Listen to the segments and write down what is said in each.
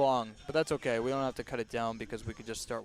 long, but that's okay. We don't have to cut it down because we could just start.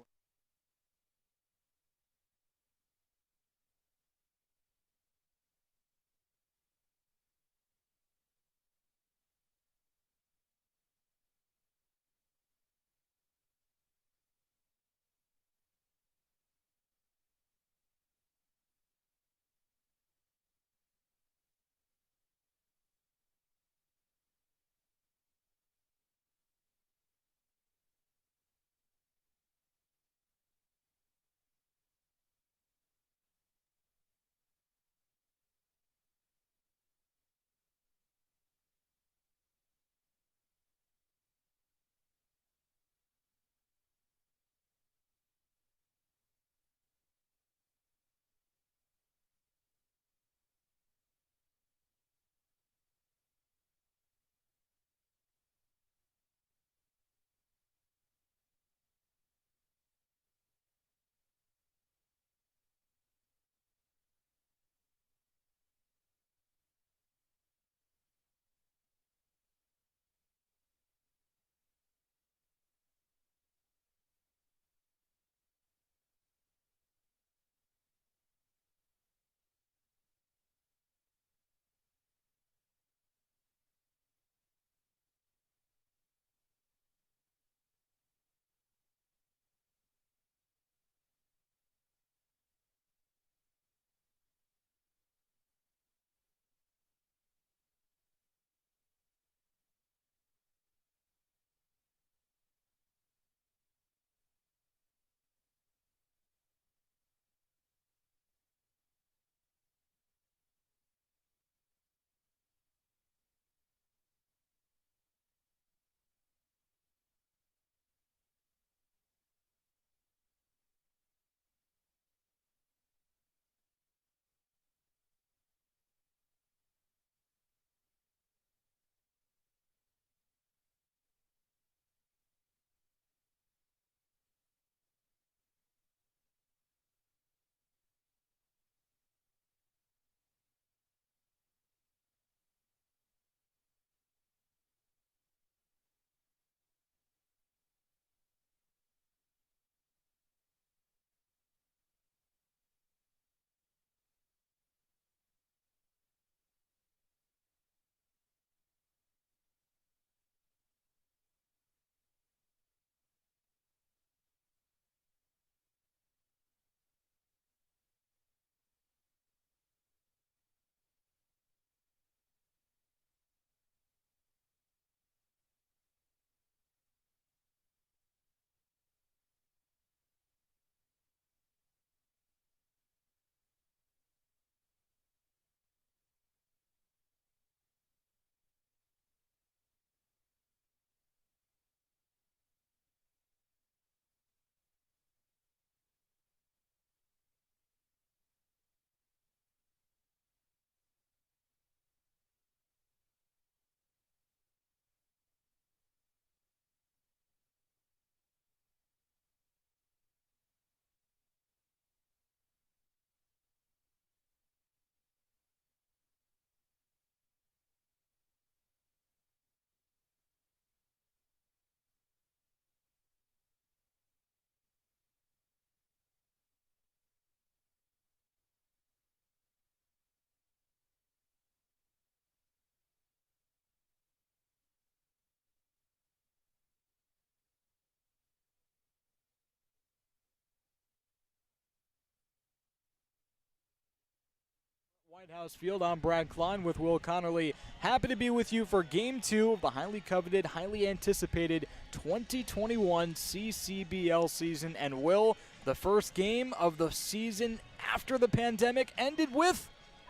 White House Field. I'm Brad Klein with Will Connerly. Happy to be with you for Game 2 of the highly coveted, highly anticipated 2021 CCBL season. And Will, the first game of the season after the pandemic ended with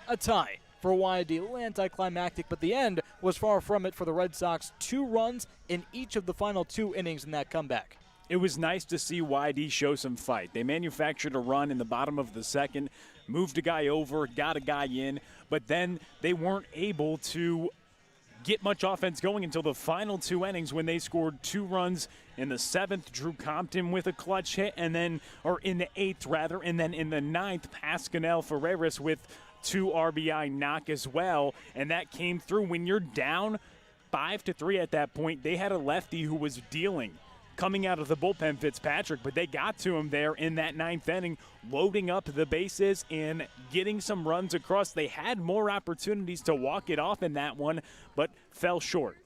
a tie for YD. A little anticlimactic, but the end was far from it for the Red Sox. 2 runs in each of the final 2 innings in that comeback. It was nice to see YD show some fight. They manufactured a run in the bottom of the second, moved a guy over, got a guy in, but then they weren't able to get much offense going until the final 2 innings when they scored 2 runs in the 7th. Drew Compton with a clutch hit, and then, or in the 8th rather, and then in the 9th, Pascal Ferreras with 2 RBI knock as well, and that came through when you're down 5-3 at that point. They had a lefty who was dealing coming out of the bullpen, Fitzpatrick, but they got to him there in that ninth inning, loading up the bases and getting some runs across. They had more opportunities to walk it off in that one, but fell short.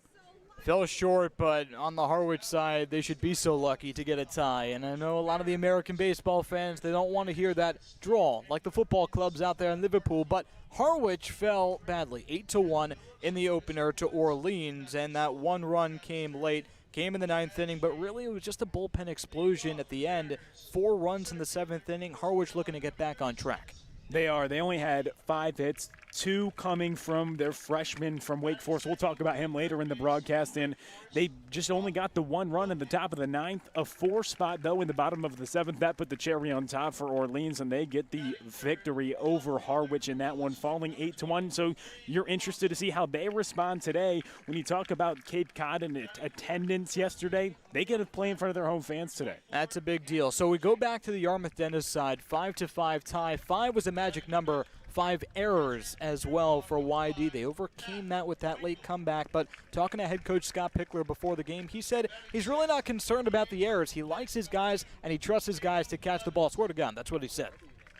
Fell short, but on the Harwich side, they should be so lucky to get a tie. And I know a lot of the American baseball fans, they don't want to hear that draw like the football clubs out there in Liverpool, but Harwich fell badly, 8-1 in the opener to Orleans, and that one run came late. Came in the ninth inning, but really it was just a bullpen explosion at the end. 4 runs in the seventh inning. Harwich looking to get back on track. They are. They only had 5 hits, 2 coming from their freshman from Wake Forest. We'll talk about him later in the broadcast. And they just only got the 1 run in the top of the ninth. A 4 spot, though, in the bottom of the seventh. That put the cherry on top for Orleans, and they get the victory over Harwich in that one, falling 8-1. So you're interested to see how they respond today. When you talk about Cape Cod and attendance yesterday, they get to play in front of their home fans today. That's a big deal. So we go back to the Yarmouth Dentist side, 5-5 tie. 5 was a magic number. 5 errors as well for YD. They overcame that with that late comeback. But talking to head coach Scott Pickler before the game, he said he's really not concerned about the errors. He likes his guys, and he trusts his guys to catch the ball. Swear to God, that's what he said.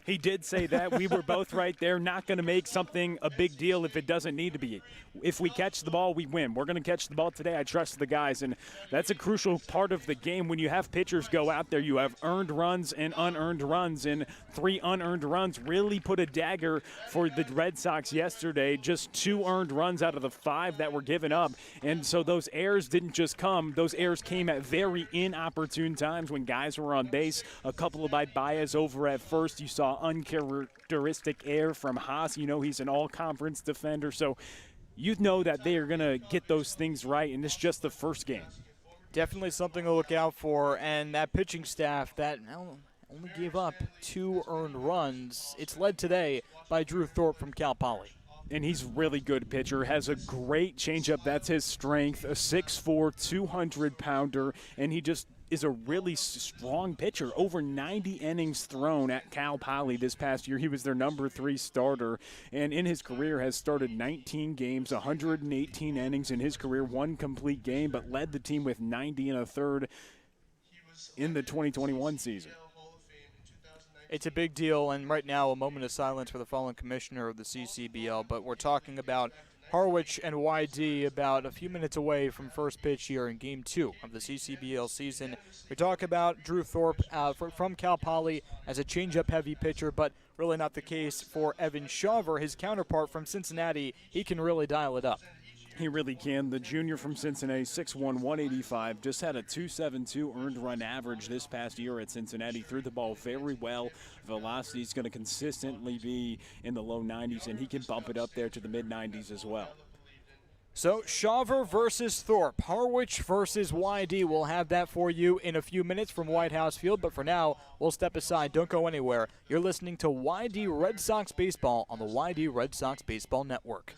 He did say that. We were both right there. Not going to make something a big deal if it doesn't need to be. If we catch the ball, we win. We're going to catch the ball today. I trust the guys, and that's a crucial part of the game. When you have pitchers go out there, you have earned runs and unearned runs, and 3 unearned runs really put a dagger for the Red Sox yesterday. Just 2 earned runs out of the 5 that were given up, and so those errors didn't just come. Those errors came at very inopportune times when guys were on base. A couple of Baez over at first. You saw uncharacteristic error from Haas. You know he's an all-conference defender, so you know that they are going to get those things right, and it's just the first game. Definitely something to look out for, and that pitching staff that only gave up 2 earned runs, it's led today by Drew Thorpe from Cal Poly. And he's a really good pitcher, has a great changeup. That's his strength, a 6'4", 200-pounder, and he just is a really strong pitcher. Over 90 innings thrown at Cal Poly this past year. He was their number 3 starter, and in his career has started 19 games, 118 innings in his career, 1 complete game, but led the team with 90 1/3 in the 2021 season. It's a big deal, and right now a moment of silence for the fallen commissioner of the CCBL, but we're talking about Harwich and YD about a few minutes away from first pitch here in Game 2 of the CCBL season. We talk about Drew Thorpe from Cal Poly as a changeup-heavy pitcher, but really not the case for Evan Shawver, his counterpart from Cincinnati. He can really dial it up. He really can. The junior from Cincinnati, 6'1", 185, just had a 2.72 earned run average this past year at Cincinnati. Threw the ball very well. Velocity is going to consistently be in the low 90s, and he can bump it up there to the mid-90s as well. So Shawver versus Thorpe, Harwich versus YD. We'll have that for you in a few minutes from White House Field, but for now, we'll step aside. Don't go anywhere. You're listening to YD Red Sox Baseball on the YD Red Sox Baseball Network.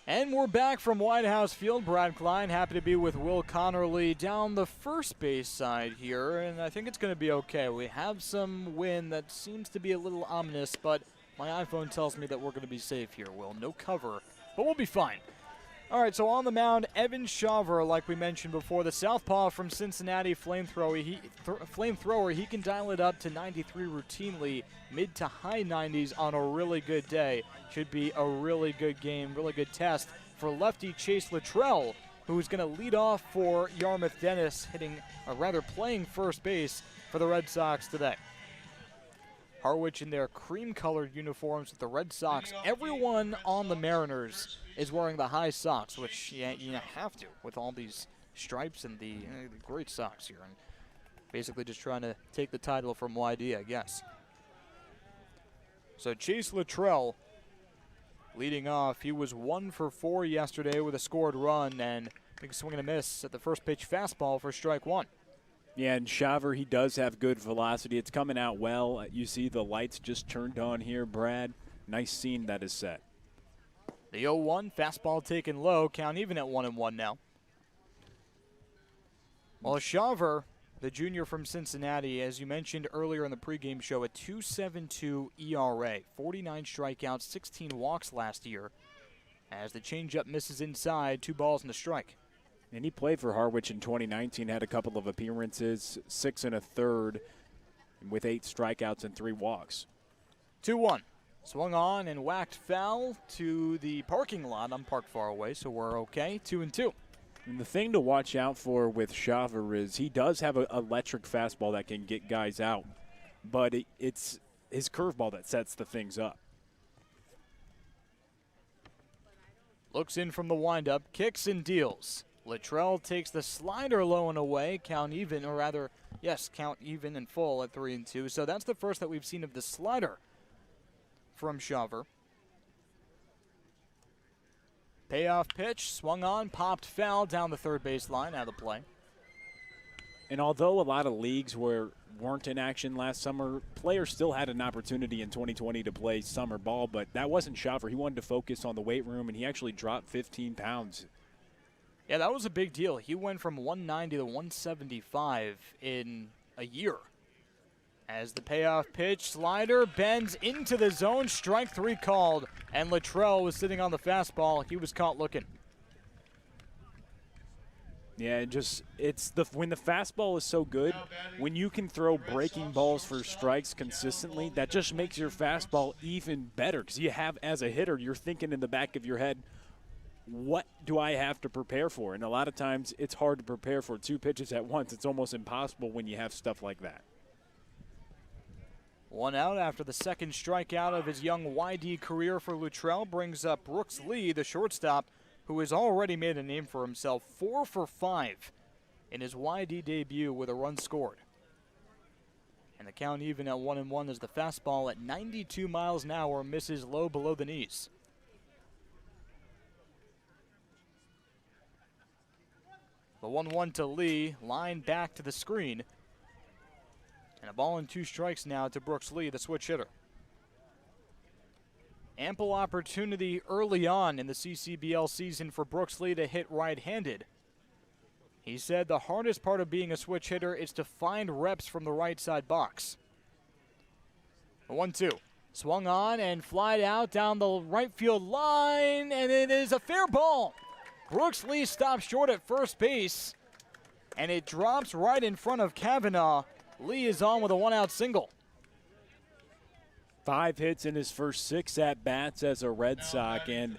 And we're back from White House Field. Brad Klein, happy to be with Will Connerly down the first base side here, and I think it's going to be okay. We have some wind that seems to be a little ominous, but my iPhone tells me that we're going to be safe here, Will. No cover, but we'll be fine. All right, so on the mound, Evan Shaver, like we mentioned before, the southpaw from Cincinnati, flamethrower. He can dial it up to 93 routinely, mid to high 90s on a really good day. Should be a really good game, really good test for lefty Chase Luttrell, who's going to lead off for Yarmouth Dennis, playing first base for the Red Sox today. Harwich in their cream-colored uniforms with the Red Sox. Everyone on the Mariners is wearing the high socks, which you have to with all these stripes and the great socks here. And basically just trying to take the title from YD, I guess. So Chase Luttrell leading off. He was 1 for 4 yesterday with a scored run and big swing and a miss at the first pitch fastball for strike one. Yeah, and Shaver, he does have good velocity. It's coming out well. You see the lights just turned on here, Brad. Nice scene that is set. The 0-1, fastball taken low, count even at 1-1 now. Well, Shaver, the junior from Cincinnati, as you mentioned earlier in the pregame show, a 2.72 ERA, 49 strikeouts, 16 walks last year. As the changeup misses inside, 2 balls and a strike. And he played for Harwich in 2019, had a couple of appearances, 6 1/3, with 8 strikeouts and 3 walks. 2-1. Swung on and whacked foul to the parking lot. I'm parked far away, so we're okay. 2-2. And the thing to watch out for with Shaver is he does have an electric fastball that can get guys out, but it's his curveball that sets the things up. Looks in from the windup, kicks and deals. Luttrell takes the slider low and away, count even in full at 3-2. So that's the first that we've seen of the slider from Shaver. Payoff pitch, swung on, popped foul down the third base line, out of the play. And although a lot of leagues weren't in action last summer, players still had an opportunity in 2020 to play summer ball, but that wasn't Shaver. He wanted to focus on the weight room, and he actually dropped 15 pounds. Yeah, that was a big deal. He went from 190 to 175 in a year. As the payoff pitch, slider bends into the zone, strike 3 called, and Luttrell was sitting on the fastball. He was caught looking. Yeah, when the fastball is so good, when you can throw breaking balls for strikes consistently, that just makes your fastball even better. Because you have, as a hitter, you're thinking in the back of your head, what do I have to prepare for? And a lot of times it's hard to prepare for 2 pitches at once. It's almost impossible when you have stuff like that. 1 out after the second strikeout of his young YD career for Luttrell brings up Brooks Lee, the shortstop, who has already made a name for himself, 4 for 5 in his YD debut with a run scored. And the count even at 1-1 as the fastball at 92 miles an hour misses low below the knees. The 1-1 to Lee, line back to the screen. And a ball and 2 strikes now to Brooks Lee, the switch hitter. Ample opportunity early on in the CCBL season for Brooks Lee to hit right-handed. He said the hardest part of being a switch hitter is to find reps from the right side box. The 1-2. Swung on and flied out down the right field line, and it is a fair ball. Brooks Lee stops short at first base, and it drops right in front of Kavanaugh. Lee is on with a 1-out single. 5 hits in his first 6 at-bats as a Red Sox, and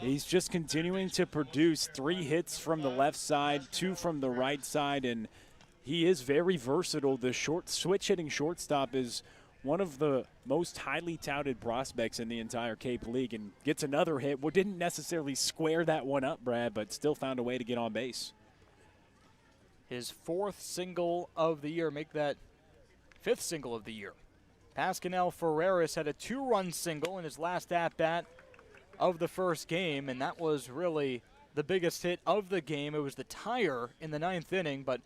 he's just continuing to produce. 3 hits from the left side, 2 from the right side, and he is very versatile. The switch-hitting shortstop is one of the most highly touted prospects in the entire Cape League, and gets another hit. Well, didn't necessarily square that one up, Brad, but still found a way to get on base. His 4th single of the year, make that 5th single of the year. Pascanel Ferreras had a 2-run single in his last at-bat of the first game, and that was really the biggest hit of the game. It was the tire in the 9th inning, but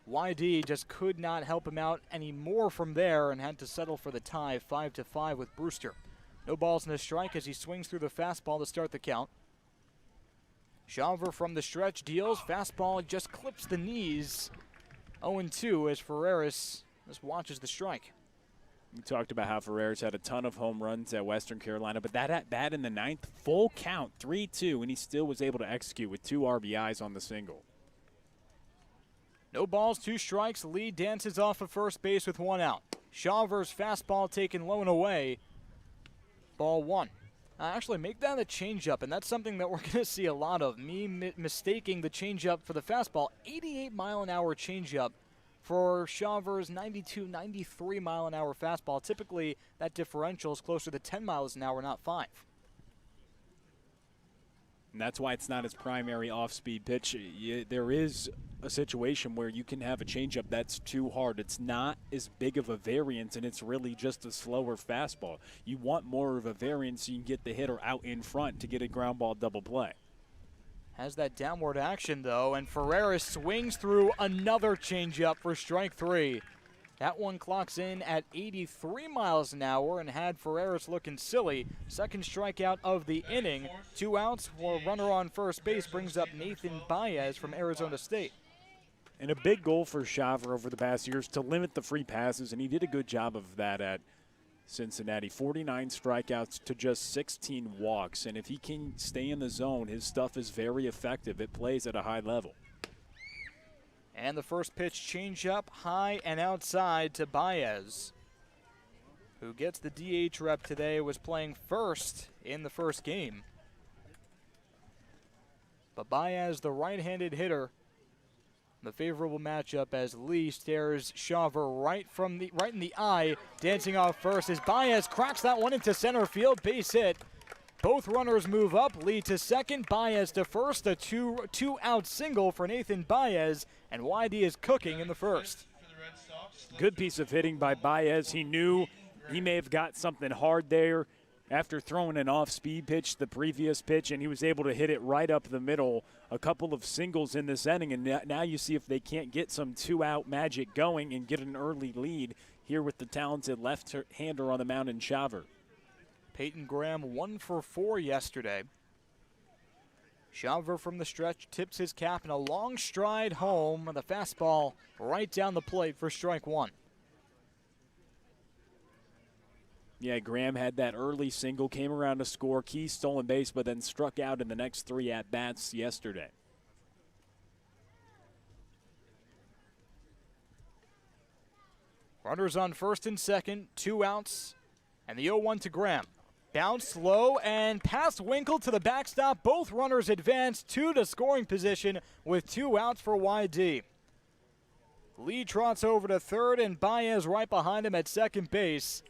YD just could not help him out anymore from there and had to settle for the tie, 5-5 with Brewster. No balls in a strike as he swings through the fastball to start the count. Shaver from the stretch deals. Fastball just clips the knees. 0-2 as Ferreras just watches the strike. We talked about how Ferreras had a ton of home runs at Western Carolina, but that at bat in the ninth, full count, 3-2, and he still was able to execute with 2 RBIs on the single. No balls, 2 strikes. Lee dances off of first base with 1 out. Shaver's fastball taken low and away. Ball 1. Actually, make that a changeup, and that's something that we're going to see a lot of. Mistaking the changeup for the fastball. 88-mile-an-hour changeup for Shaver's 92, 93-mile-an-hour fastball. Typically, that differential is closer to 10 miles an hour, not 5. And that's why it's not his primary off-speed pitch. There is a situation where you can have a changeup that's too hard. It's not as big of a variance, and it's really just a slower fastball. You want more of a variance so you can get the hitter out in front to get a ground ball double play. Has that downward action, though, and Ferreras swings through another changeup for strike 3. That one clocks in at 83 miles an hour and had Ferreras looking silly. Second strikeout of the inning. 2 outs for runner on first base brings up Nathan Baez from Arizona State. And a big goal for Shaver over the past years to limit the free passes, and he did a good job of that at Cincinnati. 49 strikeouts to just 16 walks, and if he can stay in the zone, his stuff is very effective. It plays at a high level. And the first pitch changeup high and outside to Baez, who gets the DH rep today, was playing first in the first game. But Baez, the right-handed hitter, the favorable matchup as Lee stares Shaver right in the eye, dancing off first as Baez cracks that one into center field, base hit. Both runners move up, Lee to second, Baez to first, a two-out single for Nathan Baez, and YD is cooking in the first. Good piece of hitting by Baez. He knew he may have got something hard there after throwing an off-speed pitch the previous pitch, and he was able to hit it right up the middle. A couple of singles in this inning, and now you see if they can't get some 2-out magic going and get an early lead here with the talented left-hander on the mound in Shaver. Peyton Graham 1 for 4 yesterday. Shaver from the stretch tips his cap in a long stride home. The fastball right down the plate for strike 1. Yeah, Graham had that early single, came around to score, key stolen base, but then struck out in the next 3 at-bats yesterday. Runners on first and second, 2 outs, and the 0-1 to Graham. Bounced low and past Winkle to the backstop. Both runners advance 2 to scoring position with 2 outs for YD. Lee trots over to third and Baez right behind him at second base.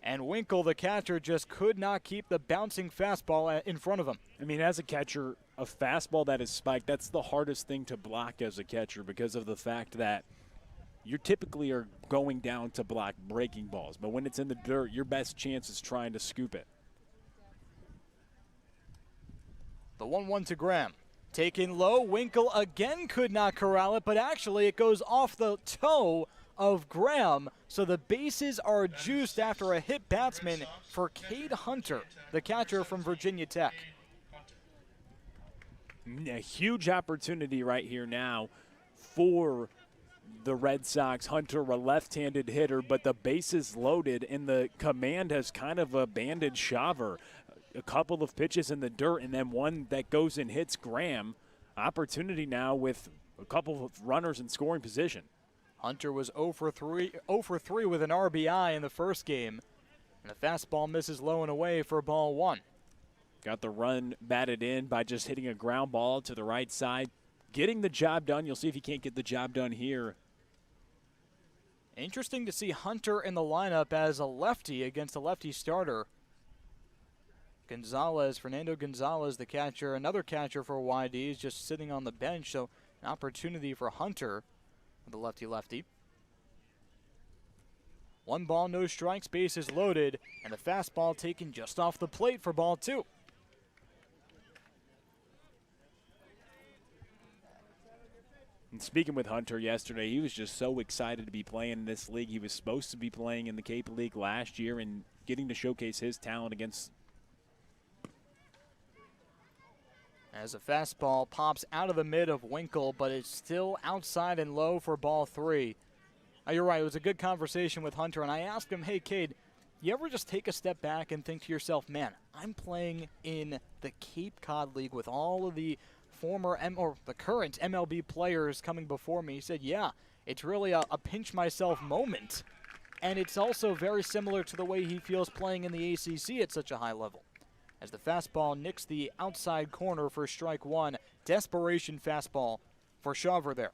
And Winkle, the catcher, just could not keep the bouncing fastball in front of him. I mean, as a catcher, a fastball that is spiked, that's the hardest thing to block as a catcher because of the fact that you typically are going down to block breaking balls. But when it's in the dirt, your best chance is trying to scoop it. The 1-1 to Graham. Taken low, Winkle again could not corral it, but actually it goes off the toe of Graham, so the bases are juiced after a hit batsman for Cade Hunter, the catcher from Virginia Tech. A huge opportunity right here now for the Red Sox. Hunter, a left-handed hitter, but the bases loaded, and the command has kind of abandoned Shaver. A couple of pitches in the dirt, and then one that goes and hits Graham. Opportunity now with a couple of runners in scoring position. Hunter was 0 for 3 with an RBI in the first game. And the fastball misses low and away for ball 1. Got the run batted in by just hitting a ground ball to the right side. Getting the job done. You'll see if he can't get the job done here. Interesting to see Hunter in the lineup as a lefty against a lefty starter. Fernando Gonzalez, the catcher, another catcher for YD, is just sitting on the bench. So an opportunity for Hunter, the lefty-lefty. 1 ball, no strikes, bases loaded, and the fastball taken just off the plate for ball 2. And speaking with Hunter yesterday, he was just so excited to be playing in this league. He was supposed to be playing in the Cape League last year and getting to showcase his talent against As a fastball pops out of the mid of Winkle, but it's still outside and low for ball 3. You're right, it was a good conversation with Hunter, and I asked him, hey, Cade, you ever just take a step back and think to yourself, man, I'm playing in the Cape Cod League with all of the the current MLB players coming before me? He said, yeah, it's really a pinch myself moment. And it's also very similar to the way he feels playing in the ACC at such a high level. As the fastball nicks the outside corner for strike 1. Desperation fastball for Shawver there.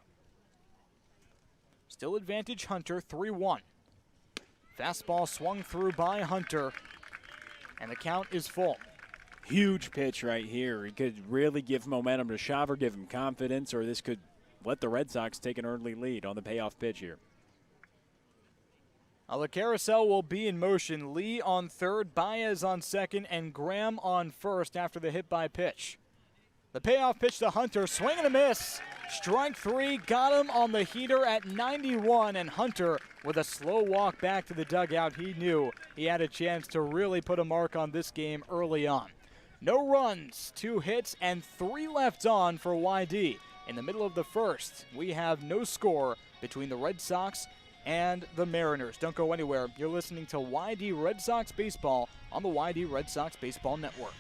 Still advantage Hunter, 3-1. Fastball swung through by Hunter, and the count is full. Huge pitch right here. He could really give momentum to Shawver, give him confidence, or this could let the Red Sox take an early lead on the payoff pitch here. The carousel will be in motion. Lee on third, Baez on second, and Graham on first after the hit by pitch. The payoff pitch to Hunter, swing and a miss. Strike 3, got him on the heater at 91, and Hunter with a slow walk back to the dugout. He knew he had a chance to really put a mark on this game early on. No runs, 2 hits, and 3 left on for YD. In the middle of the first, we have no score between the Red Sox and the Mariners. Don't go anywhere. You're listening to YD Red Sox Baseball on the YD Red Sox Baseball Network.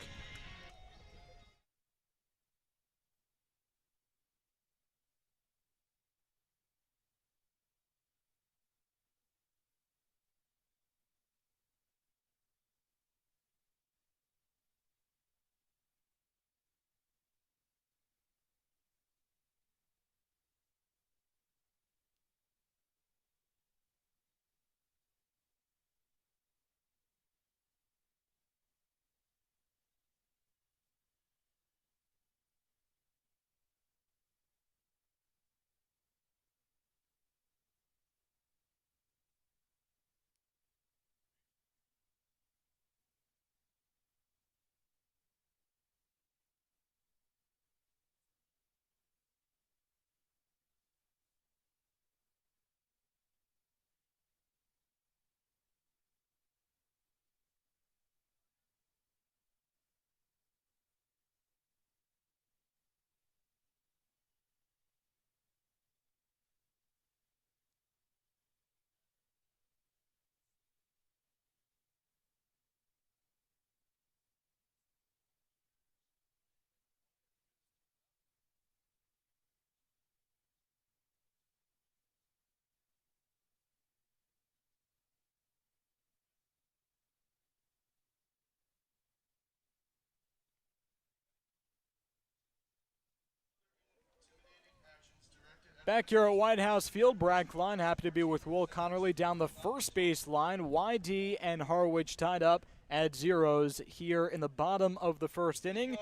Back here at White House Field, Brad Klein happy to be with Will Connerly down the first base line. YD and Harwich tied up at zeros here in the bottom of the first inning.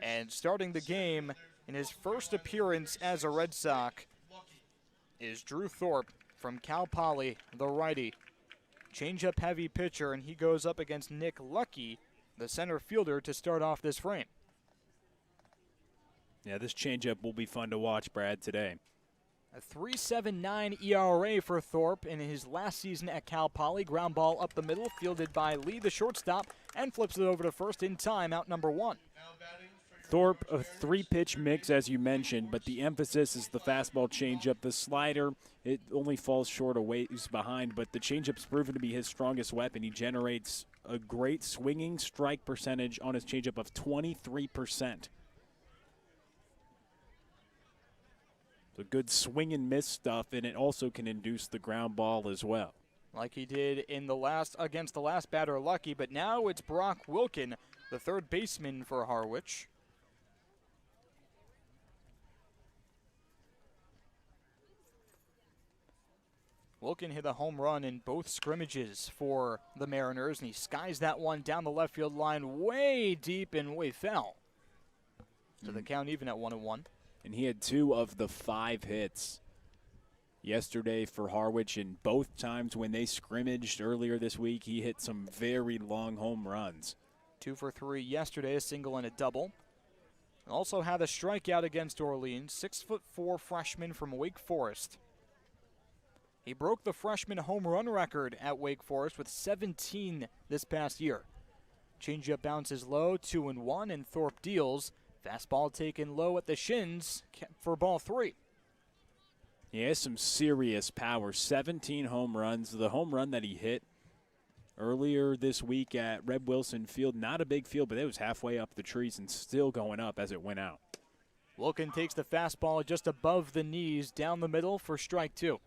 And starting the game in his first appearance as a Red Sox is Drew Thorpe from Cal Poly, the righty. Changeup heavy pitcher, and he goes up against Nick Lucky, the center fielder, to start off this frame. Yeah, this changeup will be fun to watch, Brad, today. A 3.79 ERA for Thorpe in his last season at Cal Poly. Ground ball up the middle, fielded by Lee, the shortstop, and flips it over to first in time, out number 1. Thorpe, a 3-pitch mix, as you mentioned, but the emphasis is the fastball changeup. The slider, it only falls short a ways behind, but the changeup's proven to be his strongest weapon. He generates a great swinging strike percentage on his changeup of 23%. So good swing and miss stuff, and it also can induce the ground ball as well. Like he did in the last against the last batter, Lucky, but now it's Brock Wilkin, the third baseman for Harwich. Wilkin hit a home run in both scrimmages for the Mariners, and he skies that one down the left field line way deep and way foul. So the count even at 1-1. And he had 2 of the 5 hits yesterday for Harwich, and both times when they scrimmaged earlier this week, he hit some very long home runs. 2 for 3 yesterday, a single and a double. Also had a strikeout against Orleans, 6'4" freshman from Wake Forest. He broke the freshman home run record at Wake Forest with 17 this past year. Changeup bounces low, 2-1, and Thorpe deals. Fastball taken low at the shins for ball 3. He has some serious power, 17 home runs. The home run that he hit earlier this week at Red Wilson Field, not a big field, but it was halfway up the trees and still going up as it went out. Wilkin takes the fastball just above the knees, down the middle for strike 2.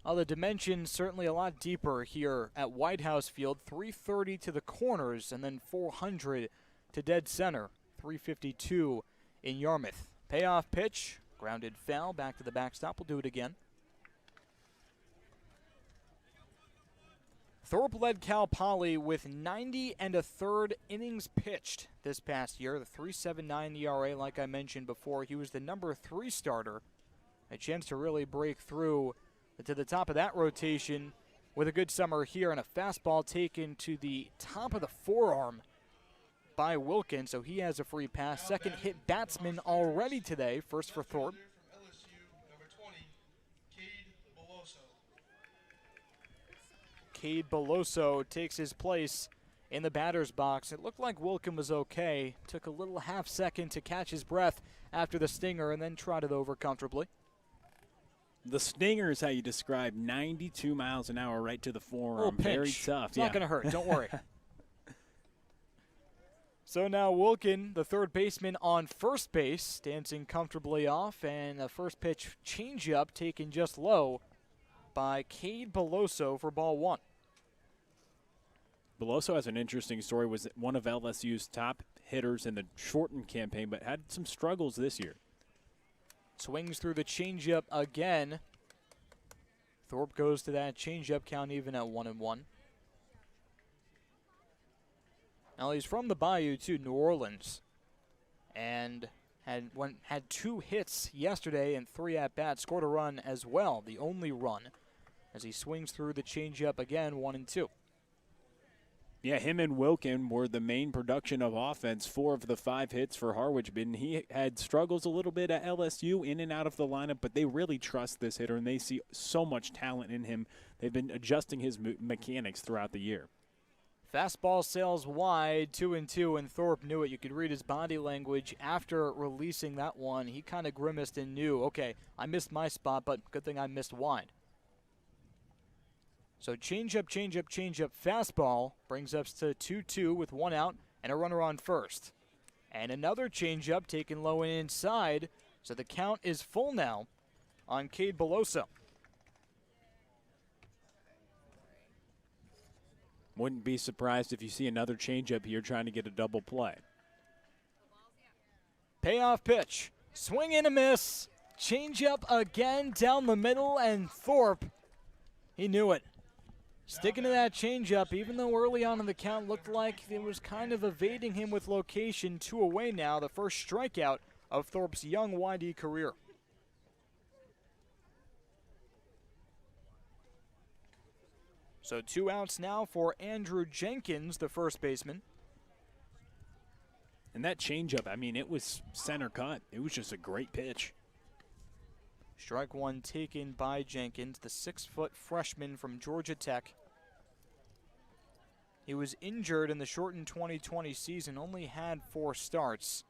The dimensions certainly a lot deeper here at White House Field. 330 to the corners and then 400 to dead center. 352 in Yarmouth. Payoff pitch, grounded foul, back to the backstop. We'll do it again. Thorpe led Cal Poly with 90 1/3 innings pitched this past year. The 3.79 ERA, like I mentioned before. He was the number 3 starter. A chance to really break through to the top of that rotation with a good summer here, and a fastball taken to the top of the forearm by Wilkin, so he has a free pass. Second hit batsman already today. First for Thorpe. Cade Beloso takes his place in the batter's box. It looked like Wilkin was okay. Took a little half second to catch his breath after the stinger and then trotted over comfortably. The stinger is how you describe 92 miles an hour right to the forearm. Very tough. It's not going to hurt. Don't worry. So now Wilkin, the third baseman on first base, dancing comfortably off, and a first pitch changeup taken just low by Cade Beloso for ball 1. Beloso has an interesting story. Was one of LSU's top hitters in the shortened campaign, but had some struggles this year. Swings through the changeup again. Thorpe goes to that changeup count even at 1-1. Now he's from the Bayou too, New Orleans, and had 2 hits yesterday and 3 at bats. Scored a run as well, the only run, as he swings through the changeup again, 1-2. Yeah, him and Wilkin were the main production of offense. 4 of the 5 hits for Harwich. He had struggles a little bit at LSU, in and out of the lineup, but they really trust this hitter, and they see so much talent in him. They've been adjusting his mechanics throughout the year. Fastball sails wide, 2-2, and Thorpe knew it. You could read his body language after releasing that one. He kind of grimaced and knew, okay, I missed my spot, but good thing I missed wide. So changeup, fastball brings us to 2-2 with 1 out and a runner on first. And another changeup taken low and inside, so the count is full now on Cade Beloso. Wouldn't be surprised if you see another changeup here trying to get a double play. Payoff pitch, swing and a miss. Changeup again down the middle, and Thorpe, he knew it. Sticking to that changeup, even though early on in the count looked like it was kind of evading him with location. 2 away now, the first strikeout of Thorpe's young YD career. So 2 outs now for Andrew Jenkins, the first baseman. And that changeup, I mean, it was center cut. It was just a great pitch. Strike 1 taken by Jenkins, the 6-foot freshman from Georgia Tech. He was injured in the shortened 2020 season, only had 4 starts,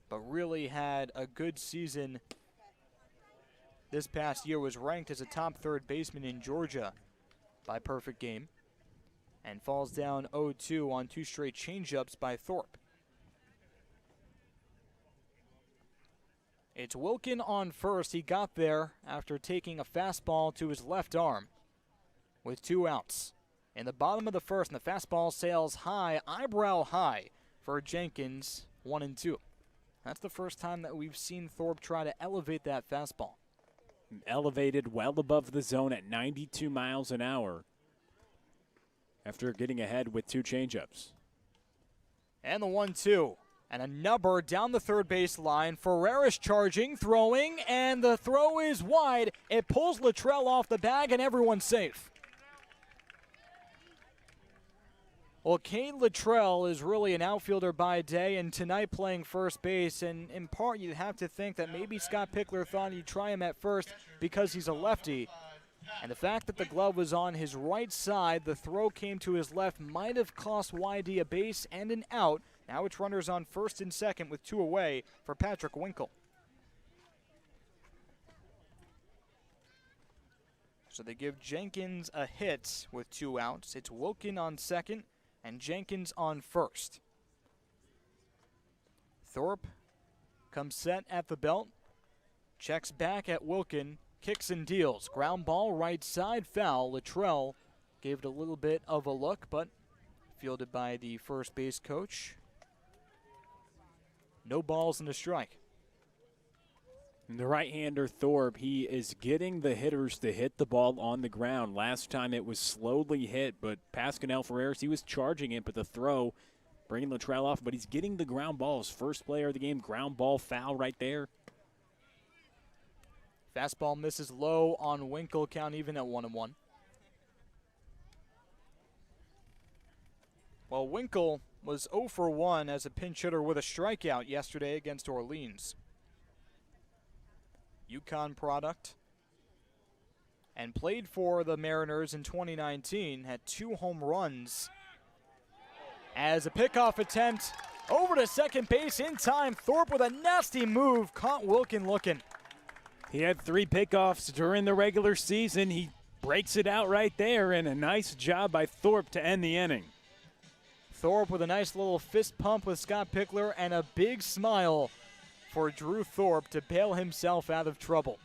but really had a good season this past year. Was ranked as a top third baseman in Georgia by Perfect Game, and falls down 0-2 on 2 straight changeups by Thorpe. It's Wilkin on first. He got there after taking a fastball to his left arm with 2 outs. In the bottom of the first, and the fastball sails high, eyebrow high for Jenkins, 1-2. That's the first time that we've seen Thorpe try to elevate that fastball. Elevated well above the zone at 92 miles an hour after getting ahead with 2 changeups. And the 1-2. And a number down the third base line. Ferreris charging, throwing, and the throw is wide. It pulls Luttrell off the bag, and everyone's safe. Well, Kane Luttrell is really an outfielder by day, and tonight playing first base. And in part, you'd have to think that maybe Scott Pickler thought he'd try him at first because he's a lefty. And the fact that the glove was on his right side, the throw came to his left, might have cost YD a base and an out, Now it's runners on first and second with 2 away for Patrick Winkle. So they give Jenkins a hit with 2 outs. It's Wilkin on second and Jenkins on first. Thorpe comes set at the belt, checks back at Wilkin, kicks and deals. Ground ball, right side, foul. Luttrell gave it a little bit of a look, but fielded by the first base coach. No balls and a strike. The right-hander Thorpe, he is getting the hitters to hit the ball on the ground. Last time it was slowly hit, but Pascal Ferreras, he was charging it, but the throw, bringing Luttrell off, but he's getting the ground balls. First player of the game, ground ball foul right there. Fastball misses low on Winkle, count even at 1-1. Well, Winkle was 0 for 1 as a pinch hitter with a strikeout yesterday against Orleans. UConn product, and played for the Mariners in 2019, had 2 home runs. As a pickoff attempt over to second base in time, Thorpe with a nasty move, caught Wilkin looking. He had 3 pickoffs during the regular season. He breaks it out right there, and a nice job by Thorpe to end the inning. Thorpe with a nice little fist pump with Scott Pickler and a big smile for Drew Thorpe to bail himself out of trouble.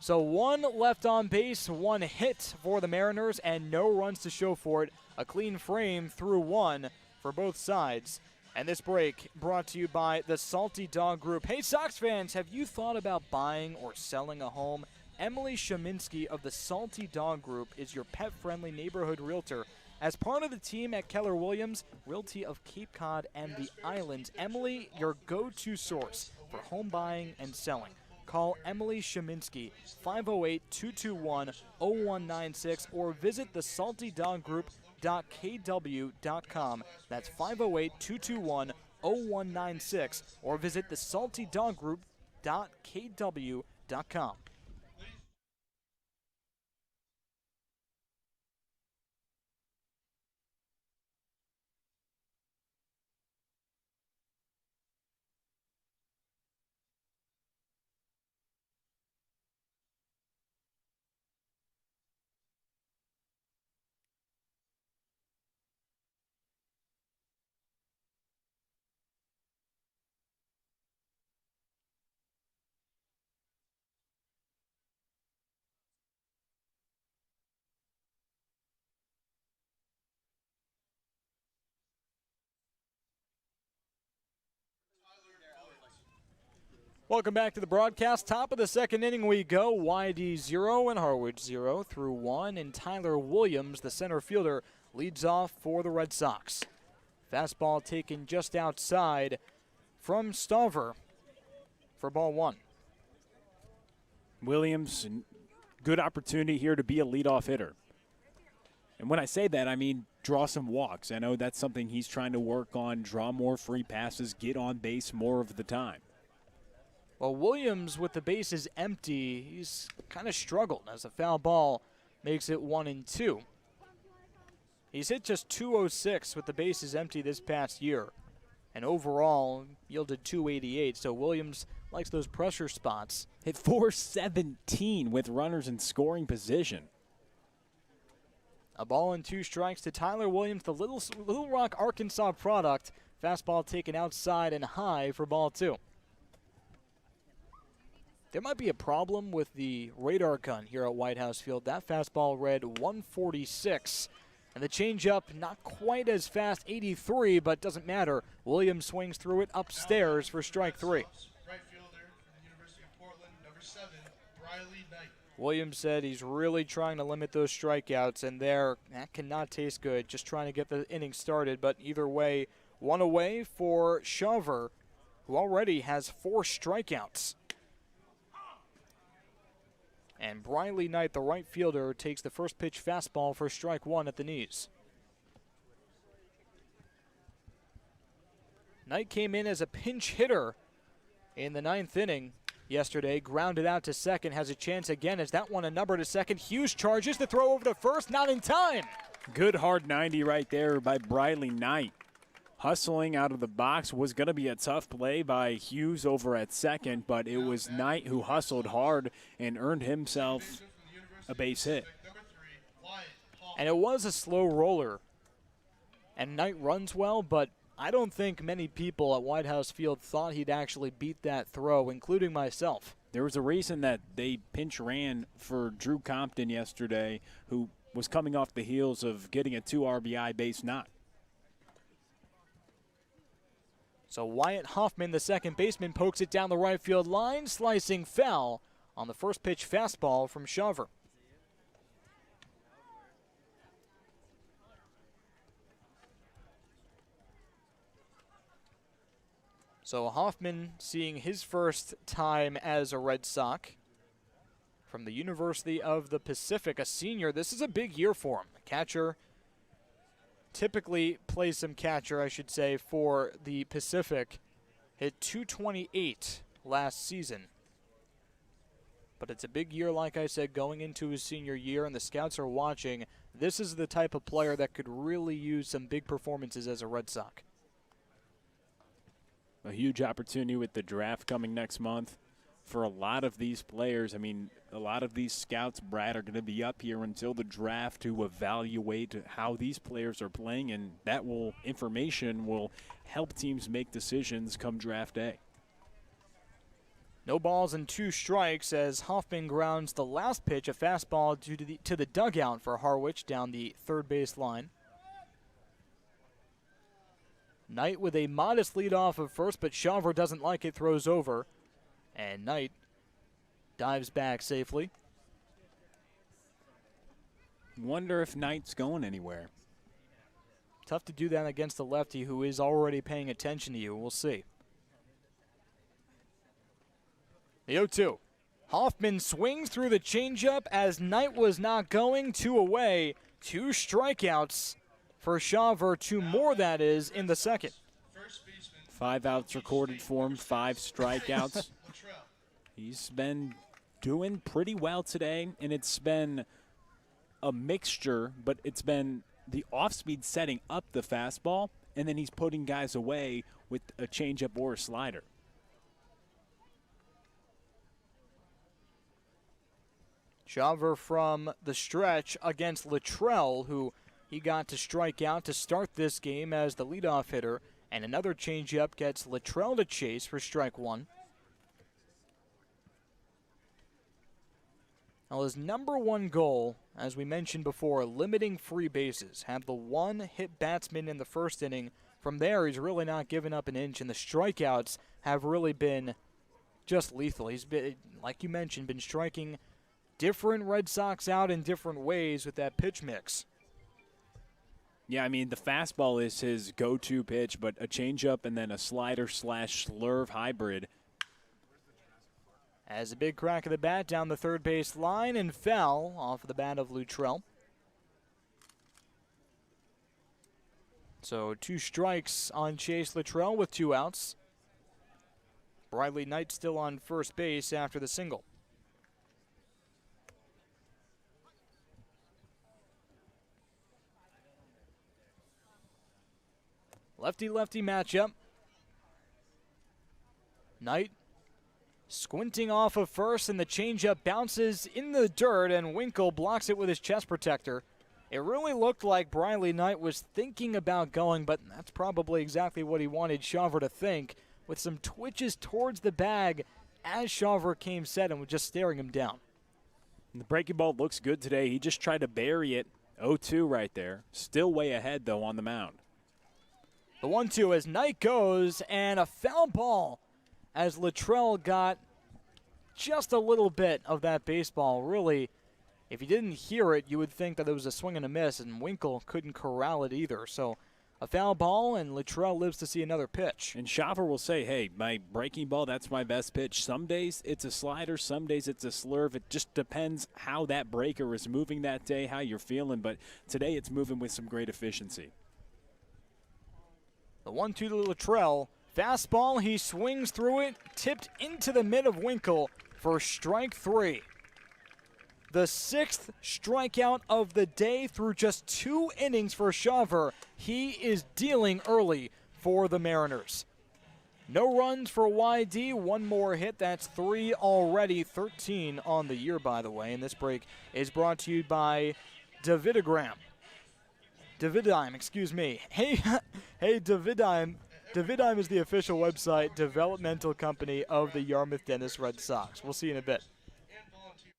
So 1 left on base, 1 hit for the Mariners, and no runs to show for it. A clean frame through 1 for both sides. And this break brought to you by the Salty Dog Group. Hey, Sox fans, have you thought about buying or selling a home? Emily Sheminsky of the Salty Dog Group is your pet-friendly neighborhood realtor. As part of the team at Keller Williams, Realty of Cape Cod and the Islands, Emily, your go-to source for home buying and selling. Call Emily Sheminsky, 508-221-0196, or visit thesaltydoggroup.kw.com. That's 508-221-0196, or visit thesaltydoggroup.kw.com. Welcome back to the broadcast. Top of the second inning we go. YD 0 and Harwich 0 through 1. And Tyler Williams, the center fielder, leads off for the Red Sox. Fastball taken just outside from Stover for ball 1. Williams, good opportunity here to be a leadoff hitter. And when I say that, I mean draw some walks. I know that's something he's trying to work on, draw more free passes, get on base more of the time. Well, Williams, with the bases empty, he's kind of struggled as a foul ball makes it 1-2. He's hit just .206 with the bases empty this past year, and overall yielded .288. So Williams likes those pressure spots. Hit .417 with runners in scoring position. A ball and 2 strikes to Tyler Williams, the Little Rock, Arkansas product. Fastball taken outside and high for ball 2. There might be a problem with the radar gun here at White House Field. That fastball read 146, and the changeup not quite as fast, 83, but doesn't matter. Williams swings through it upstairs for strike 3. Right fielder from the University of Portland, number 7, Riley Knight. Williams said he's really trying to limit those strikeouts, and that cannot taste good. Just trying to get the inning started, but either way, 1 away for Shover, who already has 4 strikeouts. And Briley Knight, the right fielder, takes the first pitch fastball for strike 1 at the knees. Knight came in as a pinch hitter in the 9th inning yesterday, grounded out to second, has a chance again as that one a number to second. Hughes charges the throw over to first, not in time. Good hard 90 right there by Briley Knight. hustling out of the box. Was going to be a tough play by Hughes over at second, but it was Knight who hustled hard and earned himself a base hit. And it was a slow roller. And Knight runs well, but I don't think many people at White House Field thought he'd actually beat that throw, including myself. There was a reason that they pinch ran for Drew Compton yesterday, who was coming off the heels of getting a 2 RBI base knock. So Wyatt Hoffman, the second baseman, pokes it down the right field line, slicing foul on the first pitch fastball from Shawver. So Hoffman seeing his first time as a Red Sox from the University of the Pacific, a senior. This is a big year for him. Catcher, typically plays some catcher, I should say, for the Pacific. Hit .228 last season. But it's a big year, like I said, going into his senior year, and the scouts are watching. This is the type of player that could really use some big performances as a Red Sox. A huge opportunity with the draft coming next month for a lot of these players. I mean, a lot of these scouts, Brad, are going to be up here until the draft to evaluate how these players are playing, and that information will help teams make decisions come draft day. No balls and 2 strikes as Hoffman grounds the last pitch, a fastball to the dugout for Harwich down the third base line. Knight with a modest lead off of first, but Shawver doesn't like it, throws over. And Knight dives back safely. Wonder if Knight's going anywhere. Tough to do that against a lefty who is already paying attention to you. We'll see. The 0-2. Hoffman swings through the changeup as Knight was not going. 2 away. 2 strikeouts for Shawver, 2 more, that is, in the second. 5 outs recorded for him, 5 strikeouts. He's been doing pretty well today, and it's been a mixture, but it's been the off-speed setting up the fastball, and then he's putting guys away with a changeup or a slider. Shawver from the stretch against Luttrell, who he got to strike out to start this game as the leadoff hitter, and another changeup gets Luttrell to chase for strike 1. Now his number 1 goal, as we mentioned before, limiting free bases. Had the 1 hit batsman in the first inning. From there, he's really not given up an inch, and the strikeouts have really been just lethal. He's been, like you mentioned, been striking different Red Sox out in different ways with that pitch mix. Yeah, I mean, the fastball is his go-to pitch, but a changeup and then a slider/slurve hybrid. As a big crack of the bat down the third base line and foul off of the bat of Luttrell. So 2 strikes on Chase Luttrell with 2 outs. Briley Knight still on first base after the single. Lefty-lefty matchup. Knight squinting off of first, and the changeup bounces in the dirt, and Winkle blocks it with his chest protector. It really looked like Briley Knight was thinking about going, but that's probably exactly what he wanted Shawver to think, with some twitches towards the bag as Shawver came set and was just staring him down. And the breaking ball looks good today. He just tried to bury it. 0-2 right there. Still way ahead, though, on the mound. The 1-2 as Knight goes, and a foul ball as Luttrell got just a little bit of that baseball. Really, if you didn't hear it, you would think that it was a swing and a miss, and Winkle couldn't corral it either. So a foul ball, and Luttrell lives to see another pitch. And Shawver will say, hey, my breaking ball, that's my best pitch. Some days it's a slider, some days it's a slurve. It just depends how that breaker is moving that day, how you're feeling. But today it's moving with some great efficiency. The 1-2 to Luttrell. Fastball, he swings through it, tipped into the mid of Winkle for strike 3. The 6th strikeout of the day through just 2 innings for Shawver. He is dealing early for the Mariners. No runs for YD, one more hit. That's 3 already, 13 on the year, by the way. And this break is brought to you by Davidime, excuse me. Hey, Davidime. Davidime is the official website developmental company of the Yarmouth Dennis Red Sox. We'll see you in a bit. and volunteer.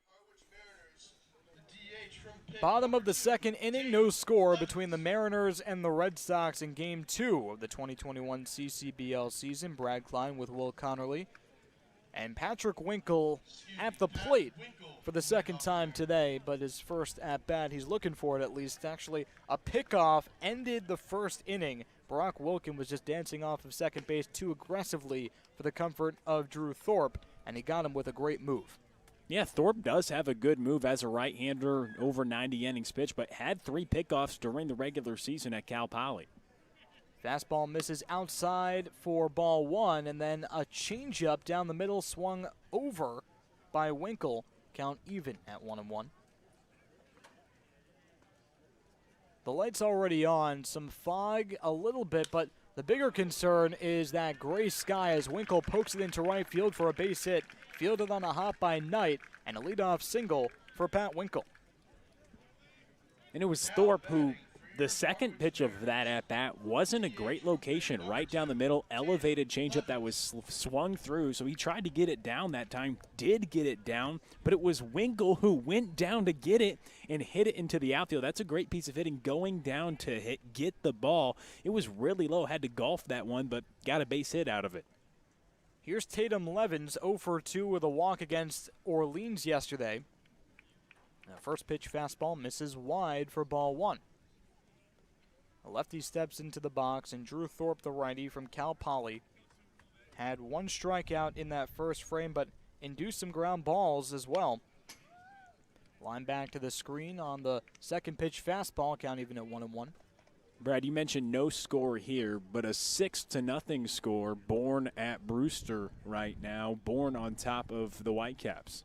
Harwich Mariners, the DH from Pitt. Bottom of the second inning, no score between the Mariners and the Red Sox in Game 2 of the 2021 CCBL season. Brad Klein with Will Connerly. And Patrick Winkle at the plate for the second time today, but his first at-bat, he's looking for it at least. Actually, a pickoff ended the first inning. Brock Wilkin was just dancing off of second base too aggressively for the comfort of Drew Thorpe, and he got him with a great move. Yeah, Thorpe does have a good move as a right-hander, over 90 innings pitched, but had 3 pickoffs during the regular season at Cal Poly. Fastball misses outside for ball 1, and then a changeup down the middle swung over by Winkle. Count even at 1-1. The light's already on, some fog a little bit, but the bigger concern is that gray sky as Winkle pokes it into right field for a base hit, fielded on a hop by Knight, and a leadoff single for Pat Winkle. And it was Thorpe who, the second pitch of that at-bat wasn't a great location, right down the middle, elevated changeup that was swung through, so he tried to get it down that time, did get it down, but it was Winkle who went down to get it and hit it into the outfield. That's a great piece of hitting, going down to get the ball. It was really low, had to golf that one, but got a base hit out of it. Here's Tatum Levens, 0 for 2 with a walk against Orleans yesterday. The first pitch fastball misses wide for ball 1. The lefty steps into the box, and Drew Thorpe, the righty from Cal Poly, had 1 strikeout in that first frame, but induced some ground balls as well. Line back to the screen on the second pitch fastball, count even at 1-1. Brad, you mentioned no score here, but a 6-0 score born at Brewster right now, born on top of the Whitecaps.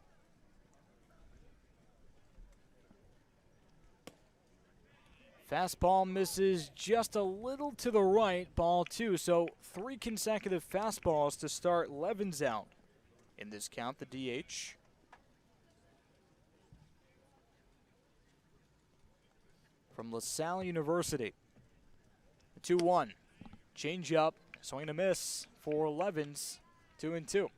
Fastball misses just a little to the right, ball 2. So 3 consecutive fastballs to start Levens out in this count, the DH. From LaSalle University. 2-1. Change up, swing and a miss for Levens, 2-2.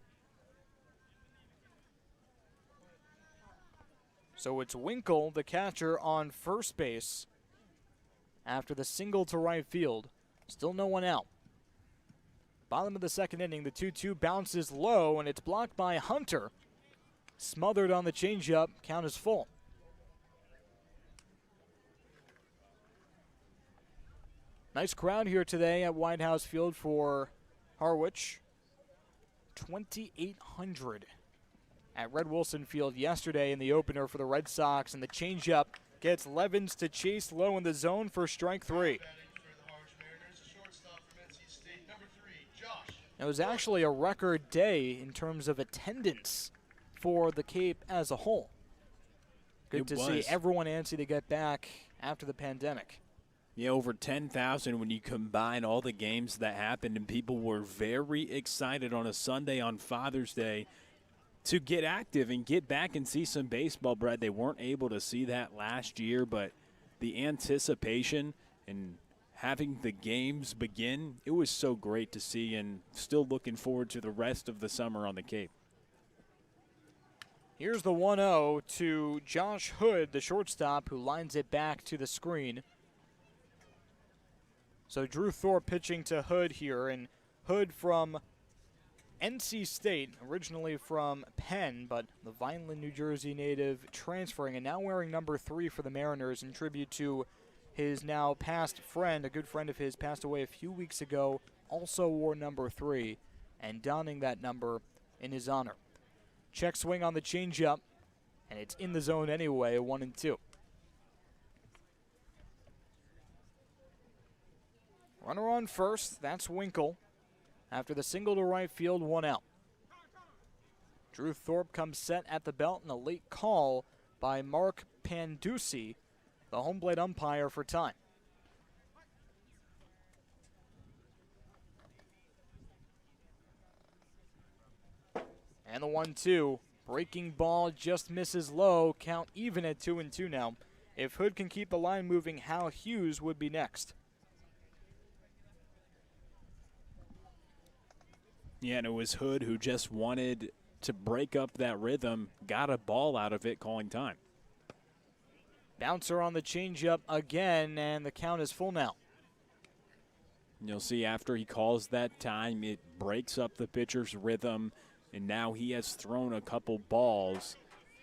So it's Winkle, the catcher, on first base. After the single to right field, still no one out. Bottom of the second inning, the 2-2 bounces low, and it's blocked by Hunter. Smothered on the changeup, count is full. Nice crowd here today at White House Field for Harwich. 2,800 at Red Wilson Field yesterday in the opener for the Red Sox, and the changeup gets Levens to chase low in the zone for strike 3. Batting for the Harwich Mariners, a shortstop from NC State, number 3, Josh. It was actually a record day in terms of attendance for the Cape as a whole. Good to see everyone antsy to get back after the pandemic. Yeah, over 10,000 when you combine all the games that happened, and people were very excited on a Sunday on Father's Day to get active and get back and see some baseball, Brad. They weren't able to see that last year, but the anticipation and having the games begin, it was so great to see, and still looking forward to the rest of the summer on the Cape. Here's the 1-0 to Josh Hood, the shortstop, who lines it back to the screen. So Drew Thorpe pitching to Hood here, and Hood from NC State, originally from Penn, but the Vineland, New Jersey native, transferring and now wearing number 3 for the Mariners in tribute to his now past friend. A good friend of his passed away a few weeks ago, also wore number 3, and donning that number in his honor. Check swing on the changeup, and it's in the zone anyway, 1-2. Runner on first, that's Winkle. After the single to right field, 1 out. Drew Thorpe comes set at the belt, and a late call by Mark Panducci, the home plate umpire, for time. And the 1-2. Breaking ball just misses low. Count even at 2-2 now. If Hood can keep the line moving, Hal Hughes would be next. Yeah, and it was Hood who just wanted to break up that rhythm, got a ball out of it, calling time. Bouncer on the changeup again, and the count is full now. You'll see after he calls that time, it breaks up the pitcher's rhythm, and now he has thrown a couple balls.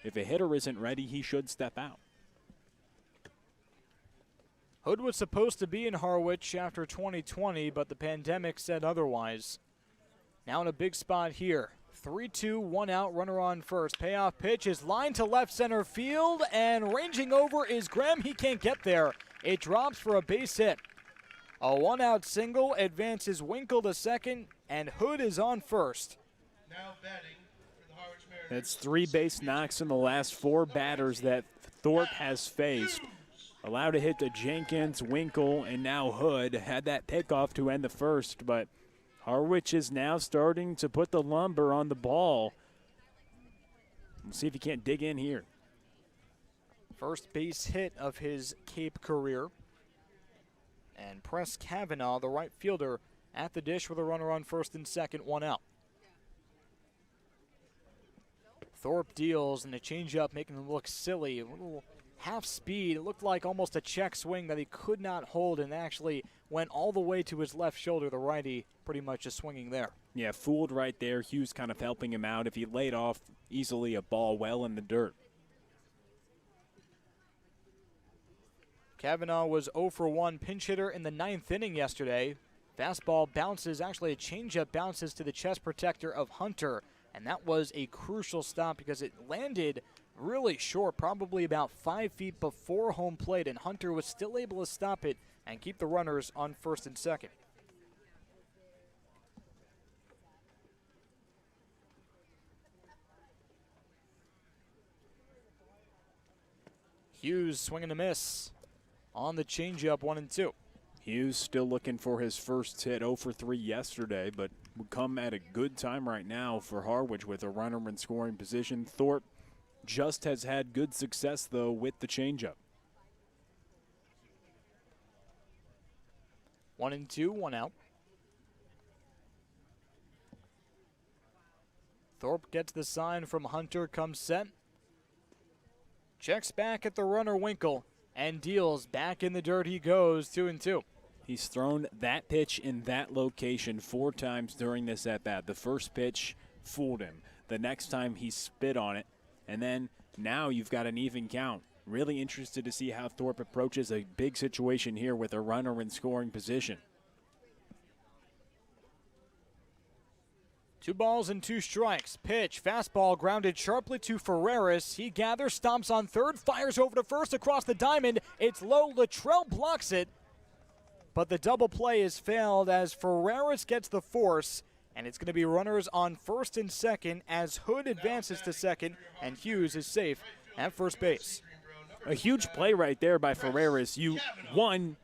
If a hitter isn't ready, he should step out. Hood was supposed to be in Harwich after 2020, but the pandemic said otherwise. Now in a big spot here. 3-2, 1 out, runner on first. Payoff pitch is lined to left center field, and ranging over is Graham. He can't get there. It drops for a base hit. A 1-out single advances Winkle to second, and Hood is on first. Now batting for the Harwich Mariners. That's 3 base knocks in the last 4 batters that Thorpe has faced. Allowed a hit to Jenkins, Winkle, and now Hood. Had that pickoff to end the first, but Harwich is now starting to put the lumber on the ball. We'll see if he can't dig in here. First base hit of his Cape career. And Press Kavanaugh, the right fielder, at the dish with a runner on first and second, 1 out. Thorpe deals, and the changeup making him look silly. A little half speed. It looked like almost a check swing that he could not hold, and actually went all the way to his left shoulder. The righty pretty much just swinging there. Yeah, fooled right there. Hughes kind of helping him out. If he laid off easily, a ball well in the dirt. Kavanaugh was 0 for 1 pinch hitter in the 9th inning yesterday. Fastball bounces, actually a changeup bounces to the chest protector of Hunter. And that was a crucial stop because it landed really short, probably about 5 feet before home plate, and Hunter was still able to stop it and keep the runners on first and second. Hughes swinging a miss on the changeup, 1-2. Hughes still looking for his first hit, 0 for 3 yesterday, but would come at a good time right now for Harwich with a runner in scoring position. Thorpe just has had good success, though, with the changeup. 1-2, 1 out. Thorpe gets the sign from Hunter, comes set. Checks back at the runner Winkle and deals. Back in the dirt he goes, 2-2. He's thrown that pitch in that location 4 times during this at-bat. The first pitch fooled him. The next time he spit on it. And then now you've got an even count. Really interested to see how Thorpe approaches a big situation here with a runner in scoring position. 2 balls and 2 strikes. Pitch, fastball grounded sharply to Ferreras. He gathers, stomps on third, fires over to first across the diamond. It's low. Luttrell blocks it. But the double play is failed as Ferreras gets the force, and it's going to be runners on first and second as Hood advances to second, and Hughes is safe at first base. A huge play right there by Ferreras.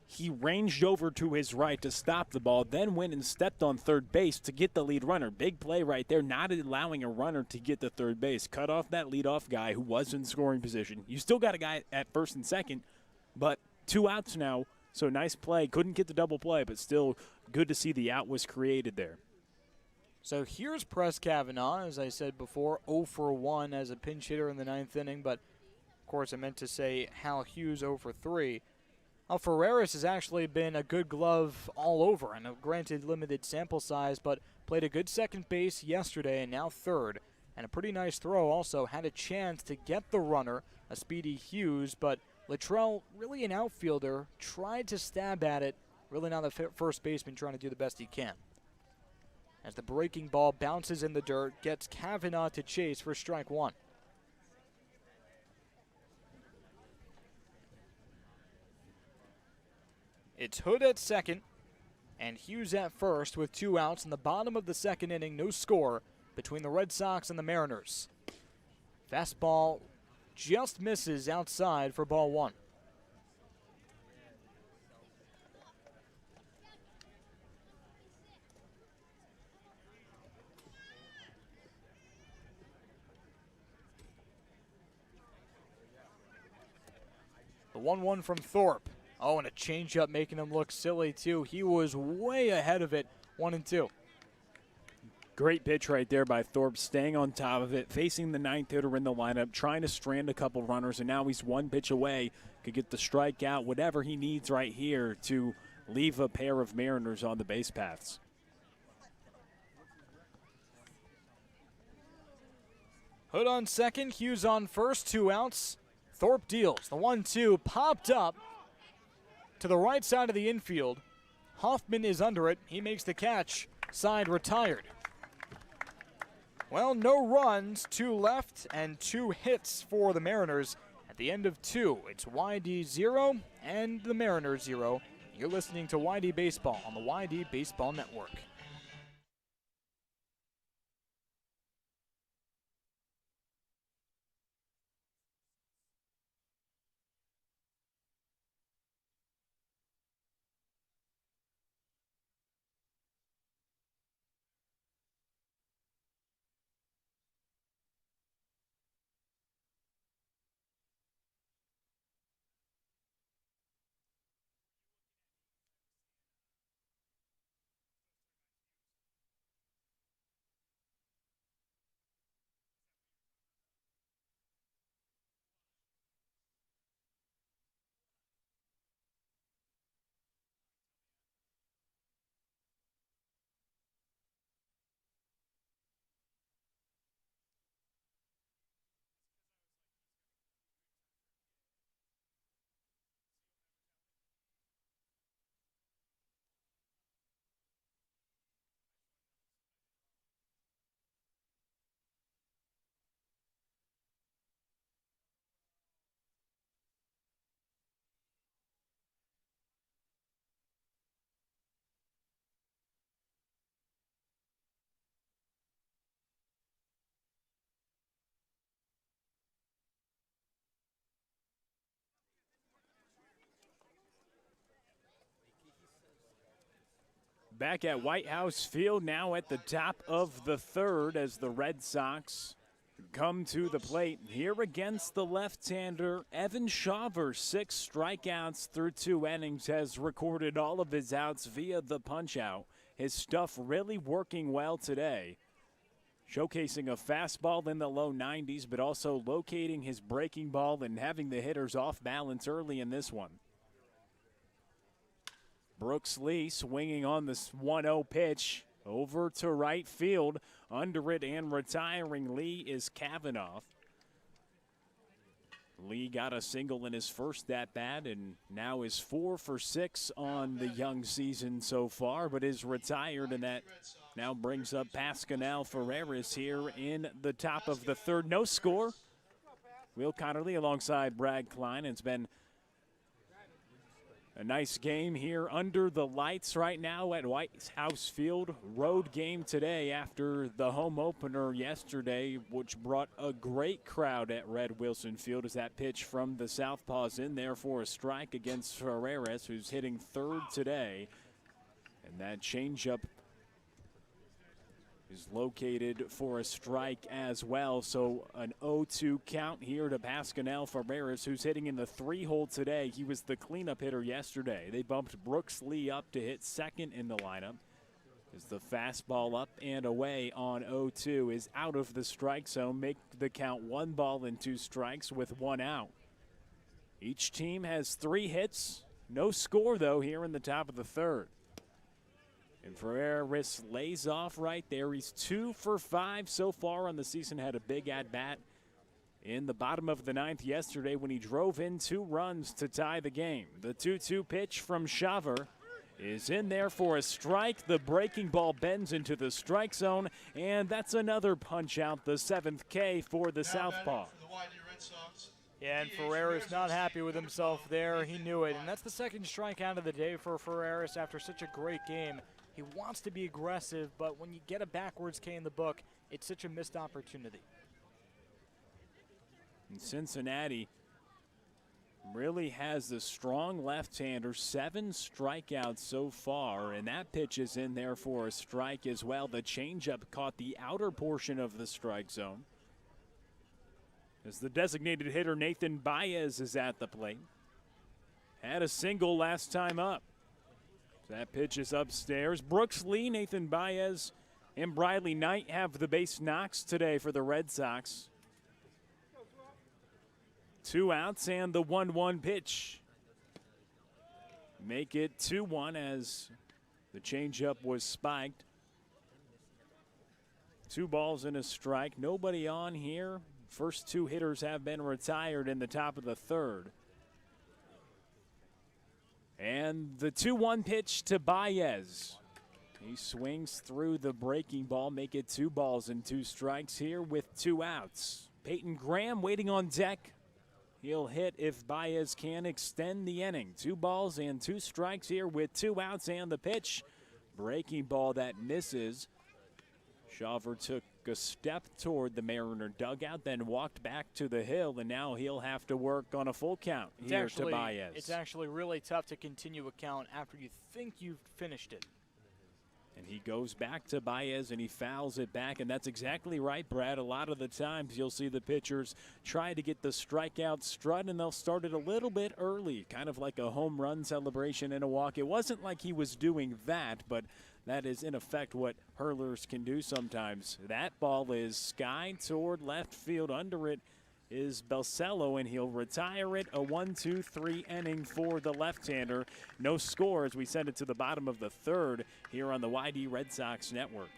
He ranged over to his right to stop the ball, then went and stepped on third base to get the lead runner. Big play right there, not allowing a runner to get to third base. Cut off that leadoff guy who was in scoring position. You still got a guy at first and second, but 2 outs now. So nice play. Couldn't get the double play, but still good to see the out was created there. So here's Press Kavanaugh, as I said before, 0 for 1 as a pinch hitter in the 9th inning, but of course I meant to say Hal Hughes 0 for 3. Ferreras has actually been a good glove all over, and granted limited sample size, but played a good second base yesterday and now third. And a pretty nice throw also. Had a chance to get the runner, a speedy Hughes, but Luttrell, really an outfielder, tried to stab at it. Really not the first baseman trying to do the best he can. As the breaking ball bounces in the dirt, gets Kavanaugh to chase for strike one. It's Hood at second and Hughes at first with 2 outs in the bottom of the 2nd inning. No score between the Red Sox and the Mariners. Fastball just misses outside for ball 1. The 1-1 from Thorpe. Oh, and a changeup making him look silly, too. He was way ahead of it, 1-2. Great pitch right there by Thorpe, staying on top of it, facing the 9th hitter in the lineup, trying to strand a couple runners, and now he's 1 pitch away. Could get the strikeout, whatever he needs right here to leave a pair of Mariners on the base paths. Hood on second, Hughes on first, 2 outs. Thorpe deals. The 1-2 popped up to the right side of the infield. Hoffman is under it. He makes the catch. Side retired. Well, no runs, 2 left, and 2 hits for the Mariners. At the end of 2, it's YD 0 and the Mariners 0. You're listening to YD Baseball on the YD Baseball Network. Back at White House Field now at the top of the 3rd as the Red Sox come to the plate. Here against the left-hander, Evan Shawver, 6 strikeouts through 2 innings, has recorded all of his outs via the punch-out. His stuff really working well today. Showcasing a fastball in the low 90s, but also locating his breaking ball and having the hitters off balance early in this one. Brooks Lee swinging on this 1-0 pitch over to right field. Under it and retiring Lee is Kavanaugh. Lee got a single in his first at-bat and now is 4 for 6 on the young season so far, but is retired, and that now brings up Pascal Ferreras here in the top of the 3rd. No score. Will Connerly alongside Brad Klein. It's been a nice game here under the lights right now at White House Field. Road game today after the home opener yesterday, which brought a great crowd at Red Wilson Field as that pitch from the southpaw's in there for a strike against Ferreras, who's hitting 3rd today. And that changeup is located for a strike as well. So an 0-2 count here to Pascal Ferreras, who's hitting in the 3-hole today. He was the cleanup hitter yesterday. They bumped Brooks Lee up to hit 2nd in the lineup. As the fastball up and away on 0-2 is out of the strike zone. Make the count 1 ball and 2 strikes with 1 out. Each team has 3 hits. No score, though, here in the top of the 3rd. And Ferreris lays off right there. He's 2 for 5 so far on the season. Had a big at-bat in the bottom of the 9th yesterday when he drove in 2 runs to tie the game. The 2-2 pitch from Shaver is in there for a strike. The breaking ball bends into the strike zone, and that's another punch out, the 7th K for the southpaw. Yeah, and Ferreris not happy with himself there. He knew it, and that's the 2nd strikeout of the day for Ferreris after such a great game. He wants to be aggressive, but when you get a backwards K in the book, it's such a missed opportunity. And Cincinnati really has the strong left-hander, 7 strikeouts so far, and that pitch is in there for a strike as well. The changeup caught the outer portion of the strike zone. As the designated hitter Nathan Baez is at the plate. Had a single last time up. That pitch is upstairs. Brooks Lee, Nathan Baez, and Briley Knight have the base knocks today for the Red Sox. 2 outs and the 1-1 pitch. Make it 2-1 as the changeup was spiked. 2 balls and a strike. Nobody on here. First 2 hitters have been retired in the top of the 3rd. And the 2-1 pitch to Baez. He swings through the breaking ball, make it 2 balls and 2 strikes here with 2 outs. Peyton Graham waiting on deck. He'll hit if Baez can extend the inning. 2 balls and 2 strikes here with 2 outs and the pitch. Breaking ball that misses. Shaver took a step toward the Mariner dugout, then walked back to the hill, and now he'll have to work on a full count here to Baez. It's actually really tough to continue a count after you think you've finished it. And he goes back to Baez and he fouls it back, and that's exactly right, Brad. A lot of the times you'll see the pitchers try to get the strikeout strut, and they'll start it a little bit early, kind of like a home run celebration and a walk. It wasn't like he was doing that, but that is in effect what hurlers can do sometimes. That ball is sky toward left field. Under it is Belcello, and he'll retire it. A 1-2-3 inning for the left-hander. No score as we send it to the bottom of the 3rd here on the YD Red Sox Network.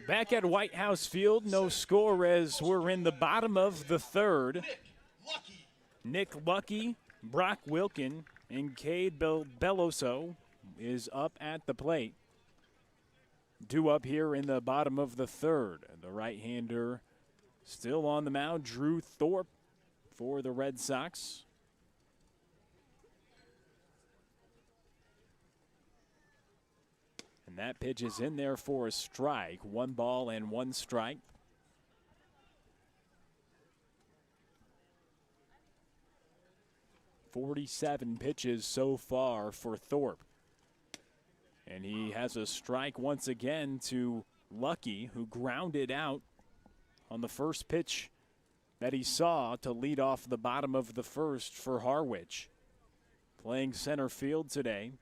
Back at White House Field, no score as we're in the bottom of the 3rd. Nick Lucky, Brock Wilkin, and Cade Belloso is up at the plate. 2 up here in the bottom of the 3rd. The right-hander still on the mound, Drew Thorpe for the Red Sox. And that pitch is in there for a strike. 1 ball and 1 strike. 47 pitches so far for Thorpe. And he has a strike once again to Lucky, who grounded out on the first pitch that he saw to lead off the bottom of the first for Harwich. Playing center field today.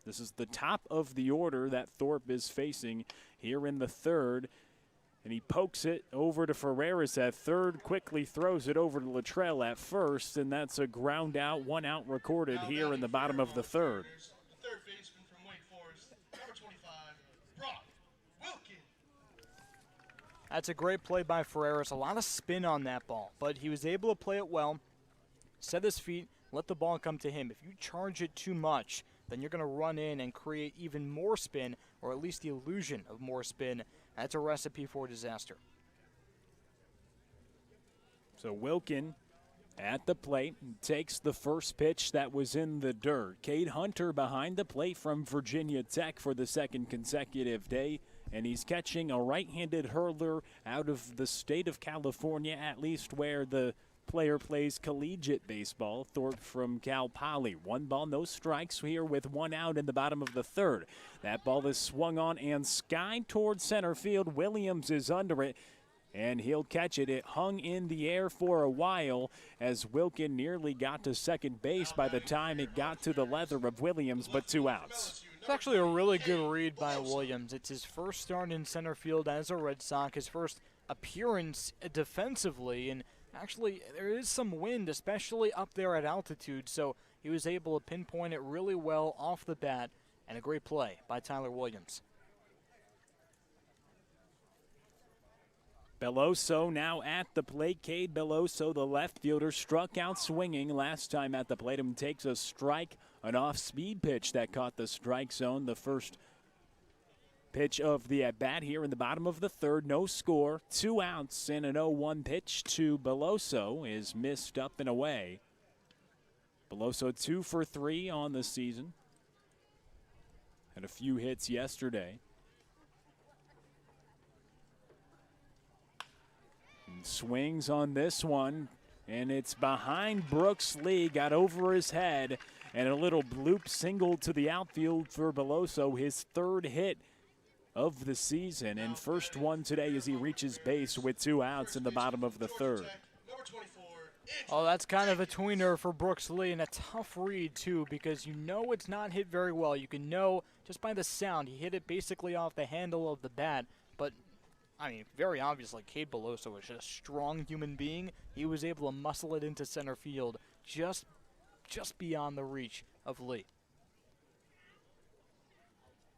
This is the top of the order that Thorpe is facing here in the third. And he pokes it over to Ferreras at third, quickly throws it over to Luttrell at first, and that's a ground out, 1 out recorded here in the bottom of the third. The third baseman from Wake Forest, number 25, Brock Wilkin. That's a great play by Ferreras. A lot of spin on that ball, but he was able to play it well, set his feet, let the ball come to him. If you charge it too much, then you're going to run in and create even more spin, or at least the illusion of more spin. That's a recipe for disaster. So Wilkin at the plate takes the first pitch that was in the dirt. Cade Hunter behind the plate from Virginia Tech for the second consecutive day, and he's catching a right-handed hurler out of the state of California, at least where the player plays collegiate baseball. Thorpe from Cal Poly. 1 ball, no strikes here with 1 out in the bottom of the third. That ball is swung on and skied towards center field. Williams is under it, and he'll catch it. It hung in the air for a while as Wilkin nearly got to second base by the time it got to the leather of Williams, but 2 outs. It's actually a really good read by Williams. It's his first start in center field as a Red Sox, his first appearance defensively, and actually, there is some wind, especially up there at altitude, so he was able to pinpoint it really well off the bat, and a great play by Tyler Williams. Beloso now at the plate. Cade Beloso, the left fielder, struck out swinging last time at the plate. Him takes a strike, an off-speed pitch that caught the strike zone. The first pitch of the at-bat here in the bottom of the third. No score. 2 outs, and an 0-1 pitch to Beloso is missed up and away. Beloso 2 for 3 on the season. Had a few hits yesterday. And swings on this one, and it's behind Brooks Lee. Got over his head, and a little bloop single to the outfield for Beloso. His 3rd hit of the season, and first one today as he reaches base with 2 outs in the bottom of the third. Oh, that's kind of a tweener for Brooks Lee, and a tough read, too, because you know it's not hit very well. You can know just by the sound. He hit it basically off the handle of the bat, but, I mean, very obviously, Cade Beloso is a strong human being. He was able to muscle it into center field just beyond the reach of Lee.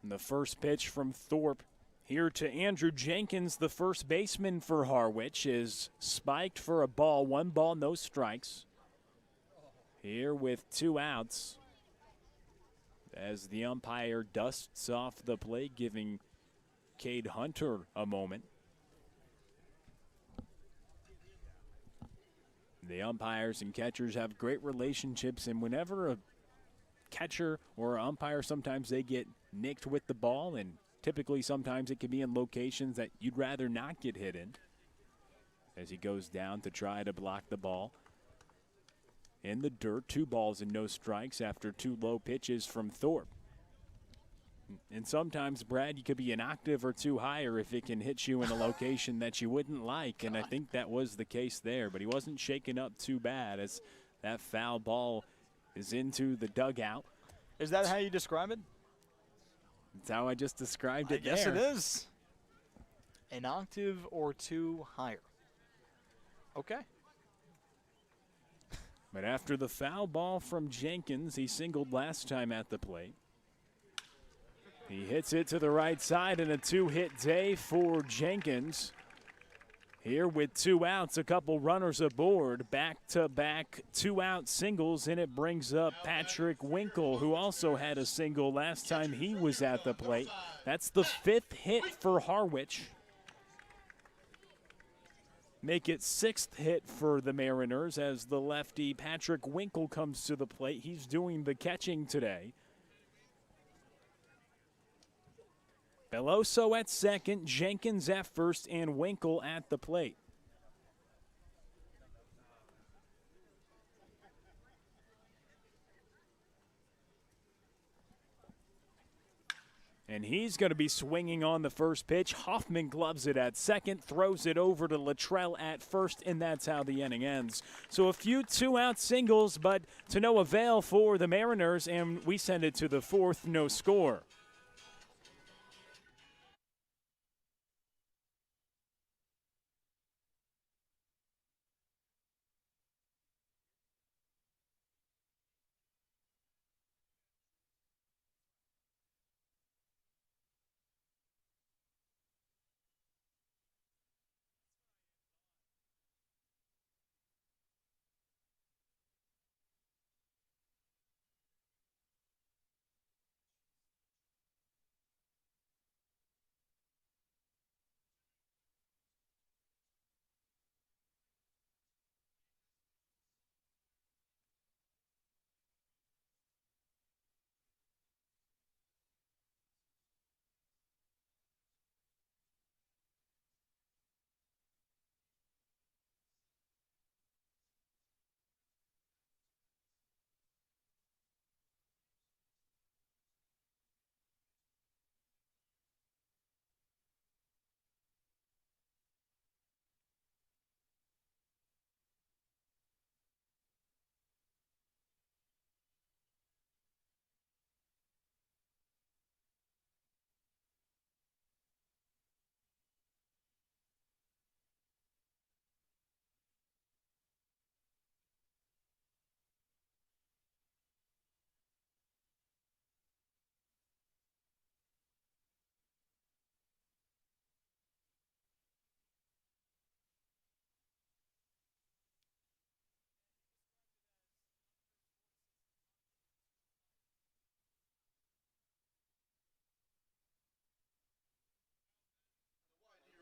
And the first pitch from Thorpe here to Andrew Jenkins, the first baseman for Harwich, is spiked for a ball. 1 ball, no strikes. Here with 2 outs as the umpire dusts off the plate, giving Cade Hunter a moment. The umpires and catchers have great relationships, and whenever a catcher or an umpire, sometimes they get nicked with the ball, and typically sometimes it can be in locations that you'd rather not get hit in. As he goes down to try to block the ball in the dirt. 2 balls and no strikes after 2 low pitches from Thorpe. And sometimes, Brad, you could be an octave or 2 higher if it can hit you in a location that you wouldn't like, and I think that was the case there. But he wasn't shaken up too bad as that foul ball is into the dugout. Is that how you describe it? That's how I just described it. Yes, there. it is. An octave or 2 higher. Okay. But after the foul ball from Jenkins, he singled last time at the plate. He hits it to the right side, and a 2-hit day for Jenkins. Here with 2 outs, a couple runners aboard, back-to-back 2-out singles, and it brings up Patrick Winkle, who also had a single last time he was at the plate. That's the 5th hit for Harwich. Make it 6th hit for the Mariners as the lefty Patrick Winkle comes to the plate. He's doing the catching today. Beloso at second, Jenkins at first, and Winkle at the plate. And he's going to be swinging on the first pitch. Hoffman gloves it at second, throws it over to Luttrell at first, and that's how the inning ends. So a few two-out singles, but to no avail for the Mariners, and we send it to the fourth, no score.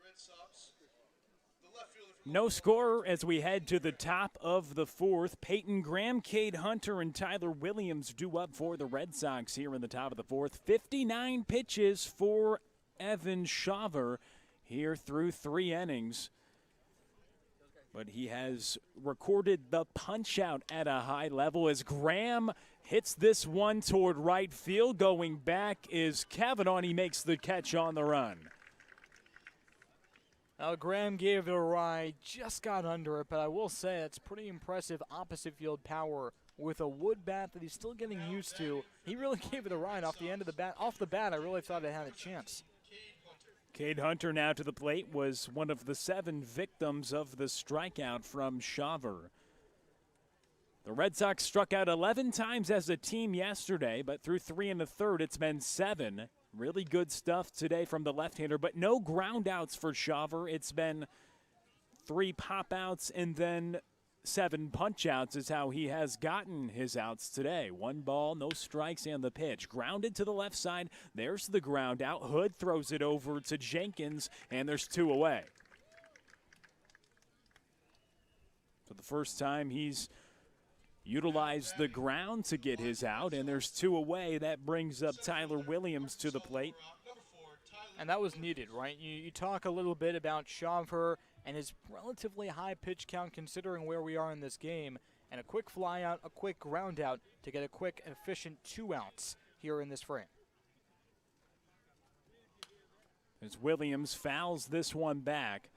Red Sox. The left fielder from No score as we head to the top of the fourth. Peyton Graham, Cade Hunter, and Tyler Williams due up for the Red Sox here in the top of the fourth. 59 pitches for Evan Shaver here through 3 innings. But he has recorded the punch-out at a high level as Graham hits this one toward right field. Going back is Kavanaugh, and he makes the catch on the run. Now, Graham gave it a ride, just got under it, but I will say it's pretty impressive opposite field power with a wood bat that he's still getting used to. He really gave it a ride off the end of the bat. Off the bat, I really thought it had a chance. Cade Hunter now to the plate was one of the 7 victims of the strikeout from Shaver. The Red Sox struck out 11 times as a team yesterday, but through 3 1/3, it's been 7. Really good stuff today from the left-hander, but no ground outs for Shaver. It's been 3 pop-outs and then 7 punch-outs is how he has gotten his outs today. 1 ball, no strikes, and the pitch. Grounded to the left side. There's the ground out. Hood throws it over to Jenkins, and there's 2 away. For the first time, he's utilized the ground to get his out, and there's 2 away. That brings up Tyler Williams to the plate. And that was needed, right? You talk a little bit about Shaver and his relatively high pitch count considering where we are in this game, and a quick fly out, a quick ground out to get a quick and efficient 2 outs here in this frame. As Williams fouls this one back.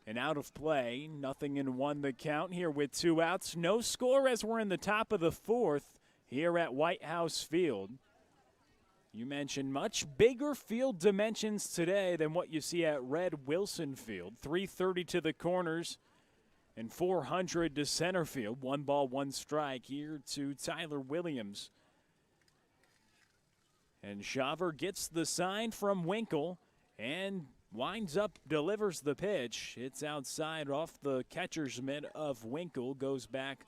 And out of play, 0-1 the count here with 2 outs. No score as we're in the top of the fourth here at White House Field. You mentioned much bigger field dimensions today than what you see at Red Wilson Field. 330 to the corners and 400 to center field. 1 ball, 1 strike here to Tyler Williams. And Shaver gets the sign from Winkle and winds up, delivers the pitch. It's outside off the catcher's mitt of Winkle, goes back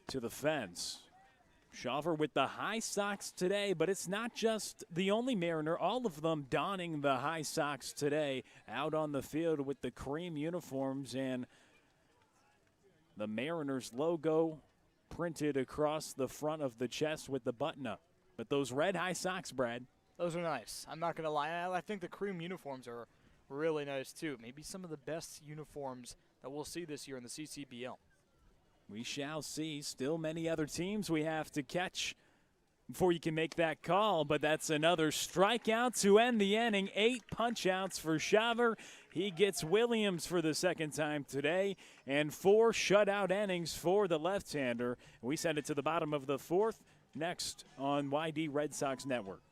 to the fence. Shaver with the high socks today, but it's not just the only Mariner. All of them donning the high socks today out on the field with the cream uniforms and the Mariners logo printed across the front of the chest with the button up. But those red high socks, Brad, those are nice. I'm not going to lie. I think the cream uniforms are really nice, too. Maybe some of the best uniforms that we'll see this year in the CCBL. We shall see. Still many other teams we have to catch before you can make that call, but that's another strikeout to end the inning. 8 punch-outs for Shaver. He gets Williams for the second time today, and 4 shutout innings for the left-hander. We send it to the bottom of the 4th, next on YD Red Sox Network.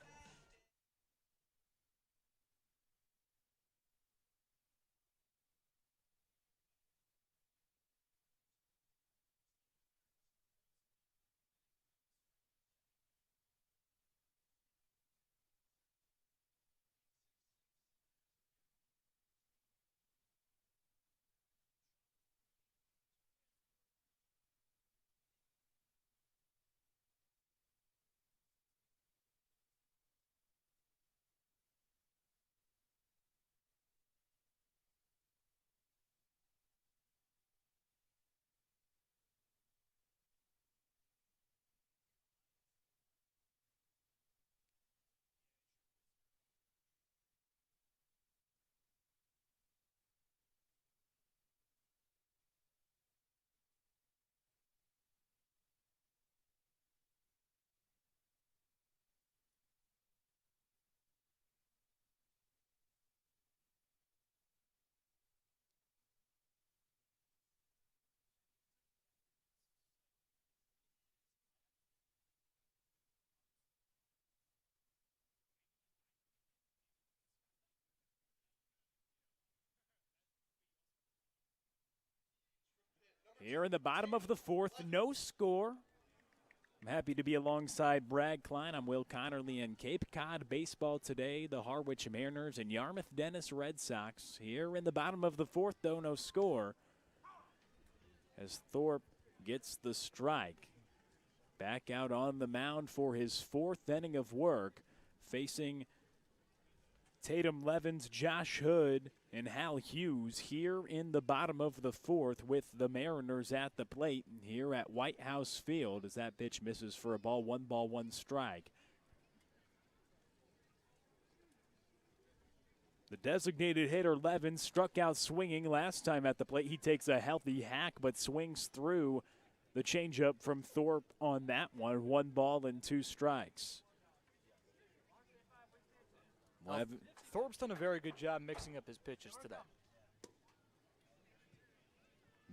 Here in the bottom of the 4th, no score. I'm happy to be alongside Brad Klein. I'm Will Connerly in Cape Cod baseball today. The Harwich Mariners and Yarmouth Dennis Red Sox. Here in the bottom of the 4th, though, no score. As Thorpe gets the strike. Back out on the mound for his 4th inning of work, facing Tatum Levens, Josh Hood, and Hal Hughes here in the bottom of the 4th with the Mariners at the plate here at White House Field as that pitch misses for a ball, 1 strike. The designated hitter Levens struck out swinging last time at the plate. He takes a healthy hack but swings through the changeup from Thorpe on that one. 1 strikes. Thorpe's done a very good job mixing up his pitches today.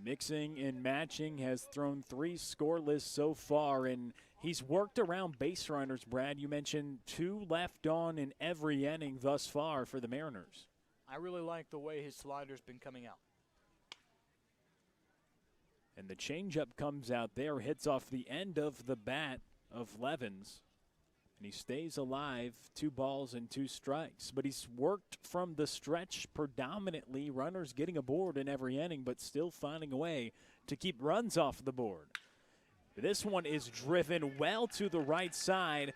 Mixing and matching, has thrown 3 scoreless so far, and he's worked around base runners, Brad. You mentioned 2 left on in every inning thus far for the Mariners. I really like the way his slider's been coming out. And the changeup comes out there, hits off the end of the bat of Levens. And he stays alive, 2 balls and 2 strikes. But he's worked from the stretch predominantly, runners getting aboard in every inning, but still finding a way to keep runs off the board. This one is driven well to the right side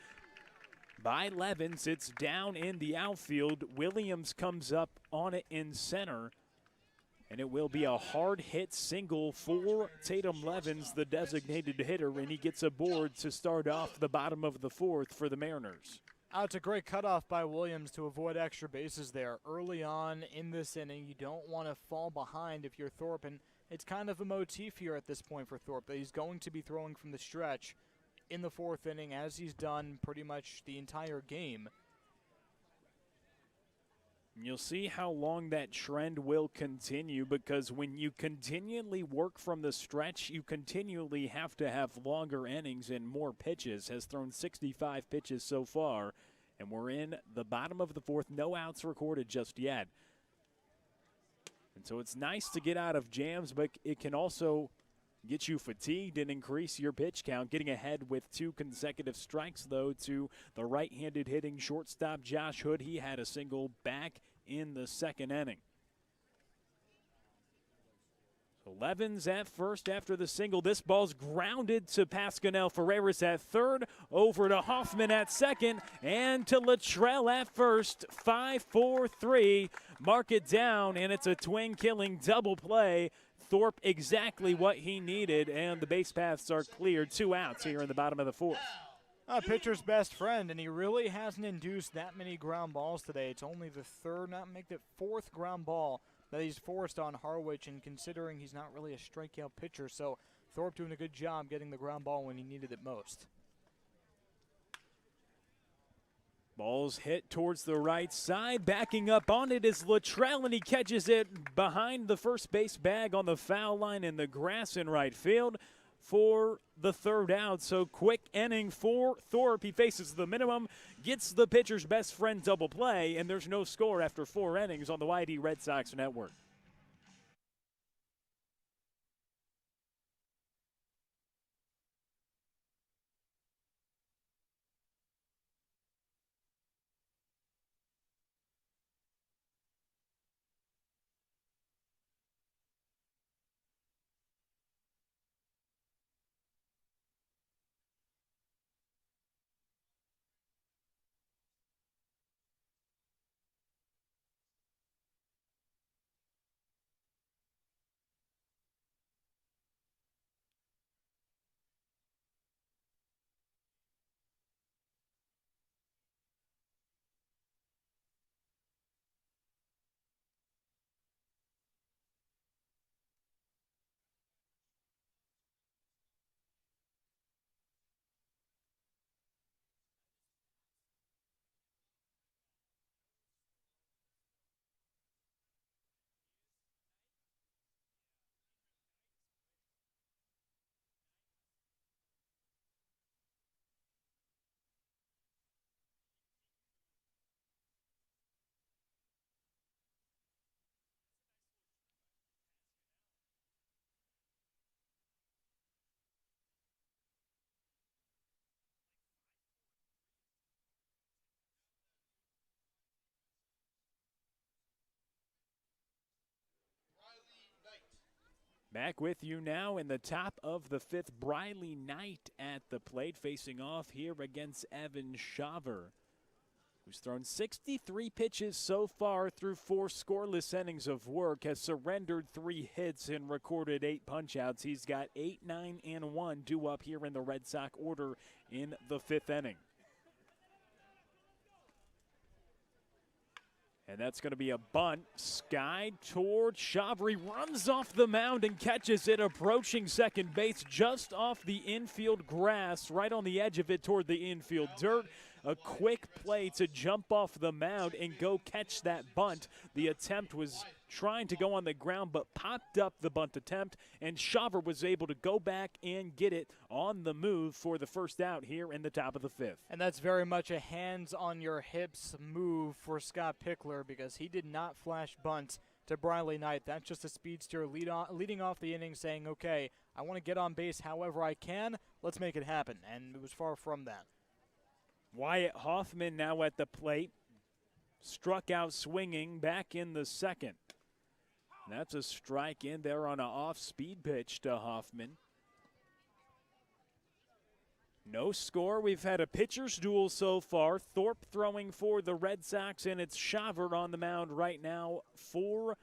by Levens. It's down in the outfield. Williams comes up on it in center. And it will be a hard-hit single for Tatum Levens, the designated hitter, and he gets aboard to start off the bottom of the 4th for the Mariners. It's a great cutoff by Williams to avoid extra bases there. Early on in this inning, you don't want to fall behind if you're Thorpe, and it's kind of a motif here at this point for Thorpe that he's going to be throwing from the stretch in the 4th inning, as he's done pretty much the entire game. You'll see how long that trend will continue, because when you continually work from the stretch, you continually have to have longer innings and more pitches. Has thrown 65 pitches so far, and we're in the bottom of the 4th. No outs recorded just yet. And so it's nice to get out of jams, but it can also get you fatigued and increase your pitch count. Getting ahead with 2 consecutive strikes, though, to the right-handed hitting shortstop Josh Hood. He had a single back in the 2nd inning. So Levens at first after the single. This ball's grounded to Pascanel Ferreras at 3rd, over to Hoffman at 2nd, and to Luttrell at first. 5-4-3, mark it down, and it's a twin-killing double play. Thorpe exactly what he needed, and the base paths are cleared. 2 outs here in the bottom of the 4th. Pitcher's best friend, and he really hasn't induced that many ground balls today. It's only the 4th ground ball that he's forced on Harwich, and considering he's not really a strikeout pitcher, so Thorpe doing a good job getting the ground ball when he needed it most. Ball's hit towards the right side. Backing up on it is Luttrell, and he catches it behind the first base bag on the foul line in the grass in right field for the third out. So quick inning for Thorpe. He faces the minimum, gets the pitcher's best friend double play, and there's no score after 4 innings on the YD Red Sox Network. Back with you now in the top of the 5th. Briley Knight at the plate, facing off here against Evan Shaver, who's thrown 63 pitches so far through 4 scoreless innings of work, has surrendered 3 hits and recorded 8 punchouts. He's got 8, 9, and 1 due up here in the Red Sox order in the 5th inning. And that's going to be a bunt. Sky toward Shaver. He runs off the mound and catches it, approaching second base just off the infield grass, right on the edge of it toward the infield dirt. A quick play to jump off the mound and go catch that bunt. The attempt was trying to go on the ground, but popped up the bunt attempt, and Shaver was able to go back and get it on the move for the first out here in the top of the 5th. And that's very much a hands-on-your-hips move for Scott Pickler, because he did not flash bunt to Briley Knight. That's just a speedster leading off the inning, saying, okay, I want to get on base however I can. Let's make it happen. And it was far from that. Wyatt Hoffman now at the plate. Struck out swinging back in the 2nd. That's a strike in there on an off-speed pitch to Hoffman. No score. We've had a pitcher's duel so far. Thorpe throwing for the Red Sox, and it's Shaver on the mound right now for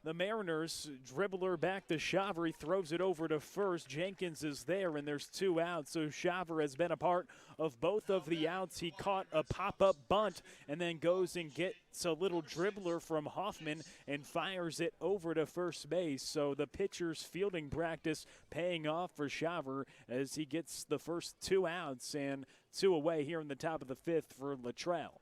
the Mariners. Dribbler back to Shaver. He throws it over to first. Jenkins is there, and there's 2 outs. So Shaver has been a part of both of the outs. He caught a pop-up bunt and then goes and gets a little dribbler from Hoffman and fires it over to first base. So the pitcher's fielding practice paying off for Shaver as he gets the first 2 outs and 2 away here in the top of the 5th for Luttrell.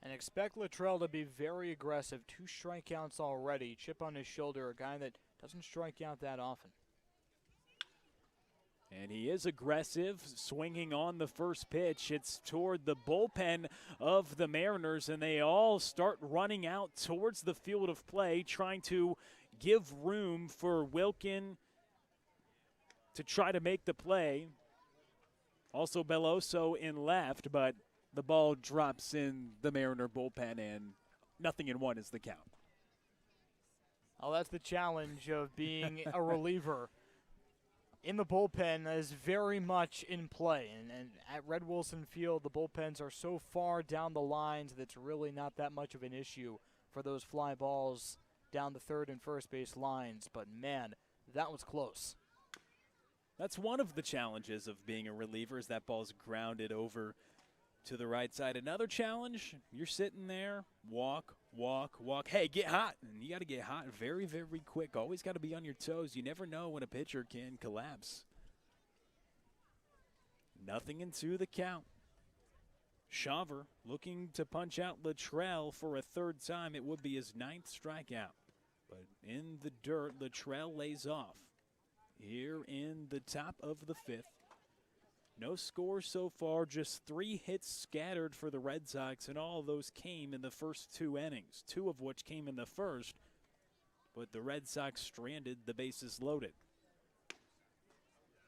And expect Luttrell to be very aggressive. 2 strikeouts already. Chip on his shoulder, a guy that doesn't strike out that often. And he is aggressive, swinging on the first pitch. It's toward the bullpen of the Mariners, and they all start running out towards the field of play, trying to give room for Wilkin to try to make the play. Also Belloso in left, but the ball drops in the Mariner bullpen, and 0-1 is the count. Oh, that's the challenge of being a reliever. In the bullpen is very much in play. And at Red Wilson Field, the bullpens are so far down the lines that it's really not that much of an issue for those fly balls down the third and first base lines. But, man, that was close. That's one of the challenges of being a reliever, is that ball's grounded over to the right side. Another challenge, you're sitting there, walk. Hey, get hot. And you got to get hot very, very quick. Always got to be on your toes. You never know when a pitcher can collapse. 0-2 the count. Shaver looking to punch out Luttrell for a third time. It would be his 9th strikeout. But in the dirt, Luttrell lays off. Here in the top of the 5th. No score so far, just 3 hits scattered for the Red Sox, and all of those came in the first 2 innings, 2 of which came in the first. But the Red Sox stranded, the bases loaded.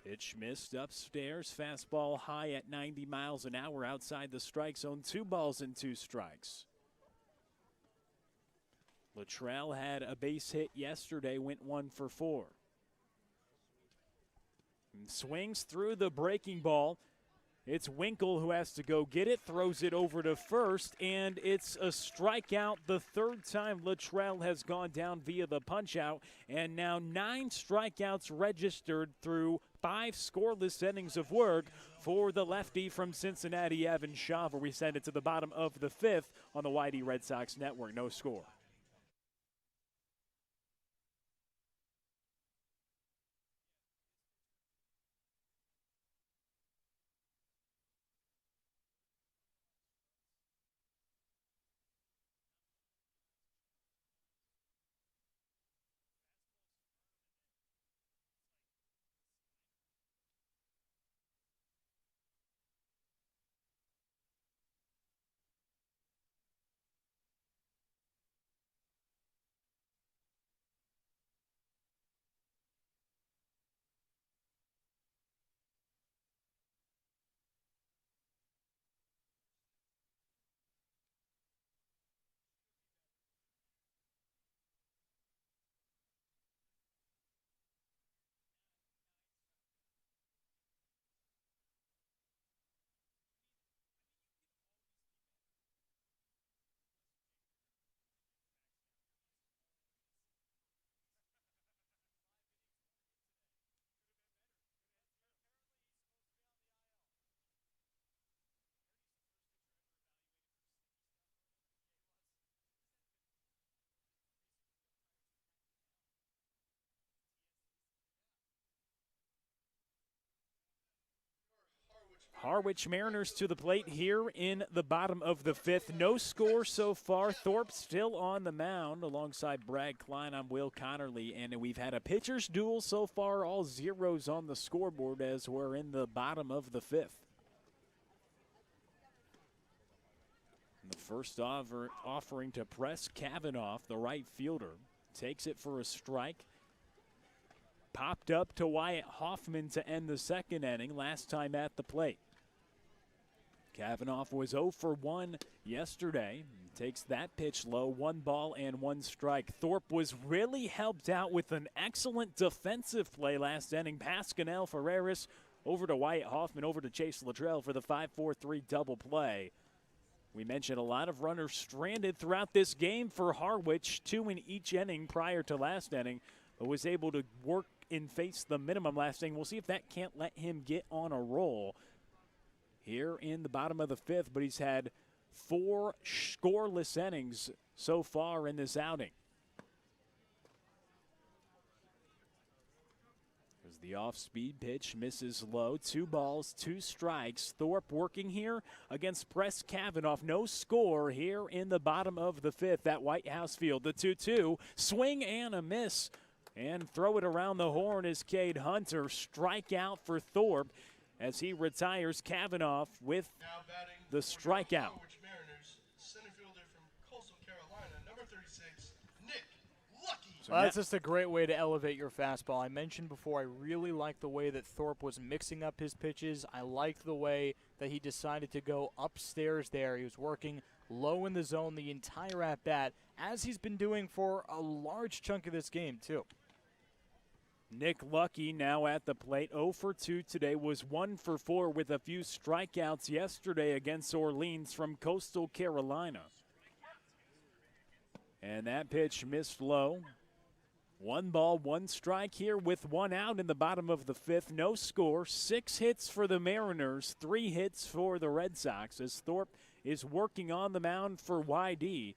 Pitch missed upstairs, fastball high at 90 miles an hour outside the strike zone, 2 balls and 2 strikes. Luttrell had a base hit yesterday, went 1 for 4. And swings through the breaking ball. It's Winkle who has to go get it, throws it over to first, and it's a strikeout. The 3rd time Luttrell has gone down via the punch-out, and now 9 strikeouts registered through 5 scoreless innings of work for the lefty from Cincinnati, Evan Shaver. We send it to the bottom of the 5th on the YD Red Sox Network. No score. Harwich Mariners to the plate here in the bottom of the 5th. No score so far. Thorpe still on the mound alongside Brad Klein. I'm Will Connerly, and we've had a pitcher's duel so far, all zeros on the scoreboard as we're in the bottom of the 5th. And the first offering to press Kavanaugh, the right fielder, takes it for a strike. Popped up to Wyatt Hoffman to end the 2nd inning, last time at the plate. Kavanaugh was 0 for 1 yesterday. Takes that pitch low, 1 ball and 1 strike. Thorpe was really helped out with an excellent defensive play last inning. Pascanel Ferreras over to Wyatt Hoffman, over to Chase Luttrell for the 5-4-3 double play. We mentioned a lot of runners stranded throughout this game for Harwich, 2 in each inning prior to last inning, but was able to work and face the minimum last inning. We'll see if that can't let him get on a roll here in the bottom of the 5th, but he's had 4 scoreless innings so far in this outing. As the off-speed pitch misses low, 2 balls, 2 strikes. Thorpe working here against Press Kavanaugh. No score here in the bottom of the 5th at White House Field. The 2-2, swing and a miss. And throw it around the horn is Cade Hunter. Strikeout for Thorpe as he retires Kavanaugh with the strikeout. Harwich Mariners, center fielder from Coastal Carolina, number 36, Nick Lucky. Well, that's just a great way to elevate your fastball. I mentioned before I really liked the way that Thorpe was mixing up his pitches. I liked the way that he decided to go upstairs there. He was working low in the zone the entire at-bat, as he's been doing for a large chunk of this game, too. Nick Lucky now at the plate, 0 for 2 today, was 1 for 4 with a few strikeouts yesterday against Orleans from Coastal Carolina. And that pitch missed low. 1 ball, 1 strike here with 1 out in the bottom of the 5th. No score, 6 hits for the Mariners, 3 hits for the Red Sox as Thorpe is working on the mound for YD.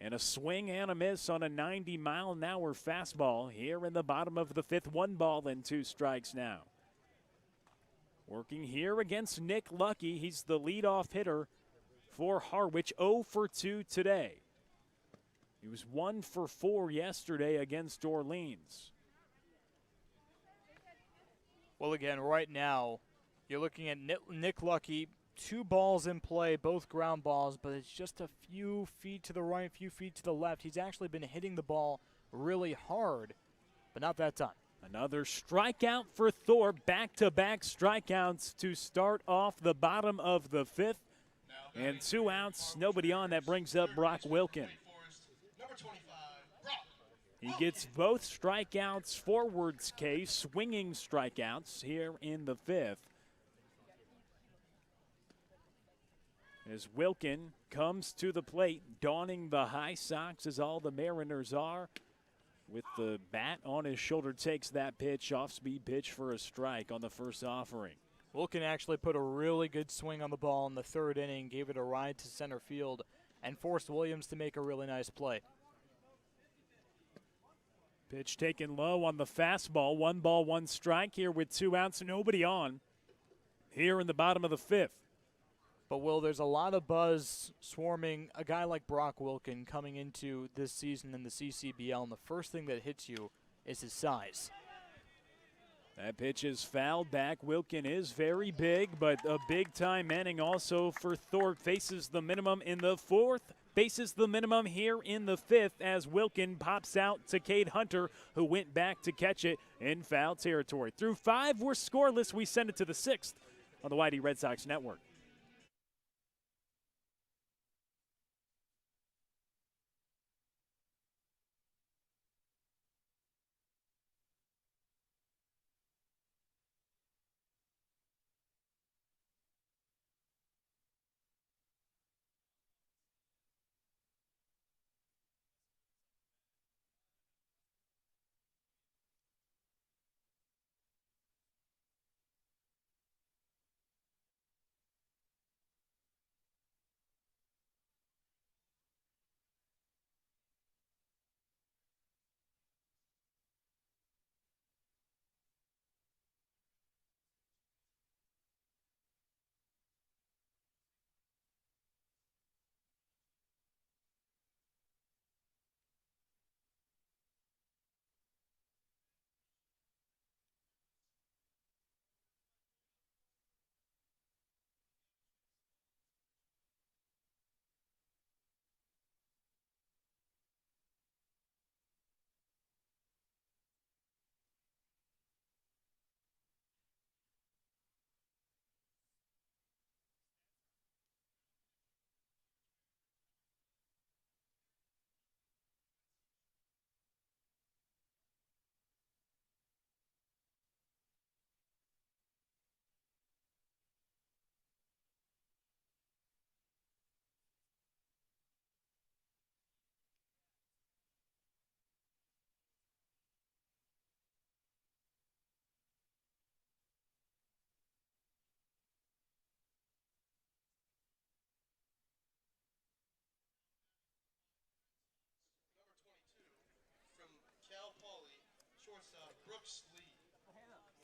And a swing and a miss on a 90-mile-an-hour fastball here in the bottom of the 5th. 1 ball and 2 strikes now. Working here against Nick Lucky. He's the leadoff hitter for Harwich, 0 for 2 today. He was 1 for 4 yesterday against Orleans. Well, again, right now, you're looking at Nick Lucky, 2 balls in play, both ground balls, but it's just a few feet to the right, few feet to the left. He's actually been hitting the ball really hard, but not that time. Another strikeout for Thorpe. Back-to-back strikeouts to start off the bottom of the 5th. And 2 outs, nobody on. That brings up Brock Wilkin. He gets both strikeouts forwards case, swinging strikeouts here in the 5th. As Wilkin comes to the plate, donning the high socks as all the Mariners are. With the bat on his shoulder, takes that pitch, off-speed pitch for a strike on the first offering. Wilkin actually put a really good swing on the ball in the 3rd inning, gave it a ride to center field, and forced Williams to make a really nice play. Pitch taken low on the fastball. 1 ball, 1 strike here with 2 outs, nobody on here in the bottom of the 5th. But, Will, there's a lot of buzz swarming a guy like Brock Wilkin coming into this season in the CCBL, and the first thing that hits you is his size. That pitch is fouled back. Wilkin is very big, but a big-time inning also for Thorpe. Faces the minimum in the 4th. Faces the minimum here in the 5th as Wilkin pops out to Cade Hunter, who went back to catch it in foul territory. Through 5, we're scoreless. We send it to the 6th on the YD Red Sox Network.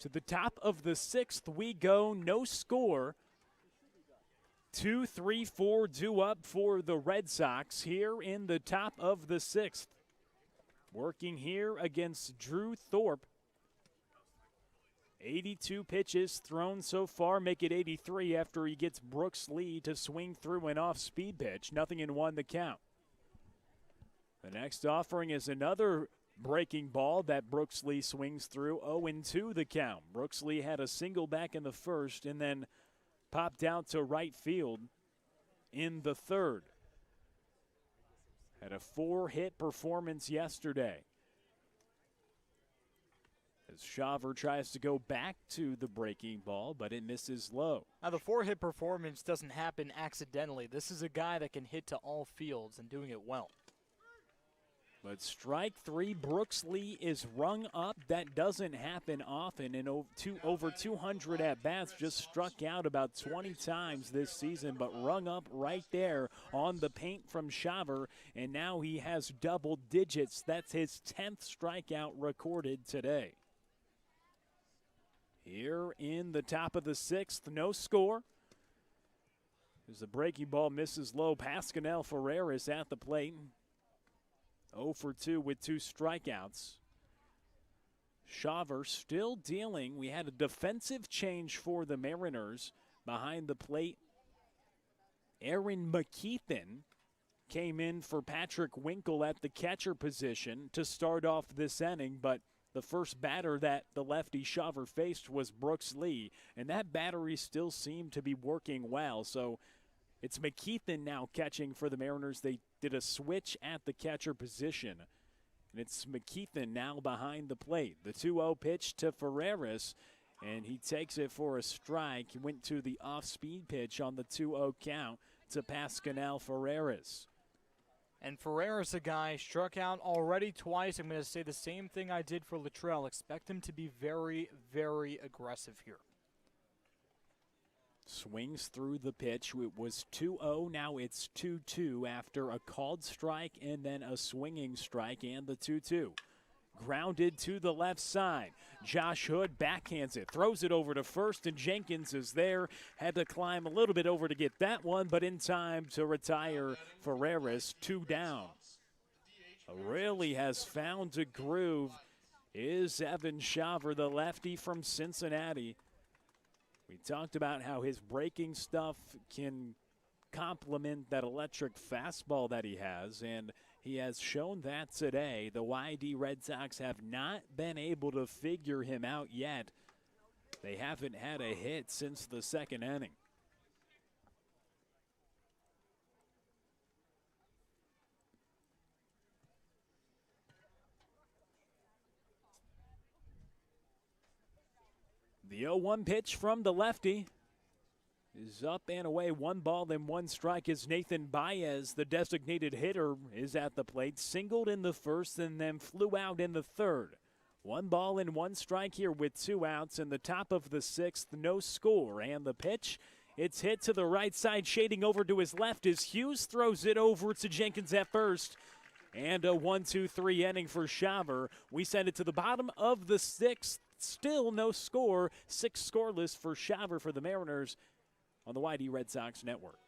To the top of the 6th we go, no score. 2, 3, 4 due up for the Red Sox here in the top of the 6th. Working here against Drew Thorpe. 82 pitches thrown so far, make it 83 after he gets Brooks Lee to swing through an off-speed pitch. 0-1 the count. The next offering is another breaking ball that Brooks Lee swings through. 0-2 the count. Brooks Lee had a single back in the 1st and then popped out to right field in the 3rd. Had a 4-hit performance yesterday. As Shaver tries to go back to the breaking ball, but it misses low. Now, the 4-hit performance doesn't happen accidentally. This is a guy that can hit to all fields and doing it well. But strike 3, Brooks Lee is rung up. That doesn't happen often. In over 200 at-bats, just struck out about 20 times this season, but rung up right there on the paint from Shaver, and now he has double digits. That's his 10th strikeout recorded today. here in the top of the sixth. No score. As the breaking ball misses low, Pascal Ferreras at the plate. 0 for 2 with 2 strikeouts. Shaver still dealing. We had a defensive change for the Mariners behind the plate. Aaron McKeithen came in for Patrick Winkle at the catcher position to start off this inning, but the first batter that the lefty Shaver faced was Brooks Lee, and that battery still seemed to be working well. So it's McKeithen now catching for the Mariners. They did a switch at the catcher position, and it's McKeithen now behind the plate. The 2-0 pitch to Ferreras, and he takes it for a strike. He went to the off-speed pitch on the 2-0 count to Pascal Ferreras. And Ferreras, a guy, struck out already twice. I'm going to say the same thing I did for Luttrell. Expect him to be very, very aggressive here. Swings through the pitch. It was 2-0. Now it's 2-2 after a called strike and then a swinging strike and the 2-2. Grounded to the left side. Josh Hood backhands it, throws it over to first, and Jenkins is there. Had to climb a little bit over to get that one, but in time to retire Ferreras. 2 down. Really has found a groove is Evan Shaver, the lefty from Cincinnati. We talked about how his breaking stuff can complement that electric fastball that he has, and he has shown that today. The YD Red Sox have not been able to figure him out yet. They haven't had a hit since the second inning. The 0-1 pitch from the lefty is up and away. 1 ball and 1 strike as Nathan Baez, the designated hitter, is at the plate. Singled in the first and then flew out in the third. 1 ball and 1 strike here with 2 outs. In the top of the sixth, no score. And the pitch, it's hit to the right side, shading over to his left as Hughes throws it over to Jenkins at first. And a 1-2-3 inning for Shaver. We send it to the bottom of the sixth. Still no score. 6 scoreless for Shaver for the Mariners on the YD Red Sox Network.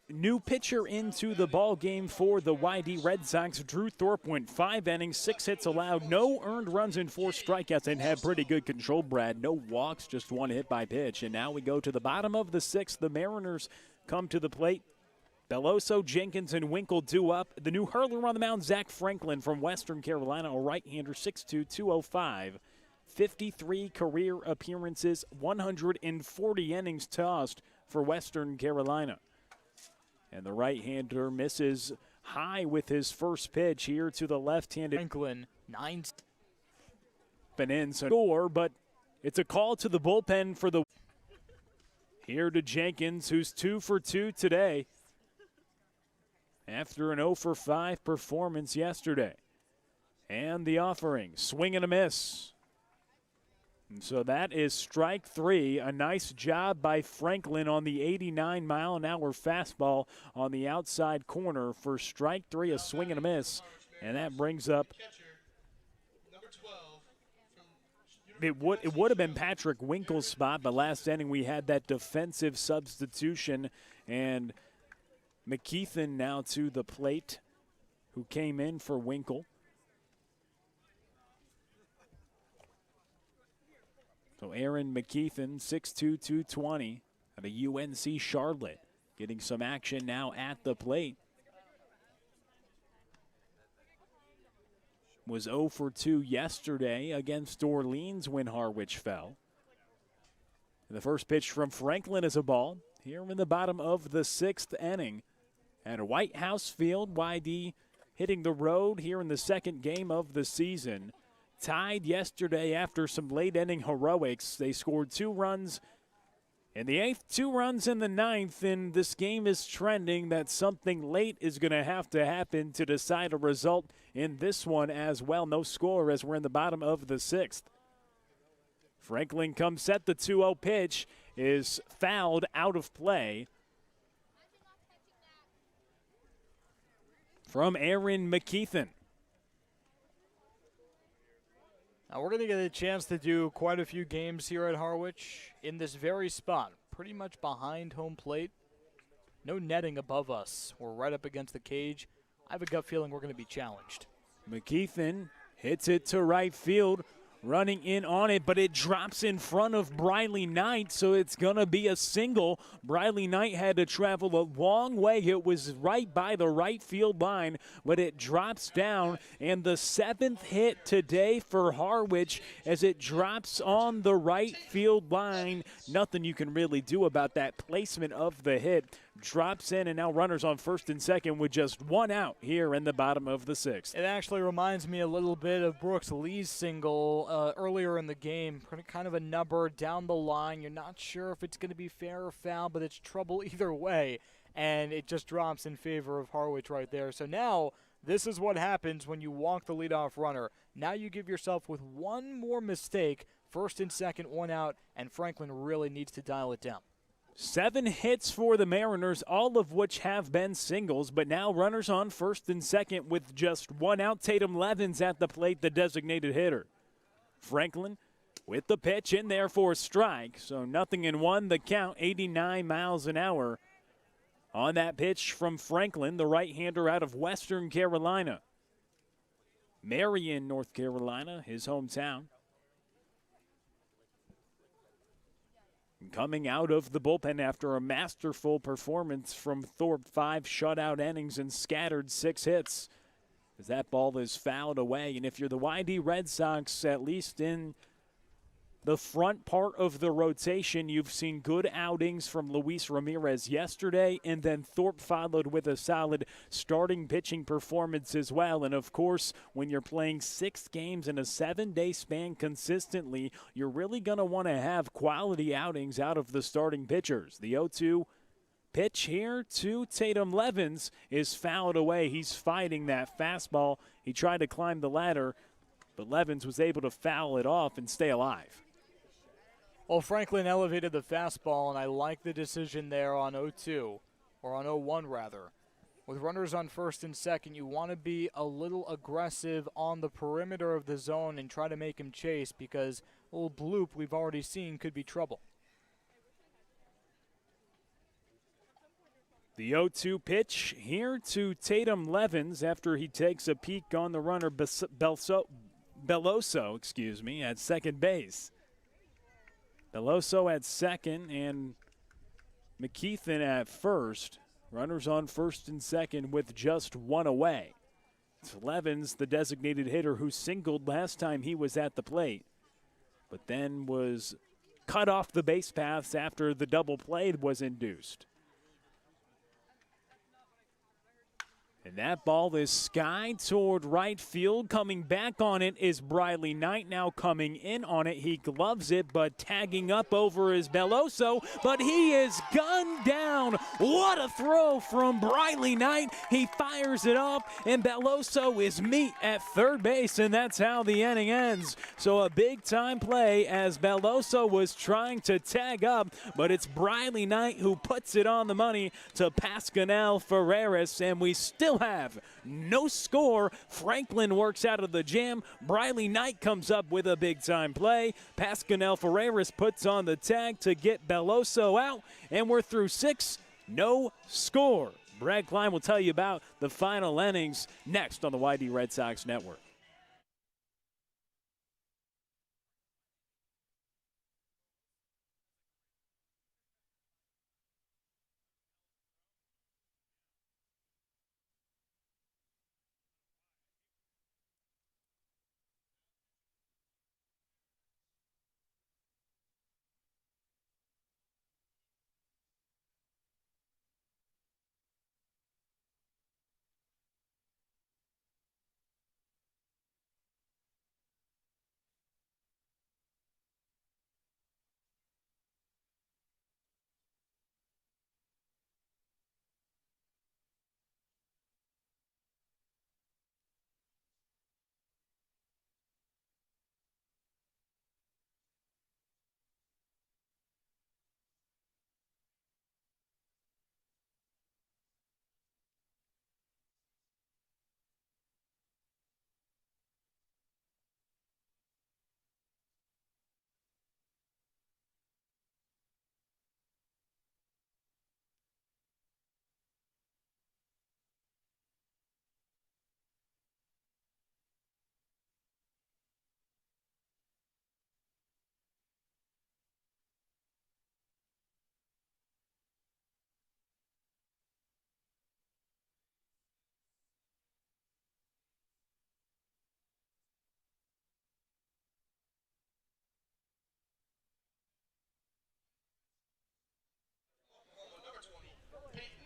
new pitcher into the ball game for the YD Red Sox. Drew Thorpe went 5 innings, 6 hits allowed, no earned runs and 4 strikeouts, and had pretty good control, Brad. No walks, just 1 hit by pitch. And now we go to the bottom of the 6th. The Mariners come to the plate. Beloso, Jenkins, and Winkle due up. The new hurler on the mound, Zach Franklin from Western Carolina, a right-hander, 6'2", 205. 53 career appearances, 140 innings tossed for Western Carolina. And the right-hander misses high with his first pitch here to the left-handed. Franklin, 9. Been in score, but it's a call to the bullpen for the. Here to Jenkins, who's 2 for 2 today after an 0 for 5 performance yesterday. And the offering, swing and a miss. And so that is strike 3. A nice job by Franklin on the 89-mile-an-hour fastball on the outside corner for strike 3, a swing and a miss. And that brings up. It would have been Patrick Winkle's spot, but last inning we had that defensive substitution, and McKeithen now to the plate, who came in for Winkle. So Aaron McKeithen, 6'2", 220, out of UNC Charlotte, getting some action now at the plate. Was 0 for 2 yesterday against Orleans when Harwich fell. And the first pitch from Franklin is a ball here in the bottom of the 6th inning at White House Field. YD hitting the road here in the 2nd game of the season. Tied yesterday after some late inning heroics. They scored 2 runs in the 8th, 2 runs in the 9th, and this game is trending that something late is going to have to happen to decide a result in this one as well. No score as we're in the bottom of the 6th. Franklin comes set. The 2-0 pitch is fouled out of play from Aaron McKeithen. Now we're going to get a chance to do quite a few games here at Harwich in this very spot, pretty much behind home plate. No netting above us. We're right up against the cage. I have a gut feeling we're going to be challenged. McKeithen hits it to right field, running in on it, but it drops in front of Briley Knight, so it's going to be a single. Briley Knight had to travel a long way. It was right by the right field line, but it drops down, and the 7th hit today for Harwich as it drops on the right field line. Nothing you can really do about that placement of the hit. Drops in, and now runners on first and second with just 1 out here in the bottom of the 6th. It actually reminds me a little bit of Brooks Lee's single earlier in the game. Kind of a number down the line. You're not sure if it's going to be fair or foul, but it's trouble either way, and it just drops in favor of Harwich right there. So now this is what happens when you walk the leadoff runner. Now you give yourself with 1 more mistake, first and second, 1 out, and Franklin really needs to dial it down. 7 hits for the Mariners, all of which have been singles, but now runners on first and second with just 1 out. Tatum Levens at the plate, the designated hitter. Franklin with the pitch in there for a strike, so 0-1 the count, 89 miles an hour on that pitch from Franklin, the right-hander out of Western Carolina. Marion, North Carolina, his hometown. Coming out of the bullpen after a masterful performance from Thorpe, 5 shutout innings and scattered 6 hits. As that ball is fouled away. And if you're the YD Red Sox, at least in the front part of the rotation, you've seen good outings from Luis Ramirez yesterday, and then Thorpe followed with a solid starting pitching performance as well. And of course, when you're playing 6 games in a 7-day span consistently, you're really going to want to have quality outings out of the starting pitchers. The 0-2 pitch here to Tatum Levens is fouled away. He's fighting that fastball. He tried to climb the ladder, but Levens was able to foul it off and stay alive. Well, Franklin elevated the fastball, and I like the decision there on 0-2, or on 0-1 rather. With runners on first and second, you want to be a little aggressive on the perimeter of the zone and try to make him chase, because a little bloop we've already seen could be trouble. The 0-2 pitch here to Tatum Levens after he takes a peek on the runner Belloso, at second base. Belloso at second and McKeithen at first. Runners on first and second with just one away. It's Levens, the designated hitter, who singled last time he was at the plate, but then was cut off the base paths after the double play was induced. And that ball is skied toward right field. Coming back on it is Briley Knight. Now coming in on it, he gloves it, but tagging up over is Belloso. But he is gunned down. What a throw from Briley Knight. He fires it up, and Belloso is meat at third base, and that's how the inning ends. So a big-time play as Belloso was trying to tag up, but it's Briley Knight who puts it on the money to Pascal Ferreras, and we still have no score. Franklin works out of the jam. Briley Knight comes up with a big-time play. Pascal Ferreras puts on the tag to get Belloso out, and we're through 6, no score. Brad Klein will tell you about the final innings next on the YD Red Sox Network.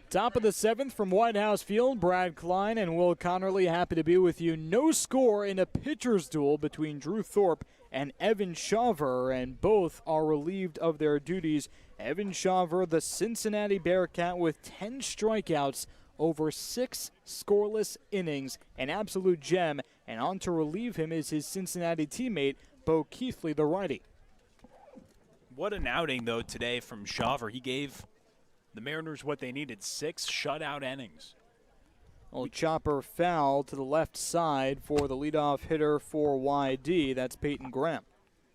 Top of the 7th from White House Field, Brad Klein and Will Connerly happy to be with you. No score in a pitcher's duel between Drew Thorpe and Evan Shaver, and both are relieved of their duties. Evan Shaver, the Cincinnati Bearcat, with 10 strikeouts over 6 scoreless innings, an absolute gem, and on to relieve him is his Cincinnati teammate, Bo Keithley, the righty. What an outing, though, today from Shaver. He gave the Mariners what they needed, 6 shutout innings. Well, chopper foul to the left side for the leadoff hitter for YD. That's Peyton Graham.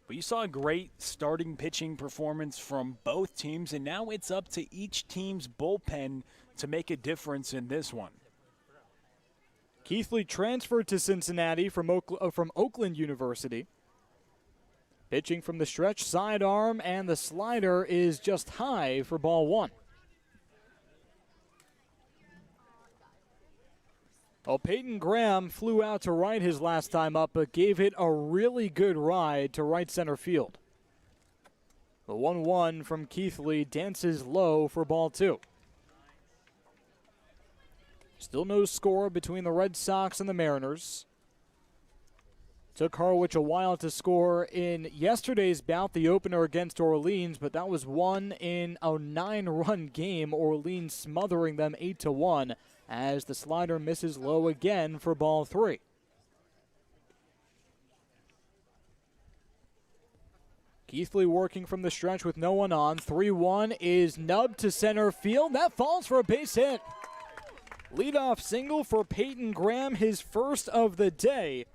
But you saw a great starting pitching performance from both teams, and now it's up to each team's bullpen to make a difference in this one. Keithley transferred to Cincinnati from Oakland University. Pitching from the stretch, sidearm, and the slider is just high for ball 1. Well, Peyton Graham flew out to right his last time up, but gave it a really good ride to right center field. The 1-1 from Keithley dances low for ball 2. Still no score between the Red Sox and the Mariners. Took Harwich a while to score in yesterday's bout, the opener against Orleans, but that was won in a 9-run game, Orleans smothering them 8-1 as the slider misses low again for ball 3. Keithley working from the stretch with no one on. 3-1 is nubbed to center field. That falls for a base hit. Leadoff single for Peyton Graham, his first of the day.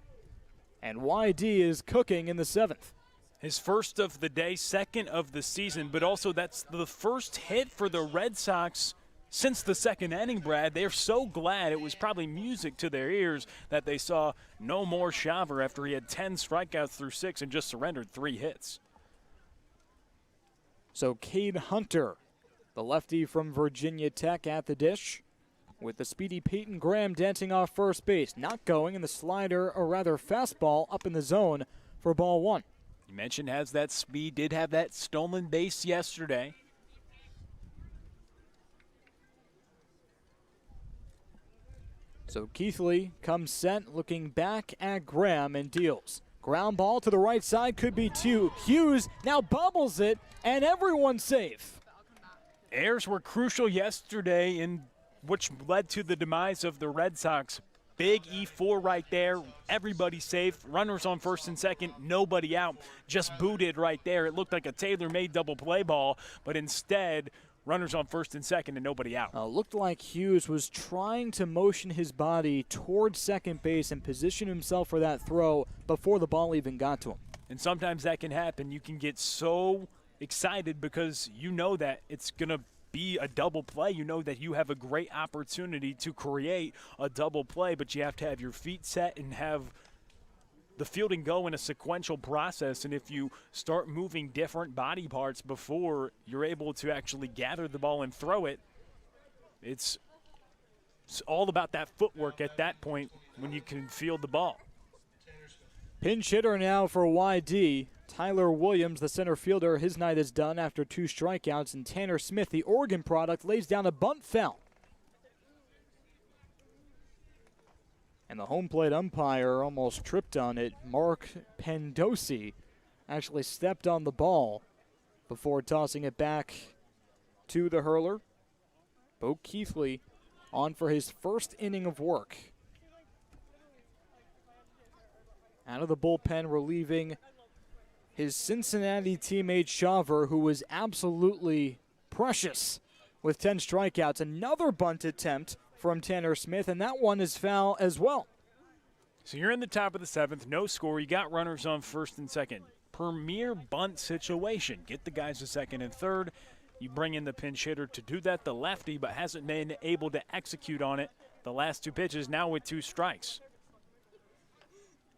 And YD is cooking in the 7th. His first of the day, second of the season, but also that's the first hit for the Red Sox since the second inning, Brad. They're so glad, it was probably music to their ears, that they saw no more Shaver after he had 10 strikeouts through 6 and just surrendered 3 hits. So Cade Hunter, the lefty from Virginia Tech, at the dish, with the speedy Peyton Graham dancing off first base, not going, and the slider, or rather fastball, up in the zone for ball 1. You mentioned has that speed, did have that stolen base yesterday. So Keithley comes set, looking back at Graham and deals. Ground ball to the right side, could be 2. Hughes now bubbles it, and everyone's safe. Errors were crucial yesterday, which led to the demise of the Red Sox. Big E4 right there. Everybody safe. Runners on first and second. Nobody out. Just booted right there. It looked like a tailor-made double play ball, but instead, runners on first and second and nobody out. Looked like Hughes was trying to motion his body towards second base and position himself for that throw before the ball even got to him. And sometimes that can happen. You can get so excited because you know that it's going to be a double play. You know that you have a great opportunity to create a double play, but you have to have your feet set and have the fielding go in a sequential process. And if you start moving different body parts before you're able to actually gather the ball and throw it, it's all about that footwork at that point when you can field the ball. Pinch hitter now for YD. Tyler Williams, the center fielder, his night is done after 2 strikeouts, and Tanner Smith, the Oregon product, lays down a bunt foul. And the home plate umpire almost tripped on it. Mark Pendosi actually stepped on the ball before tossing it back to the hurler. Bo Keithley on for his first inning of work. Out of the bullpen, relieving his Cincinnati teammate Shaver, who was absolutely precious with 10 strikeouts. Another bunt attempt from Tanner Smith, and that one is foul as well. So you're in the top of the 7th, no score. You got runners on first and second. Premier bunt situation. Get the guys to second and third. You bring in the pinch hitter to do that, the lefty, but hasn't been able to execute on it the last 2 pitches, now with 2 strikes.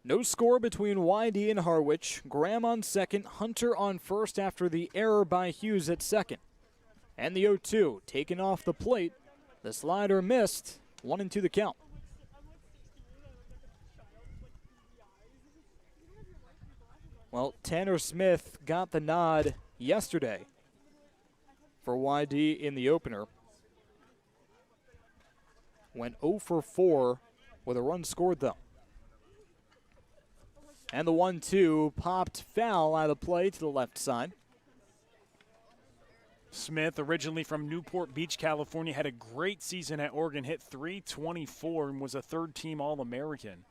No score between YD and Harwich. Graham on second, Hunter on first after the error by Hughes at second. And the 0-2 taken off the plate. The slider missed. 1-2 the count. Well, Tanner Smith got the nod yesterday for YD in the opener. Went 0 for 4 with a run scored, though. And the 1-2 popped foul out of play to the left side. Smith, originally from Newport Beach, California, had a great season at Oregon, hit .324 and was a third-team All-American.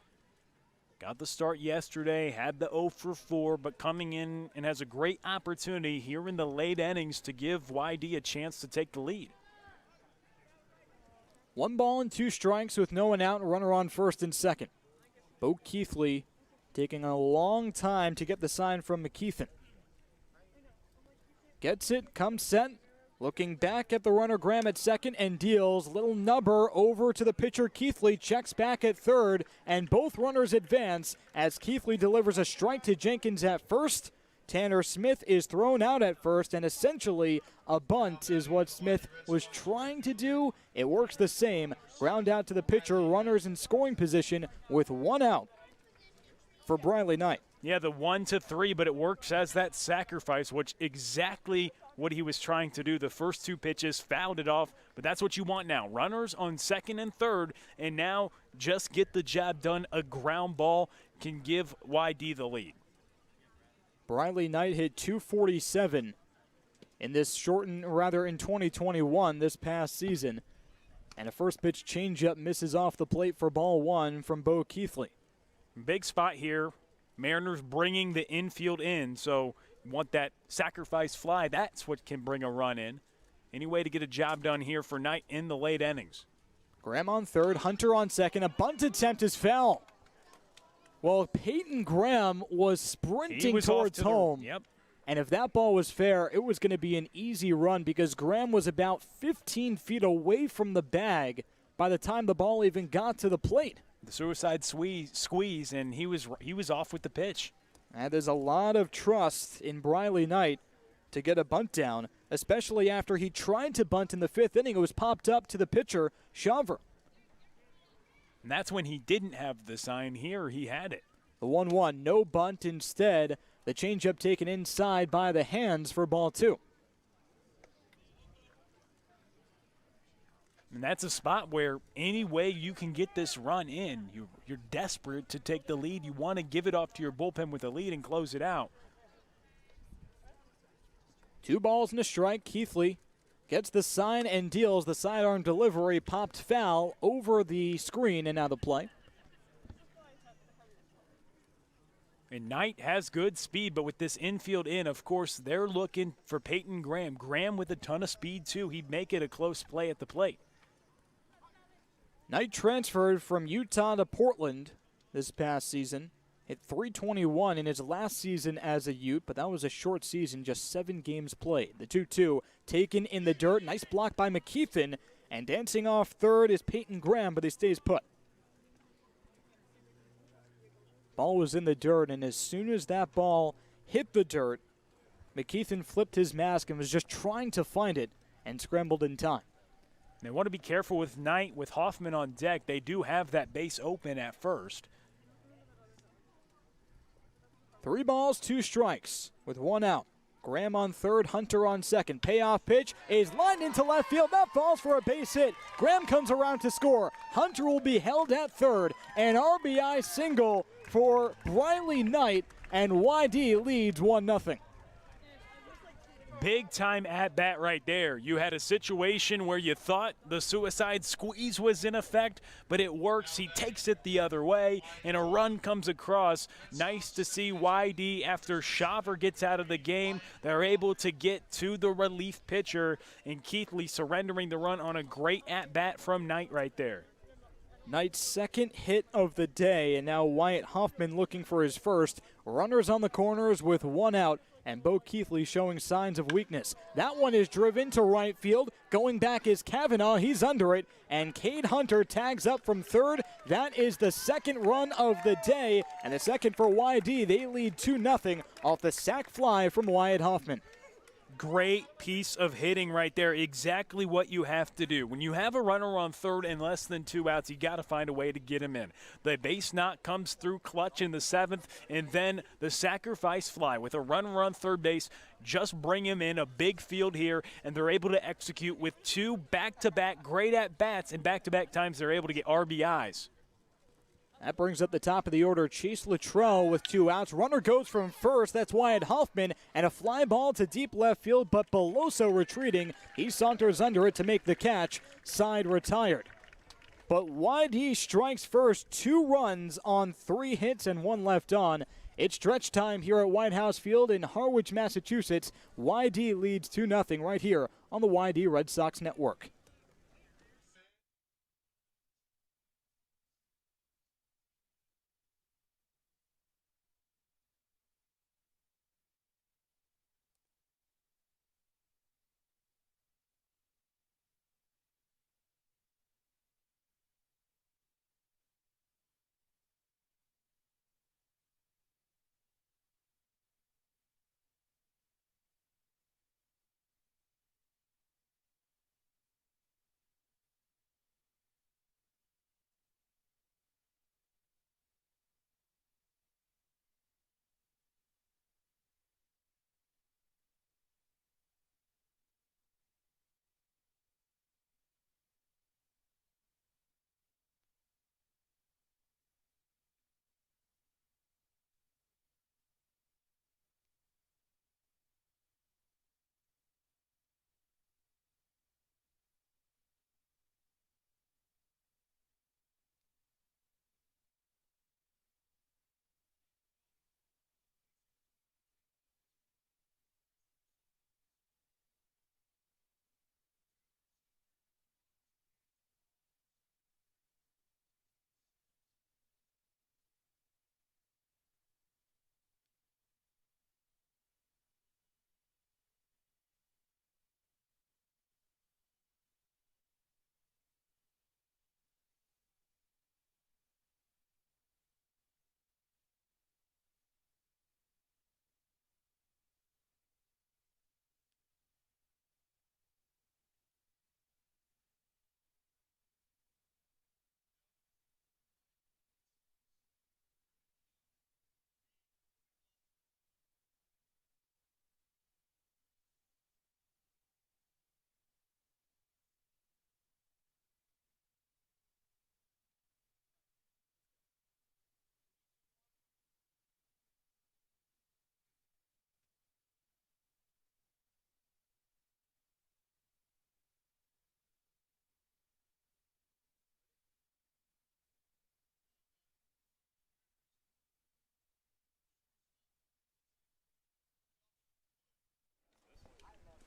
Got the start yesterday, had the 0 for 4, but coming in and has a great opportunity here in the late innings to give YD a chance to take the lead. 1 ball and 2 strikes with no one out, runner on first and second. Bo Keithley taking a long time to get the sign from McKeithen. Gets it, comes set, looking back at the runner Graham at second and deals. Little nubber over to the pitcher Keithley, checks back at third, and both runners advance as Keithley delivers a strike to Jenkins at first. Tanner Smith is thrown out at first, and essentially a bunt is what Smith was trying to do. It works the same. Ground out to the pitcher, runners in scoring position with 1 out for Briley Knight. Yeah, the 1-3, but it works as that sacrifice, which exactly what he was trying to do. The first 2 pitches, fouled it off, but that's what you want now. Runners on second and third, and now just get the job done. A ground ball can give YD the lead. Briley Knight hit .247 in this in 2021, this past season. And a first pitch changeup misses off the plate for ball 1 from Bo Keithley. Big spot here. Mariners bringing the infield in, so you want that sacrifice fly. That's what can bring a run in. Any way to get a job done here for Knight in the late innings. Graham on third, Hunter on second. A bunt attempt is foul. Well, Peyton Graham was sprinting towards home. Yep. And if that ball was fair, it was going to be an easy run because Graham was about 15 feet away from the bag by the time the ball even got to the plate. The suicide squeeze, and he was off with the pitch. And there's a lot of trust in Briley Knight to get a bunt down, especially after he tried to bunt in the 5th inning. It was popped up to the pitcher, Shaver. And that's when he didn't have the sign. Here he had it. The 1-1, no bunt instead. The changeup taken inside by the hands for ball 2. And that's a spot where any way you can get this run in, you're desperate to take the lead. You want to give it off to your bullpen with a lead and close it out. 2 balls and a strike. Keithley gets the sign and deals. The sidearm delivery popped foul over the screen and out of play. And Knight has good speed, but with this infield in, of course, they're looking for Peyton Graham. Graham with a ton of speed, too. He'd make it a close play at the plate. Knight transferred from Utah to Portland this past season. Hit .321 in his last season as a Ute, but that was a short season, just 7 games played. The 2-2 taken in the dirt. Nice block by McKeithen, and dancing off third is Peyton Graham, but he stays put. Ball was in the dirt, and as soon as that ball hit the dirt, McKeithen flipped his mask and was just trying to find it and scrambled in time. They want to be careful with Knight, with Hoffman on deck. They do have that base open at first. 3 balls, 2 strikes with 1 out. Graham on third, Hunter on second. Payoff pitch is lined into left field. That falls for a base hit. Graham comes around to score. Hunter will be held at third. An RBI single for Briley Knight, and YD leads 1-0. Big time at bat right there. You had a situation where you thought the suicide squeeze was in effect, but it works. He takes it the other way, and a run comes across. Nice to see YD after Shaver gets out of the game. They're able to get to the relief pitcher, and Keithley surrendering the run on a great at bat from Knight right there. Knight's second hit of the day, and now Wyatt Hoffman looking for his first. Runners on the corners with 1 out, and Bo Keithley showing signs of weakness. That one is driven to right field. Going back is Kavanaugh. He's under it, and Cade Hunter tags up from third. That is the second run of the day, and the second for YD. They lead 2-0 off the sac fly from Wyatt Hoffman. Great piece of hitting right there. Exactly what you have to do. When you have a runner on third and less than 2 outs, you got to find a way to get him in. The base knock comes through clutch in the 7th, and then the sacrifice fly with a runner on third base. Just bring him in, a big field here, and they're able to execute with 2 back-to-back great at-bats, and back-to-back times they're able to get RBIs. That brings up the top of the order Chase Luttrell with 2 outs. Runner goes from first. That's Wyatt Hoffman. And a fly ball to deep left field, but Beloso retreating. He saunters under it to make the catch. Side retired. But YD strikes first. 2 runs on 3 hits and 1 left on. It's stretch time here at White House Field in Harwich, Massachusetts. YD leads 2-0 right here on the YD Red Sox Network.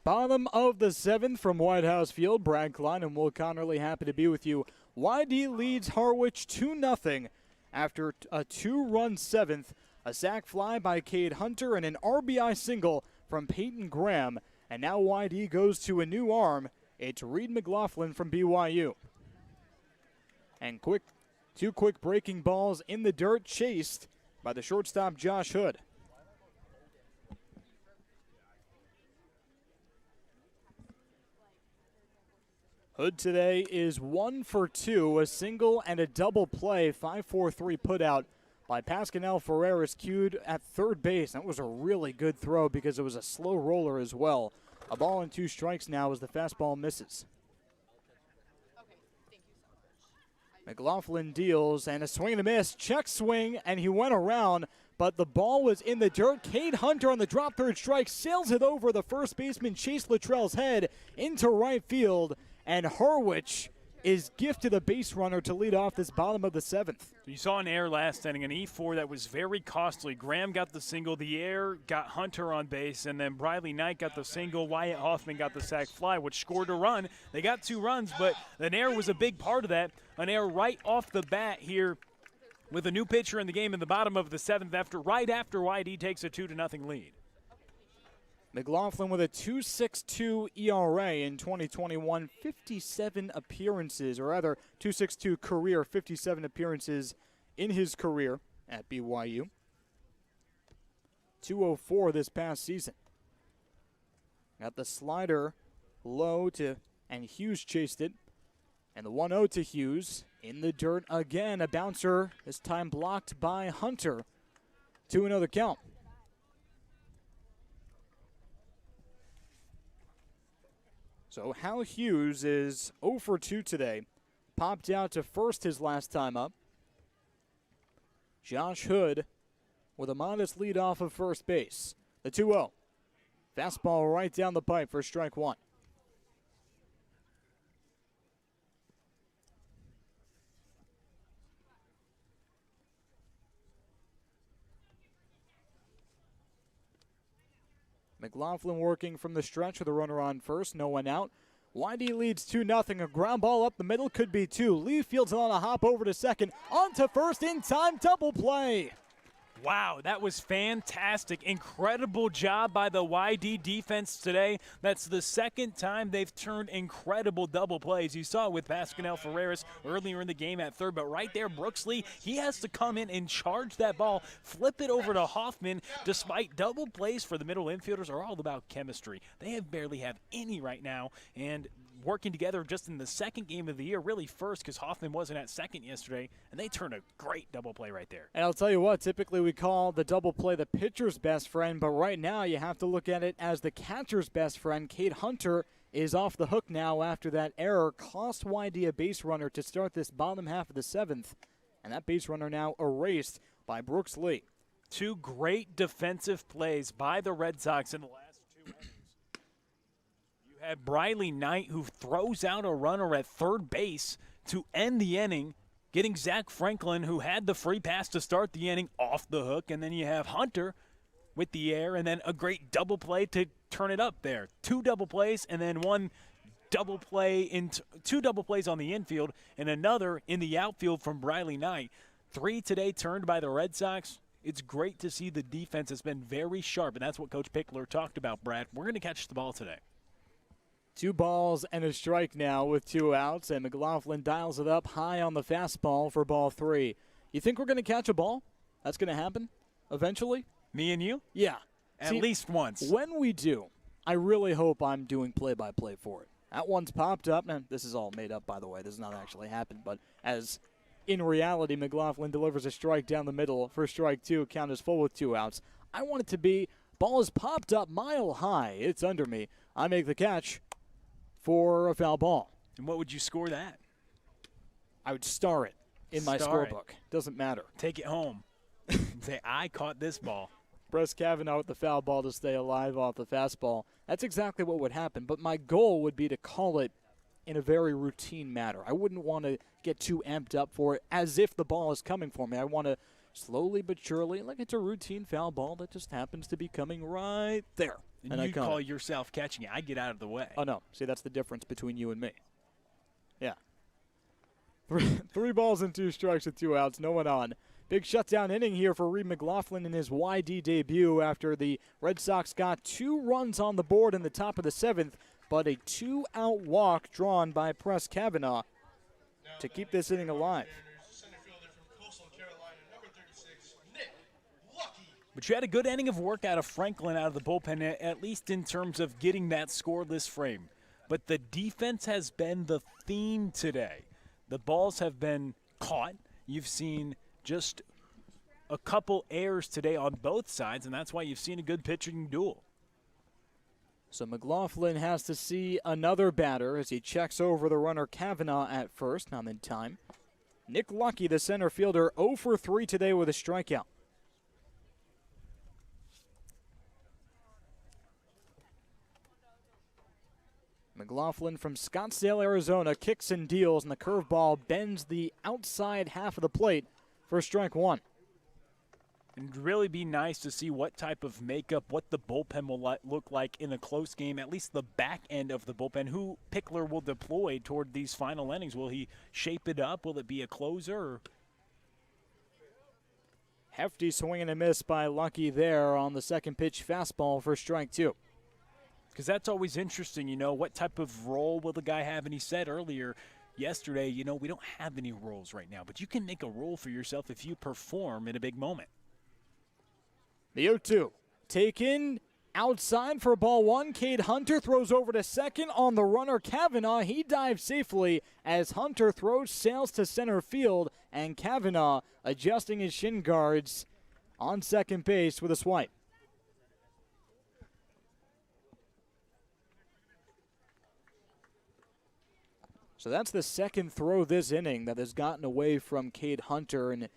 Bottom of the 7th from White House Field. Brad Klein and Will Connerly happy to be with you. YD leads Harwich 2-0 after a 2-run 7th. A sac fly by Cade Hunter and an RBI single from Peyton Graham. And now YD goes to a new arm. It's Reed McLaughlin from BYU. And two quick breaking balls in the dirt, chased by the shortstop Josh Hood. Hood today is 1 for 2, a single and a double play, 5-4-3 putout by Pascal Ferreras, cued at third base. That was a really good throw because it was a slow roller as well. A ball and 2 strikes now as the fastball misses. McLaughlin deals, and a swing and a miss. Check swing, and he went around, but the ball was in the dirt. Cade Hunter on the drop third strike sails it over the first baseman Chase Luttrell's head into right field, and Harwich is gifted a base runner to lead off this bottom of the 7th. You saw an error last inning, an E4 that was very costly. Graham got the single, the error got Hunter on base, and then Briley Knight got the single. Wyatt Hoffman got the sac fly, which scored a run. They got 2 runs, but an error was a big part of that. An error right off the bat here with a new pitcher in the game in the bottom of the 7th right after YD takes a 2-0 lead. McLaughlin with a 2.62 ERA in 2021, 57 appearances, or rather 2.62 career, 57 appearances in his career at BYU. 2.04 this past season. Got the slider low and Hughes chased it. And the 1-0 to Hughes in the dirt again. A bouncer, this time blocked by Hunter. 2-0 the count. So Hal Hughes is 0 for 2 today. Popped out to first his last time up. Josh Hood with a modest lead off of first base. The 2-0. Fastball right down the pipe for strike 1. McLaughlin working from the stretch with a runner on first, no one out. YD leads 2-0. A ground ball up the middle, could be 2. Lee Fields on a hop over to second. On to first in time, double play. Wow, that was fantastic. Incredible job by the YD defense today. That's the second time they've turned incredible double plays. You saw it with Pascal Ferreras earlier in the game at third, but right there, Brooks Lee, he has to come in and charge that ball, flip it over to Hoffman, despite double plays for the middle infielders are all about chemistry. They barely have any right now, and working together just in the second game of the year, really first because Hoffman wasn't at second yesterday, and they turned a great double play right there. And I'll tell you what, typically we call the double play the pitcher's best friend, but right now you have to look at it as the catcher's best friend. Cade Hunter is off the hook now after that error. Cost YD a base runner to start this bottom half of the 7th, and that base runner now erased by Brooks Lee. 2 great defensive plays by the Red Sox in the last 2 innings. You have Briley Knight, who throws out a runner at third base to end the inning, getting Zach Franklin, who had the free pass to start the inning, off the hook. And then you have Hunter with the air, and then a great double play to turn it up there. 2 double plays, and then 1 double play, 2 double plays on the infield, and another in the outfield from Briley Knight. 3 today turned by the Red Sox. It's great to see the defense has been very sharp, and that's what Coach Pickler talked about, Brad. We're going to catch the ball today. 2 balls and a strike now with 2 outs, and McLaughlin dials it up high on the fastball for ball 3. You think we're going to catch a ball? That's going to happen eventually? Me and you? Yeah. At least once. When we do, I really hope I'm doing play-by-play for it. That one's popped up, and this is all made up, by the way. This has not actually happened, but as in reality, McLaughlin delivers a strike down the middle for strike 2, count is full with 2 outs. I want it to be, ball is popped up mile high. It's under me. I make the catch for a foul ball. And what would you score that? I would star it in my scorebook. Doesn't matter. Take it home. Say, I caught this ball. Brett Kavanaugh with the foul ball to stay alive off the fastball. That's exactly what would happen, but my goal would be to call it in a very routine manner. I wouldn't want to get too amped up for it as if the ball is coming for me. I want to slowly but surely, like it's a routine foul ball that just happens to be coming right there. And you call yourself catching it. I get out of the way. Oh, no. See, that's the difference between you and me. Yeah. Three balls and 2 strikes with 2 outs. No one on. Big shutdown inning here for Reed McLaughlin in his YD debut after the Red Sox got 2 runs on the board in the top of the 7th, but a 2-out walk drawn by Press Kavanaugh to keep this inning alive. Center fielder from Coastal Carolina, number 36, Nick Lucky. But you had a good inning of work out of Franklin out of the bullpen, at least in terms of getting that scoreless frame. But the defense has been the theme today. The balls have been caught. You've seen just a couple errors today on both sides, and that's why you've seen a good pitching duel. So McLaughlin has to see another batter as he checks over the runner Kavanaugh at first, not in time. Nick Lucky, the center fielder, 0 for 3 today with a strikeout. McLaughlin from Scottsdale, Arizona, kicks and deals, and the curveball bends the outside half of the plate for strike 1. And really be nice to see what type of makeup, what the bullpen will look like in a close game, at least the back end of the bullpen. Who Pickler will deploy toward these final innings. Will he shape it up? Will it be a closer? Hefty swing and a miss by Lucky there on the second pitch fastball for strike 2. Because that's always interesting, what type of role will the guy have? And he said earlier yesterday, we don't have any roles right now, but you can make a role for yourself if you perform in a big moment. The 0-2 taken outside for ball 1. Cade Hunter throws over to second on the runner Kavanaugh. He dives safely as Hunter sails to center field, and Kavanaugh adjusting his shin guards on second base with a swipe. So that's the second throw this inning that has gotten away from Cade Hunter, and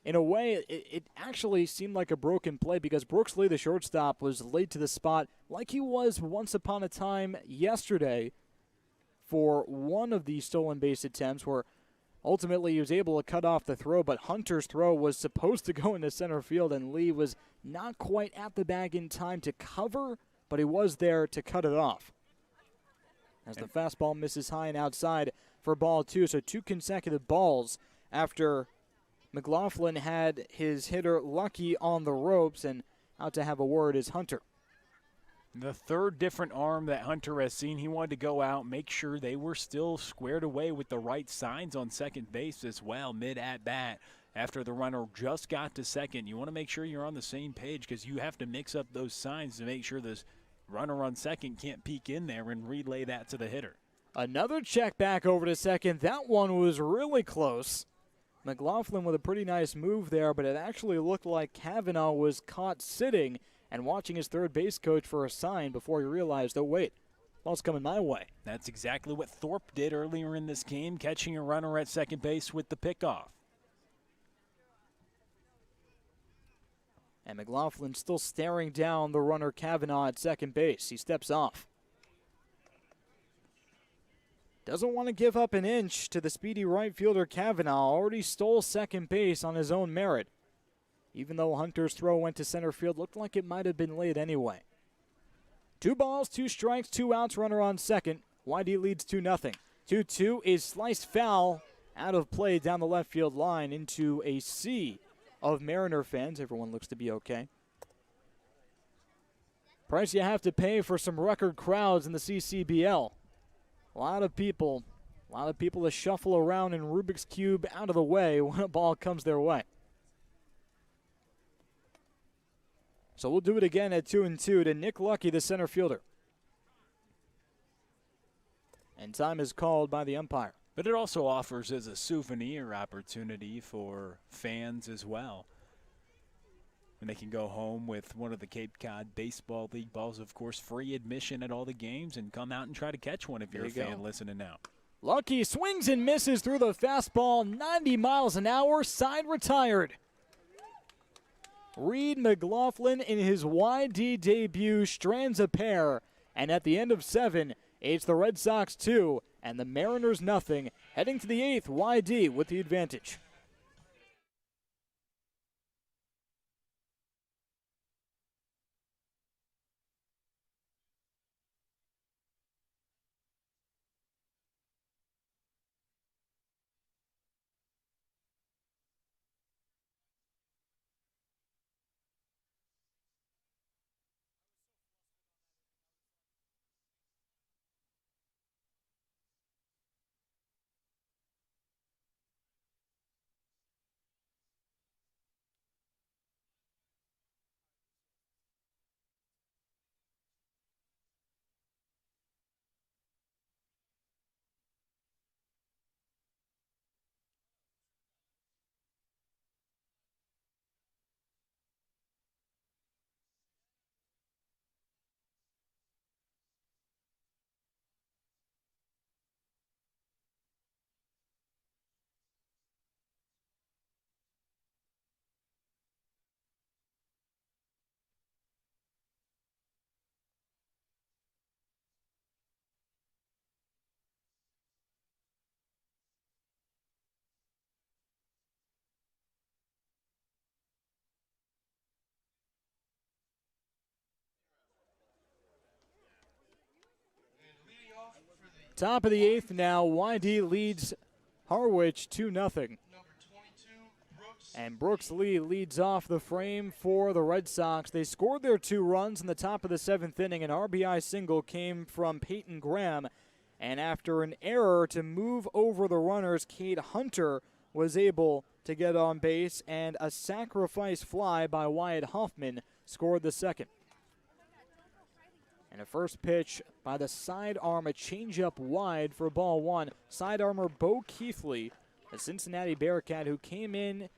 in a way, it actually seemed like a broken play because Brooks Lee, the shortstop, was late to the spot like he was once upon a time yesterday for one of the stolen base attempts where ultimately he was able to cut off the throw, but Hunter's throw was supposed to go into center field, and Lee was not quite at the bag in time to cover, but he was there to cut it off. As the fastball misses high and outside for ball 2, so 2 consecutive balls after McLaughlin had his hitter Lucky on the ropes, and out to have a word is Hunter. The third different arm that Hunter has seen. He wanted to go out, make sure they were still squared away with the right signs on second base as well, mid-at-bat. After the runner just got to second, you want to make sure you're on the same page because you have to mix up those signs to make sure this runner on second can't peek in there and relay that to the hitter. Another check back over to second. That one was really close. McLaughlin with a pretty nice move there, but it actually looked like Kavanaugh was caught sitting and watching his third base coach for a sign before he realized, oh, wait, ball's coming my way. That's exactly what Thorpe did earlier in this game, catching a runner at second base with the pickoff. And McLaughlin still staring down the runner Kavanaugh at second base. He steps off. Doesn't want to give up an inch to the speedy right fielder Kavanaugh. Already stole second base on his own merit. Even though Hunter's throw went to center field, looked like it might have been late anyway. 2 balls, 2 strikes, 2 outs, runner on second. YD leads 2-0. 2-2 is sliced foul out of play down the left field line into a sea of Mariner fans. Everyone looks to be okay. Price you have to pay for some record crowds in the CCBL. A lot of people to shuffle around in Rubik's Cube out of the way when a ball comes their way. So we'll do it again at 2-2 to Nick Lucky, the center fielder. And time is called by the umpire. But it also offers as a souvenir opportunity for fans as well. And they can go home with one of the Cape Cod Baseball League balls, of course, free admission at all the games, and come out and try to catch one if you're a fan listening now. Lucky swings and misses through the fastball, 90 miles an hour, side retired. Reed McLaughlin in his YD debut strands a pair, and at the end of 7, it's the Red Sox 2 and the Mariners nothing, heading to the 8th, YD with the advantage. Top of the 8th now. YD leads Harwich 2-0. Number 22, Brooks. And Brooks Lee leads off the frame for the Red Sox. They scored their 2 runs in the top of the 7th inning. An RBI single came from Peyton Graham. And after an error to move over the runners, Cade Hunter was able to get on base. And a sacrifice fly by Wyatt Hoffman scored the second. And a first pitch by the sidearm, a changeup wide for ball 1. Sidearmer Bo Keithley, a Cincinnati Bearcat who came in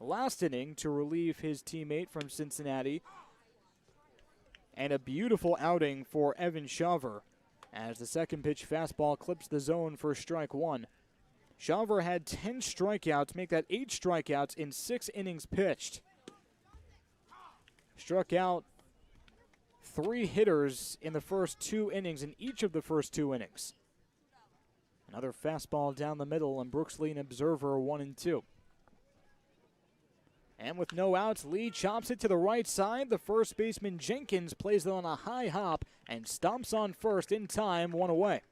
last inning to relieve his teammate from Cincinnati. And a beautiful outing for Evan Shaver as the second pitch fastball clips the zone for strike 1. Shaver had 10 strikeouts, make that 8 strikeouts in 6 innings pitched. Struck out 3 hitters in the first 2 innings, in each of the first 2 innings. Another fastball down the middle, and Brooks Lee an observer 1-2. And with no outs, Lee chops it to the right side. The first baseman Jenkins plays it on a high hop and stomps on first in time, 1 away.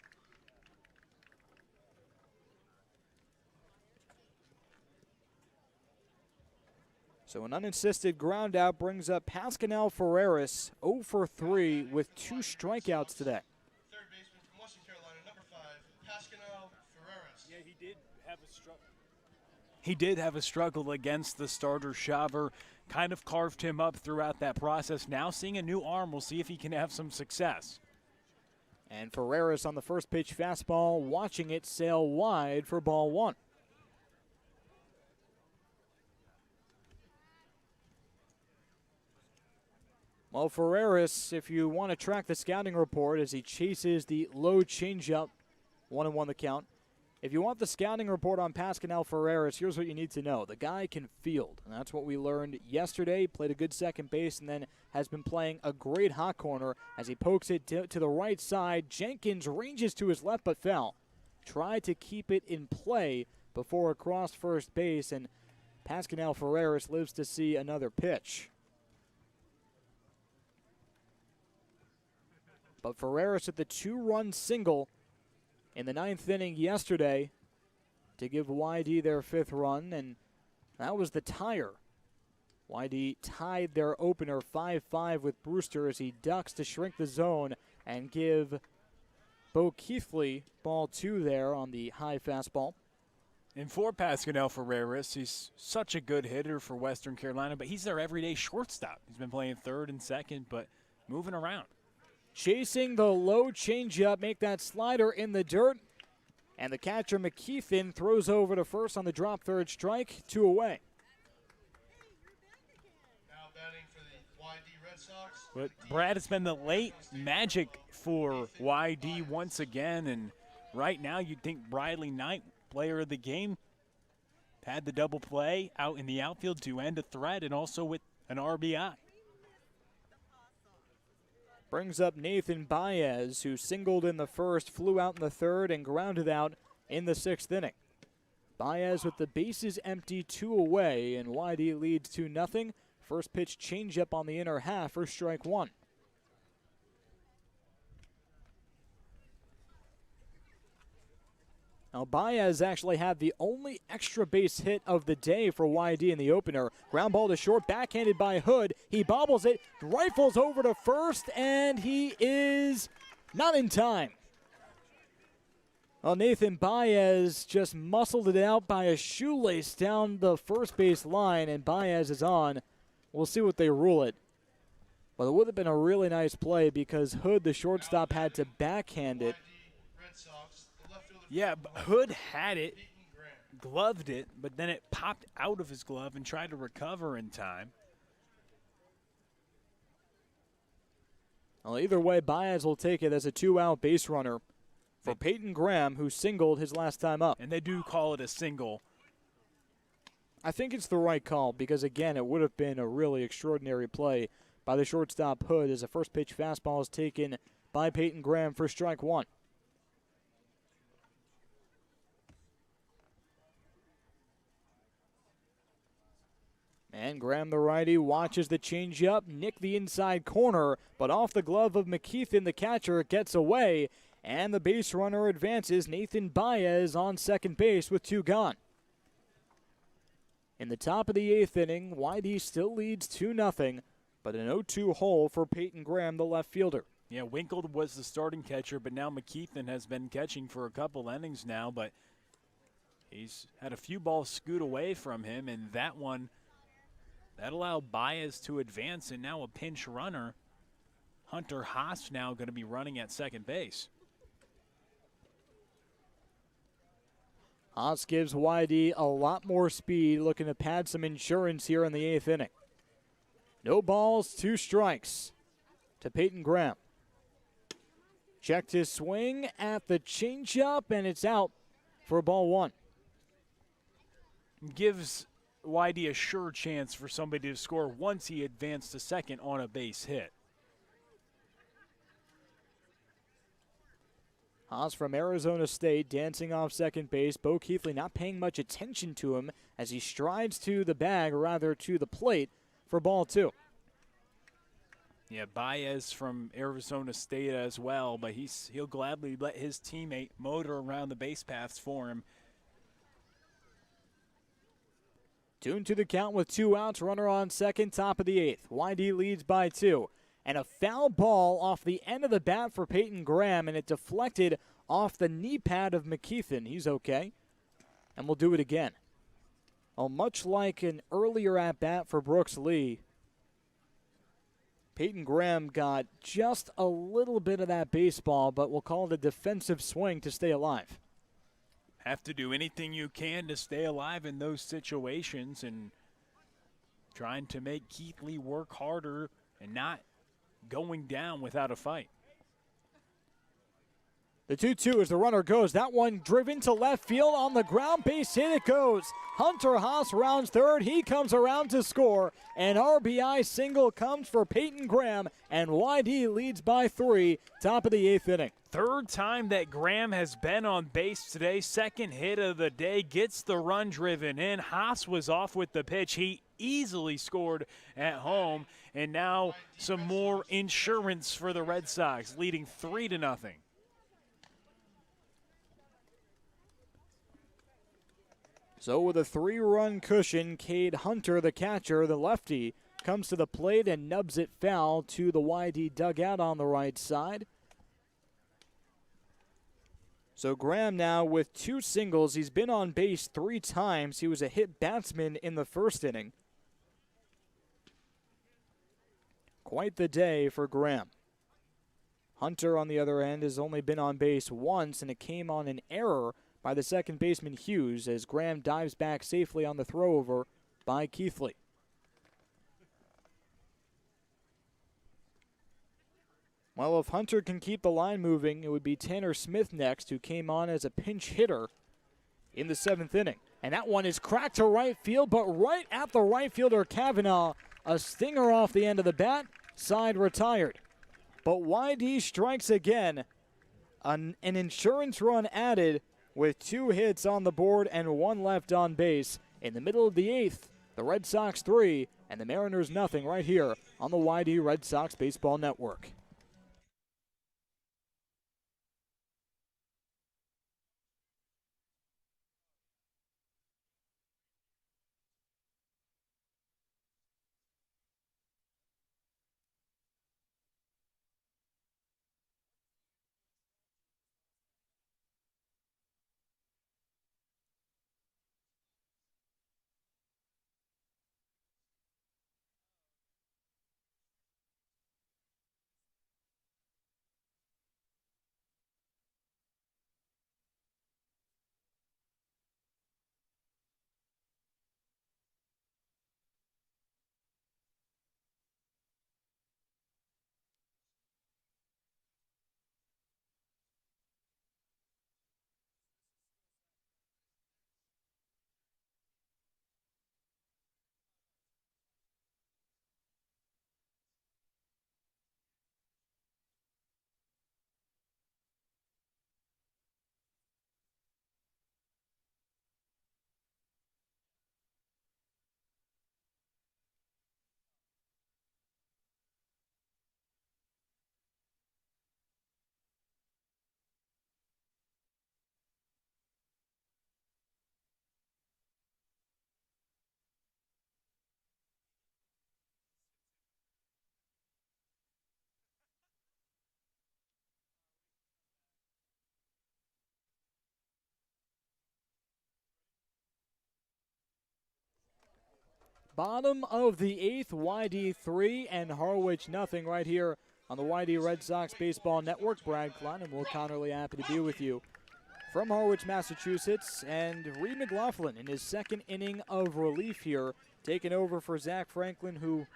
So an unassisted ground out brings up Pascal Ferreras, 0 for 3 with 2 strikeouts today. Third baseman from Western Carolina, number 5, Pascal Ferreras. Yeah, he did have a struggle. He did have a struggle against the starter Shaver. Kind of carved him up throughout that process. Now seeing a new arm, we'll see if he can have some success. And Ferreras on the first pitch fastball, watching it sail wide for ball 1. Well, Ferreras, if you want to track the scouting report as he chases the low changeup, 1-1 the count. If you want the scouting report on Pascal Ferreras, here's what you need to know. The guy can field, and that's what we learned yesterday. Played a good second base and then has been playing a great hot corner as he pokes it to the right side. Jenkins ranges to his left but fell. Tried to keep it in play before it crossed first base, and Pascal Ferreras lives to see another pitch. But Ferreras with the 2-run single in the 9th inning yesterday to give YD their 5th run, and that was the tire. YD tied their opener 5-5 with Brewster as he ducks to shrink the zone and give Bo Keithley ball 2 there on the high fastball. And for Pascal Ferreras, he's such a good hitter for Western Carolina, but he's their everyday shortstop. He's been playing third and second, but moving around. Chasing the low changeup, make that slider in the dirt. And the catcher McKeithen throws over to first on the drop third strike, 2 away. Now batting for the YD Red Sox. But Brad, it's been the late magic for YD once again, and right now you'd think Briley Knight, player of the game, had the double play out in the outfield to end a threat and also with an RBI. Brings up Nathan Baez, who singled in the first, flew out in the third, and grounded out in the 6th inning. Baez with the bases empty, 2 away, and YD leads 2-0. First pitch changeup on the inner half for strike 1. Now Baez actually had the only extra base hit of the day for YD in the opener. Ground ball to short, backhanded by Hood. He bobbles it, rifles over to first, and he is not in time. Well, Nathan Baez just muscled it out by a shoelace down the first base line, and Baez is on. We'll see what they rule it. But it would have been a really nice play because Hood, the shortstop, had to backhand it. Yeah, but Hood had it, gloved it, but then it popped out of his glove and tried to recover in time. Well, either way, Baez will take it as a 2-out base runner for Peyton Graham, who singled his last time up. And they do call it a single. I think it's the right call because, again, it would have been a really extraordinary play by the shortstop Hood as a first pitch fastball is taken by Peyton Graham for strike 1. And Graham, the righty, watches the changeup, nick the inside corner, but off the glove of McKeithen, the catcher, gets away. And the base runner advances. Nathan Baez on second base with 2 gone. In the top of the 8th inning, YD still leads 2-0, but an 0-2 hole for Peyton Graham, the left fielder. Yeah, Winkle was the starting catcher, but now McKeithen has been catching for a couple innings now, but he's had a few balls scoot away from him, and that allowed Baez to advance, and now a pinch runner. Hunter Haas now going to be running at second base. Haas gives YD a lot more speed, looking to pad some insurance here in the 8th inning. No balls, 2 strikes to Peyton Graham. Checked his swing at the changeup, and it's out for ball 1. Gives YD a sure chance for somebody to score once he advanced to second on a base hit. Haas from Arizona State dancing off second base. Bo Keithley not paying much attention to him as he strides to the bag, or rather to the plate, for ball 2. Yeah, Baez from Arizona State as well, but he'll gladly let his teammate motor around the base paths for him. Tuned to the count with 2 outs, runner on second, top of the 8th. YD leads by 2. And a foul ball off the end of the bat for Peyton Graham, and it deflected off the knee pad of McKeithen. He's okay. And we'll do it again. Well, much like an earlier at-bat for Brooks Lee, Peyton Graham got just a little bit of that baseball, but we'll call it a defensive swing to stay alive. Have to do anything you can to stay alive in those situations, and trying to make Keithley work harder and not going down without a fight. The 2-2 as the runner goes. That one driven to left field on the ground. Base hit it goes. Hunter Haas rounds third. He comes around to score. An RBI single comes for Peyton Graham, and YD leads by 3, top of the 8th inning. Third time that Graham has been on base today. Second hit of the day, gets the run driven in. Haas was off with the pitch. He easily scored at home, and now some more insurance for the Red Sox, leading 3-0. So with a 3-run cushion, Cade Hunter, the catcher, the lefty, comes to the plate and nubs it foul to the YD dugout on the right side. So Graham now with 2 singles. He's been on base 3 times. He was a hit batsman in the first inning. Quite the day for Graham. Hunter, on the other end, has only been on base once, and it came on an error by the second baseman Hughes as Graham dives back safely on the throwover by Keithley. Well, if Hunter can keep the line moving, it would be Tanner Smith next, who came on as a pinch hitter in the 7th inning. And that one is cracked to right field, but right at the right fielder Kavanaugh. A stinger off the end of the bat, side retired. But YD strikes again. An insurance run added with 2 hits on the board and 1 left on base. In the middle of the 8th, the Red Sox 3 and the Mariners nothing right here on the YD Red Sox Baseball Network. Bottom of the 8th, YD 3 and Harwich nothing right here on the YD Red Sox Baseball Network. Brad Klein and Will Connerly happy to be with you from Harwich, Massachusetts. And Reed McLaughlin in his second inning of relief here, taking over for Zach Franklin, who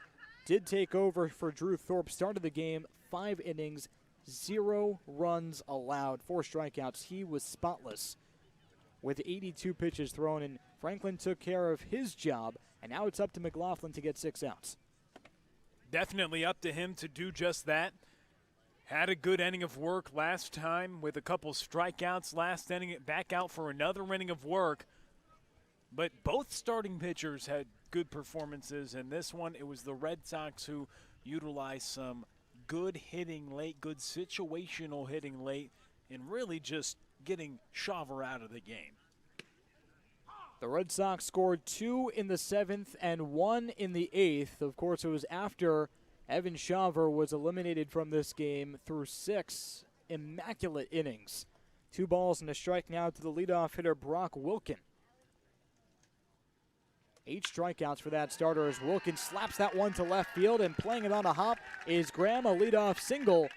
did take over for Drew Thorpe. Started the game, 5 innings, 0 runs allowed, 4 strikeouts. He was spotless with 82 pitches thrown, and Franklin took care of his job, and now it's up to McLaughlin to get 6 outs. Definitely up to him to do just that. Had a good inning of work last time with a couple strikeouts last inning, back out for another inning of work. But both starting pitchers had good performances, and this one, it was the Red Sox who utilized some good hitting late, good situational hitting late, and really just getting Shaver out of the game. The Red Sox scored 2 in the 7th and 1 in the 8th. Of course, it was after Evan Shaver was eliminated from this game through 6 immaculate innings. 2 balls and a strike now to the leadoff hitter, Brock Wilkin. 8 strikeouts for that starter as Wilkin slaps that one to left field, and playing it on a hop is Graham, a leadoff single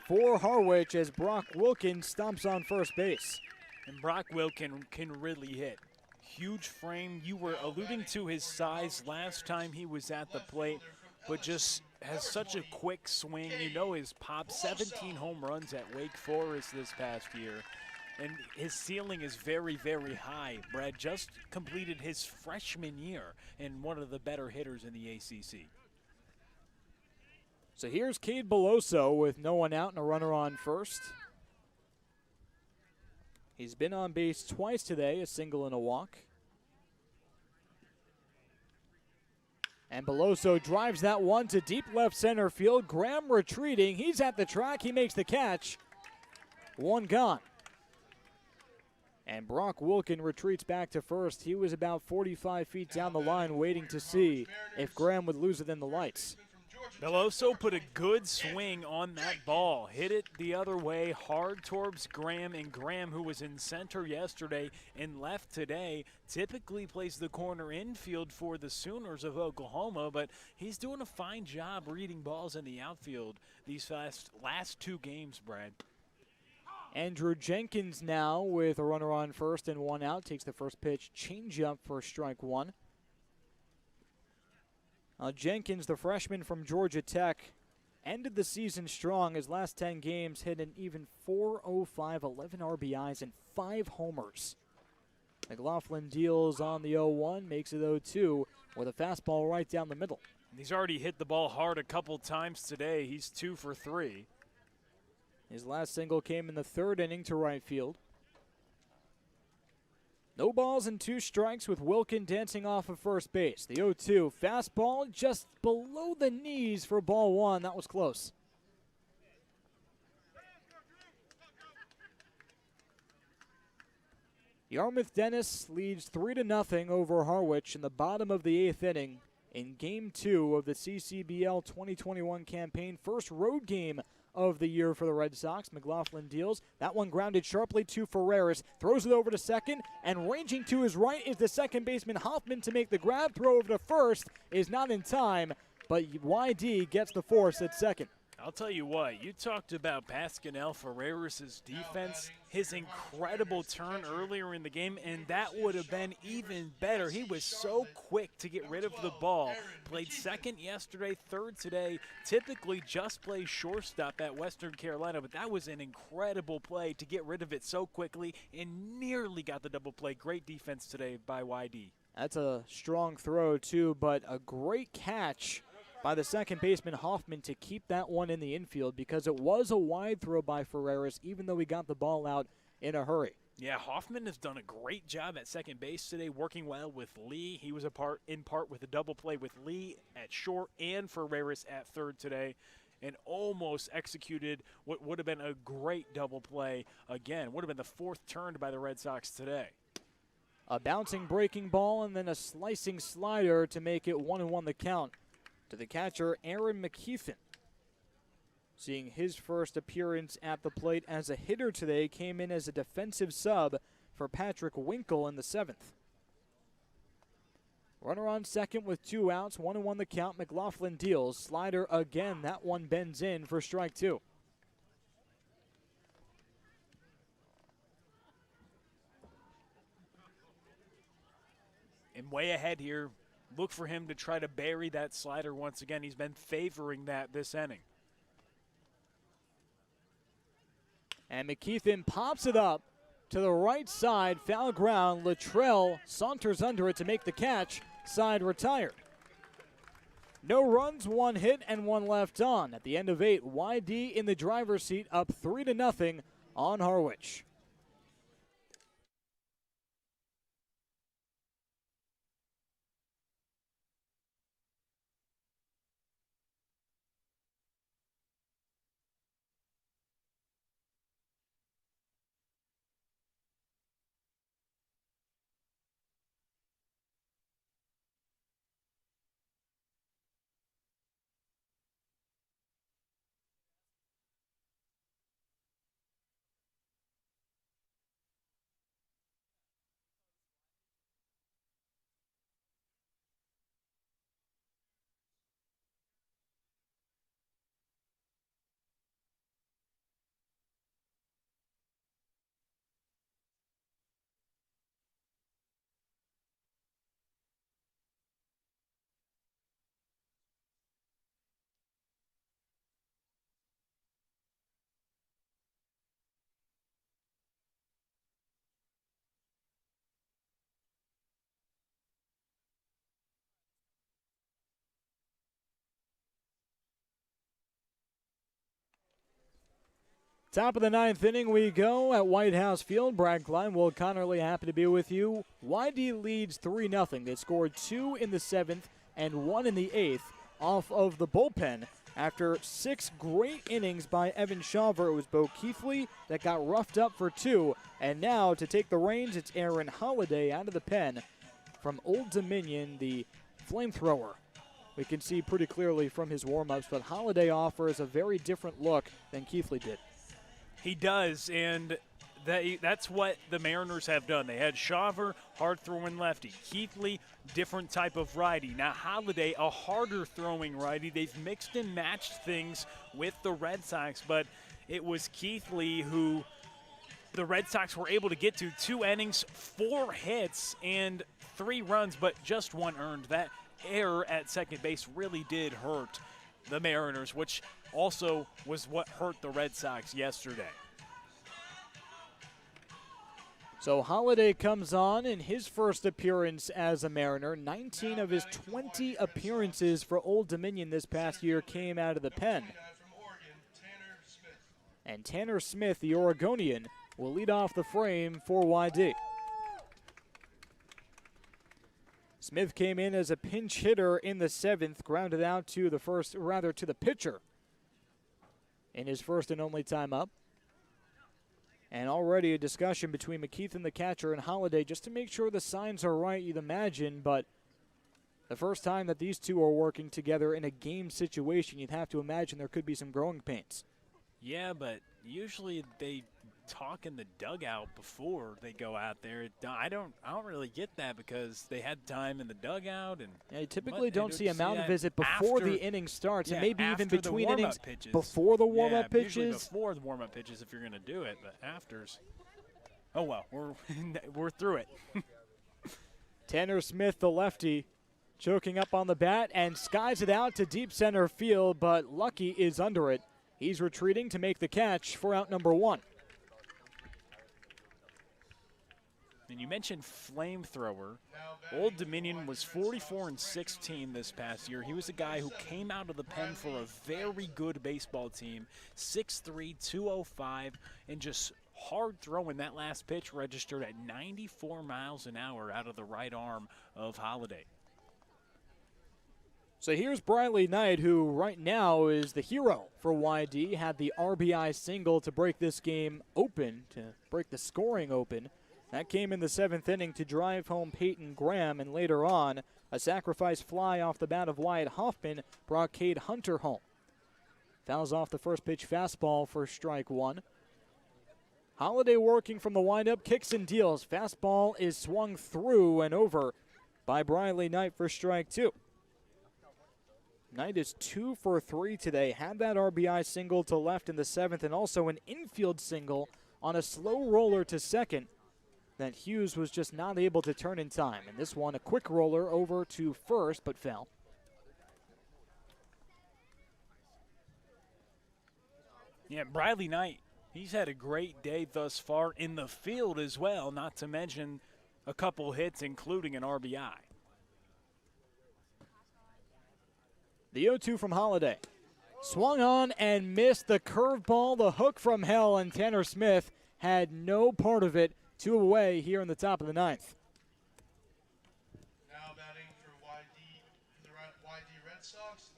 for Harwich as Brock Wilkin stomps on first base. And Brock Wilkin can really hit. Huge frame. You were alluding to his size last time he was at the plate, but just has such a quick swing. You know his pop, 17 home runs at Wake Forest this past year. And his ceiling is very, very high. Brad just completed his freshman year and one of the better hitters in the ACC. So here's Cade Beloso with no one out and a runner on first. He's been on base twice today, a single and a walk. And Beloso drives that one to deep left center field. Graham retreating. He's at the track. He makes the catch. 1 gone. And Brock Wilkin retreats back to first. He was about 45 feet down the line waiting to see if Graham would lose it in the lights. Beloso put a good swing on that ball. Hit it the other way, hard towards Graham. And Graham, who was in center yesterday and left today, typically plays the corner infield for the Sooners of Oklahoma. But he's doing a fine job reading balls in the outfield these last 2 games, Brad. Andrew Jenkins now with a runner on first and 1 out. Takes the first pitch, changeup for strike 1. Jenkins, the freshman from Georgia Tech, ended the season strong. His last 10 games hit an even .405, 11 RBIs, and 5 homers. McLaughlin deals on the 0-1, makes it 0-2 with a fastball right down the middle. He's already hit the ball hard a couple times today. He's 2 for 3. His last single came in the 3rd inning to right field. No balls and 2 strikes with Wilkin dancing off of first base. The 0-2 fastball just below the knees for ball 1. That was close. Yarmouth Dennis leads 3-0 over Harwich in the bottom of the 8th inning in Game 2 of the CCBL 2021 campaign. First road game of the year for the Red Sox. McLaughlin deals. That one grounded sharply to Ferreras. Throws it over to second, and ranging to his right is the second baseman Hoffman to make the grab. Throw over to first is not in time, but YD gets the force at second. I'll tell you what, you talked about Pascal Ferreras' defense, his incredible turn earlier in the game, and that would have been even better. He was so quick to get rid of the ball. Played second yesterday, third today, typically just plays shortstop at Western Carolina, but that was an incredible play to get rid of it so quickly and nearly got the double play. Great defense today by YD. That's a strong throw, too, but a great catch by the second baseman Hoffman to keep that one in the infield, because it was a wide throw by Ferreras, even though he got the ball out in a hurry. Yeah, Hoffman has done a great job at second base today, working well with Lee. He was in part with a double play with Lee at short and Ferreras at third today, and almost executed what would have been a great double play again. Would have been the 4th turned by the Red Sox today. A bouncing breaking ball and then a slicing slider to make it 1-1 the count to the catcher, Aaron McKeithen. Seeing his first appearance at the plate as a hitter today, came in as a defensive sub for Patrick Winkle in the 7th. Runner on second with 2 outs, 1-1 the count. McLaughlin deals. Slider again. That one bends in for strike 2. And way ahead here, look for him to try to bury that slider once again. He's been favoring that this inning. And McKeithen pops it up to the right side, foul ground. Luttrell saunters under it to make the catch. Side retired. No runs, 1 hit, and 1 left on. At the end of 8, YD in the driver's seat, up 3-0 on Harwich. Top of the 9th inning we go at White House Field. Brad Klein, Will Connerly, happy to be with you. YD leads 3-0. They scored 2 in the 7th and 1 in the 8th off of the bullpen. After 6 great innings by Evan Shawver, it was Bo Keithley that got roughed up for 2. And now to take the reins, it's Aaron Holiday out of the pen from Old Dominion, the flamethrower. We can see pretty clearly from his warm-ups, but Holiday offers a very different look than Keithley did. He does, and that's what the Mariners have done. They had Shawver, hard-throwing lefty. Keithley, different type of righty. Now Holiday, a harder-throwing righty. They've mixed and matched things with the Red Sox, but it was Keithley who the Red Sox were able to get to. 2 innings, 4 hits, and 3 runs, but just 1 earned. That error at second base really did hurt the Mariners, which also was what hurt the Red Sox yesterday. So Holiday comes on in his first appearance as a Mariner. 19 of his 20 appearances for Old Dominion this past year came out of the pen. And Tanner Smith, the Oregonian, will lead off the frame for YD. Smith came in as a pinch hitter in the 7th, grounded out to the pitcher in his first and only time up. And already a discussion between McKeithen, the catcher, and Holiday just to make sure the signs are right, you'd imagine. But the first time that these two are working together in a game situation, you'd have to imagine there could be some growing pains. Yeah, but usually they talk in the dugout before they go out there. I don't really get that because they had time in the dugout, and you typically don't see a mound visit before the inning starts, and maybe even between innings pitches. Before the warm-up pitches. Usually before the warm-up pitches if you're going to do it, but afters. Oh well, we're through it. Tanner Smith, the lefty, choking up on the bat and skies it out to deep center field, but Lucky is under it. He's retreating to make the catch for out number 1. And you mentioned flamethrower. Old Dominion was 44-16 this past year. He was a guy who came out of the pen for a very good baseball team, 6'3", 205, and just hard throwing. That last pitch registered at 94 miles an hour out of the right arm of Holiday. So here's Briley Knight, who right now is the hero for YD, had the RBI single to break this game open, to break the scoring open. That came in the 7th inning to drive home Peyton Graham, and later on, a sacrifice fly off the bat of Wyatt Hoffman brought Cade Hunter home. Fouls off the first pitch fastball for strike 1. Holiday working from the windup, kicks and deals. Fastball is swung through and over by Briley Knight for strike two. Knight is 2 for 3 today. Had that RBI single to left in the seventh and also an infield single on a slow roller to second that Hughes was just not able to turn in time. And this one, a quick roller over to first, but fell. Yeah, Briley Knight, he's had a great day thus far in the field as well, not to mention a couple hits, including an RBI. The 0-2 from Holiday. Swung on and missed the curveball, the hook from hell, and Tanner Smith had no part of it. 2 away here in the top of the ninth. Now batting for the YD Red Sox.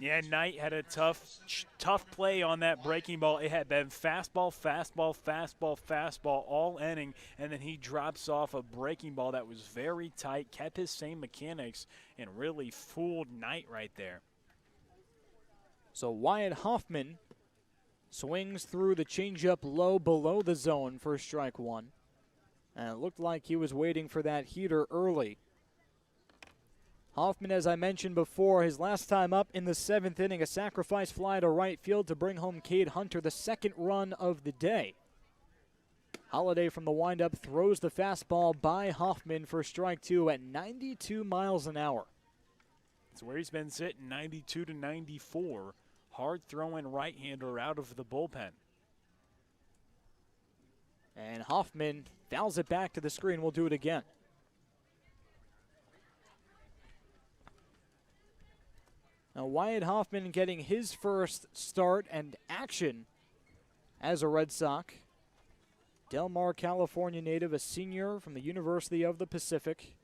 Yeah, Knight had a tough play on that breaking ball. It had been fastball, fastball, fastball, fastball all inning, and then he drops off a breaking ball that was very tight, kept his same mechanics, and really fooled Knight right there. So Wyatt Hoffman swings through the changeup low below the zone for strike one. And it looked like he was waiting for that heater early. Hoffman, as I mentioned before, his last time up in the seventh inning, a sacrifice fly to right field to bring home Cade Hunter, the second run of the day. Holiday from the windup throws the fastball by Hoffman for strike two at 92 miles an hour. That's where he's been sitting, 92 to 94. Hard throwing right-hander out of the bullpen. And Hoffman fouls it back to the screen. We'll do it again. Now Wyatt Hoffman getting his first start and action as a Red Sox. Del Mar, California native, a senior from the University of the Pacific.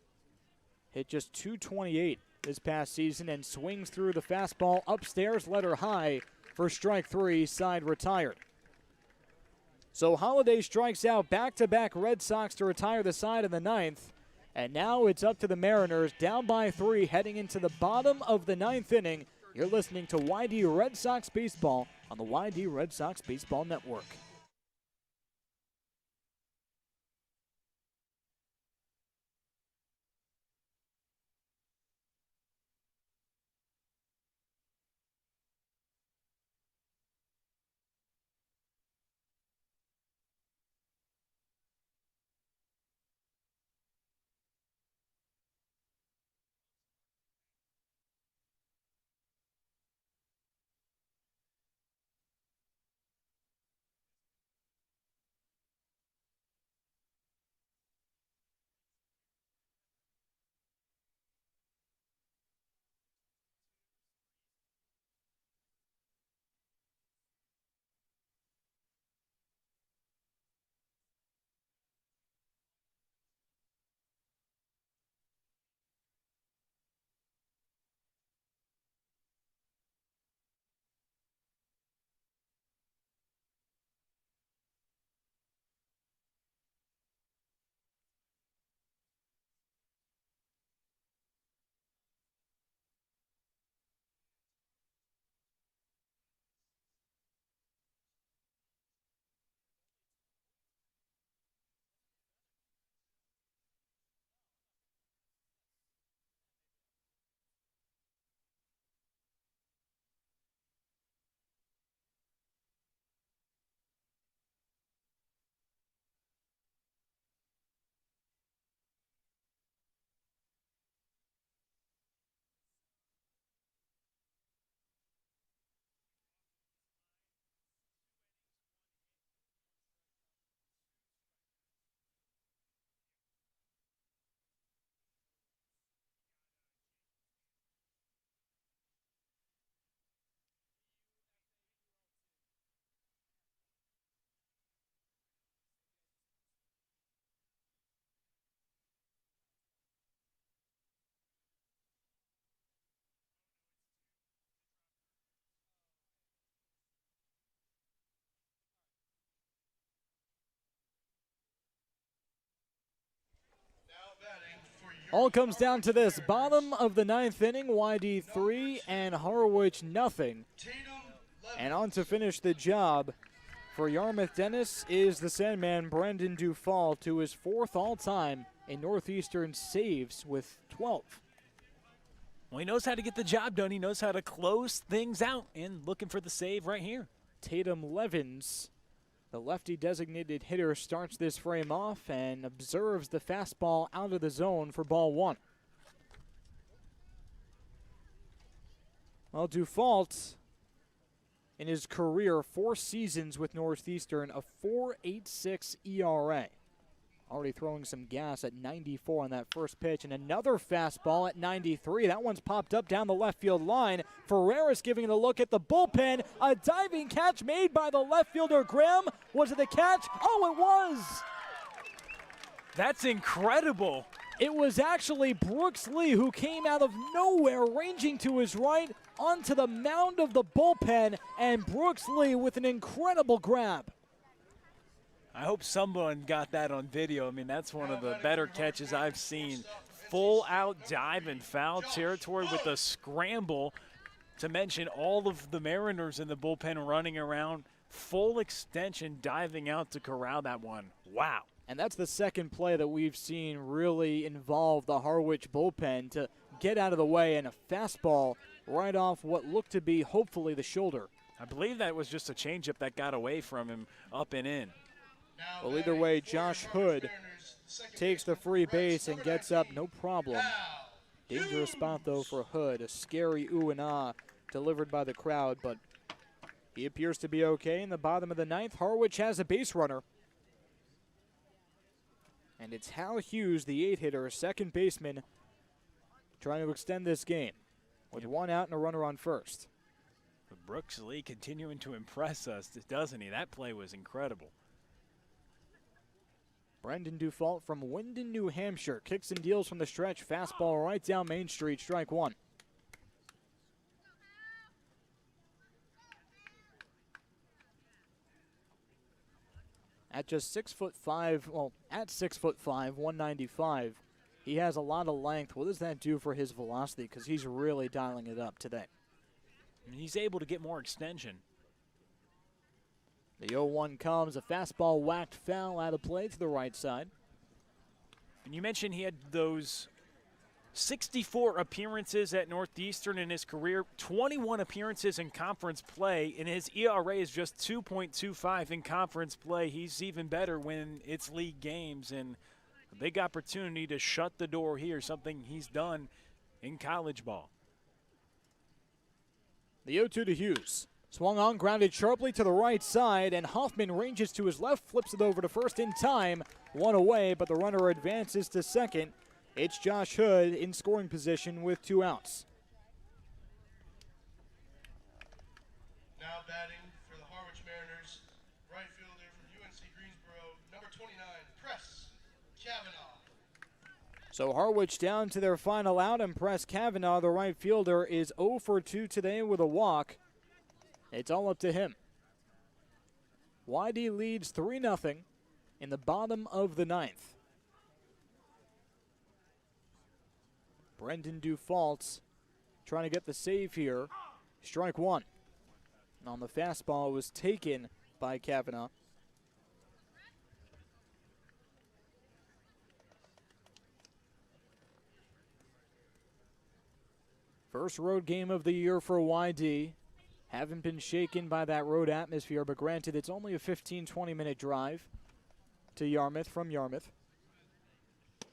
Hit just .228 this past season and swings through the fastball upstairs, letter high for strike three, side retired. So Holiday strikes out back-to-back Red Sox to retire the side in the ninth. And now it's up to the Mariners, down by 3, heading into the bottom of the ninth inning. You're listening to YD Red Sox Baseball on the YD Red Sox Baseball Network. All comes down to this. Bottom of the ninth inning, YD 3 and Harwich nothing. And on to finish the job for Yarmouth Dennis is the Sandman, Brendan Dufall, to his 4th all-time and Northeastern saves with 12. Well, he knows how to get the job done. He knows how to close things out, and looking for the save right here. Tatum Levins, the lefty designated hitter, starts this frame off and observes the fastball out of the zone for ball one. Well, Dufault, in his career, 4 seasons with Northeastern, a 4.86 ERA. Already throwing some gas at 94 on that first pitch, and another fastball at 93. That one's popped up down the left field line. Ferreras giving it a look at the bullpen. A diving catch made by the left fielder Graham. Was it the catch? Oh, it was! That's incredible. It was actually Brooks Lee who came out of nowhere, ranging to his right onto the mound of the bullpen, and Brooks Lee with an incredible grab. I hope someone got that on video. I mean, that's one of the better catches I've seen. Full out dive in foul territory with a scramble, to mention all of the Mariners in the bullpen running around. Full extension diving out to corral that one. Wow. And that's the second play that we've seen really involve the Harwich bullpen to get out of the way, and a fastball right off what looked to be hopefully the shoulder. I believe that was just a changeup that got away from him up and in. Well, either way, Josh Hood takes the free base and gets up no problem. Dangerous spot, though, for Hood. A scary ooh and ah delivered by the crowd, but he appears to be okay. In the bottom of the ninth, Harwich has a base runner. And it's Hal Hughes, the 8-hitter, second baseman, trying to extend this game with one out and a runner on first. But Brooks Lee continuing to impress us, doesn't he? That play was incredible. Brendan Dufault from Wyndon, New Hampshire, kicks and deals from the stretch. Fastball right down Main Street, strike one. At just 6'5", well, at 6'5", 195, he has a lot of length. What does that do for his velocity? Because he's really dialing it up today. And he's able to get more extension. The 0-1 comes, a fastball whacked foul out of play to the right side. And you mentioned he had those 64 appearances at Northeastern in his career, 21 appearances in conference play, and his ERA is just 2.25 in conference play. He's even better when it's league games, and a big opportunity to shut the door here, something he's done in college ball. The 0-2 to Hughes. Swung on, grounded sharply to the right side, and Hoffman ranges to his left, flips it over to first in time. One away, but the runner advances to second. It's Josh Hood in scoring position with 2 outs. Now batting for the Harwich Mariners, right fielder from UNC Greensboro, number 29, Press Kavanaugh. So Harwich down to their final out, and Press Kavanaugh, the right fielder, is 0 for 2 today with a walk. It's all up to him. YD leads 3-0 in the bottom of the ninth. Brendan Dufault trying to get the save here. Strike one. And on the fastball was taken by Kavanaugh. First road game of the year for YD. Haven't been shaken by that road atmosphere, but granted, it's only a 15-20 minute drive to Yarmouth from Yarmouth.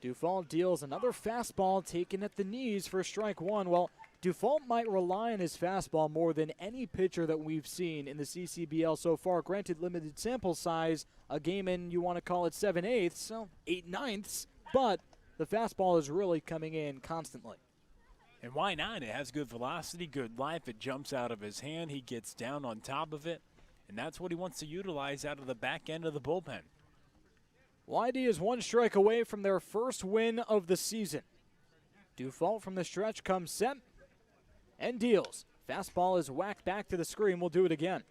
Dufault deals another fastball taken at the knees for strike one. Well, Dufault might rely on his fastball more than any pitcher that we've seen in the CCBL so far. Granted, limited sample size, a game in, you want to call it 7/8, so 8/9, but the fastball is really coming in constantly. And why not? It has good velocity, good life. It jumps out of his hand. He gets down on top of it. And that's what he wants to utilize out of the back end of the bullpen. YD is 1 strike away from their first win of the season. Dufault from the stretch comes set and deals. Fastball is whacked back to the screen. We'll do it again.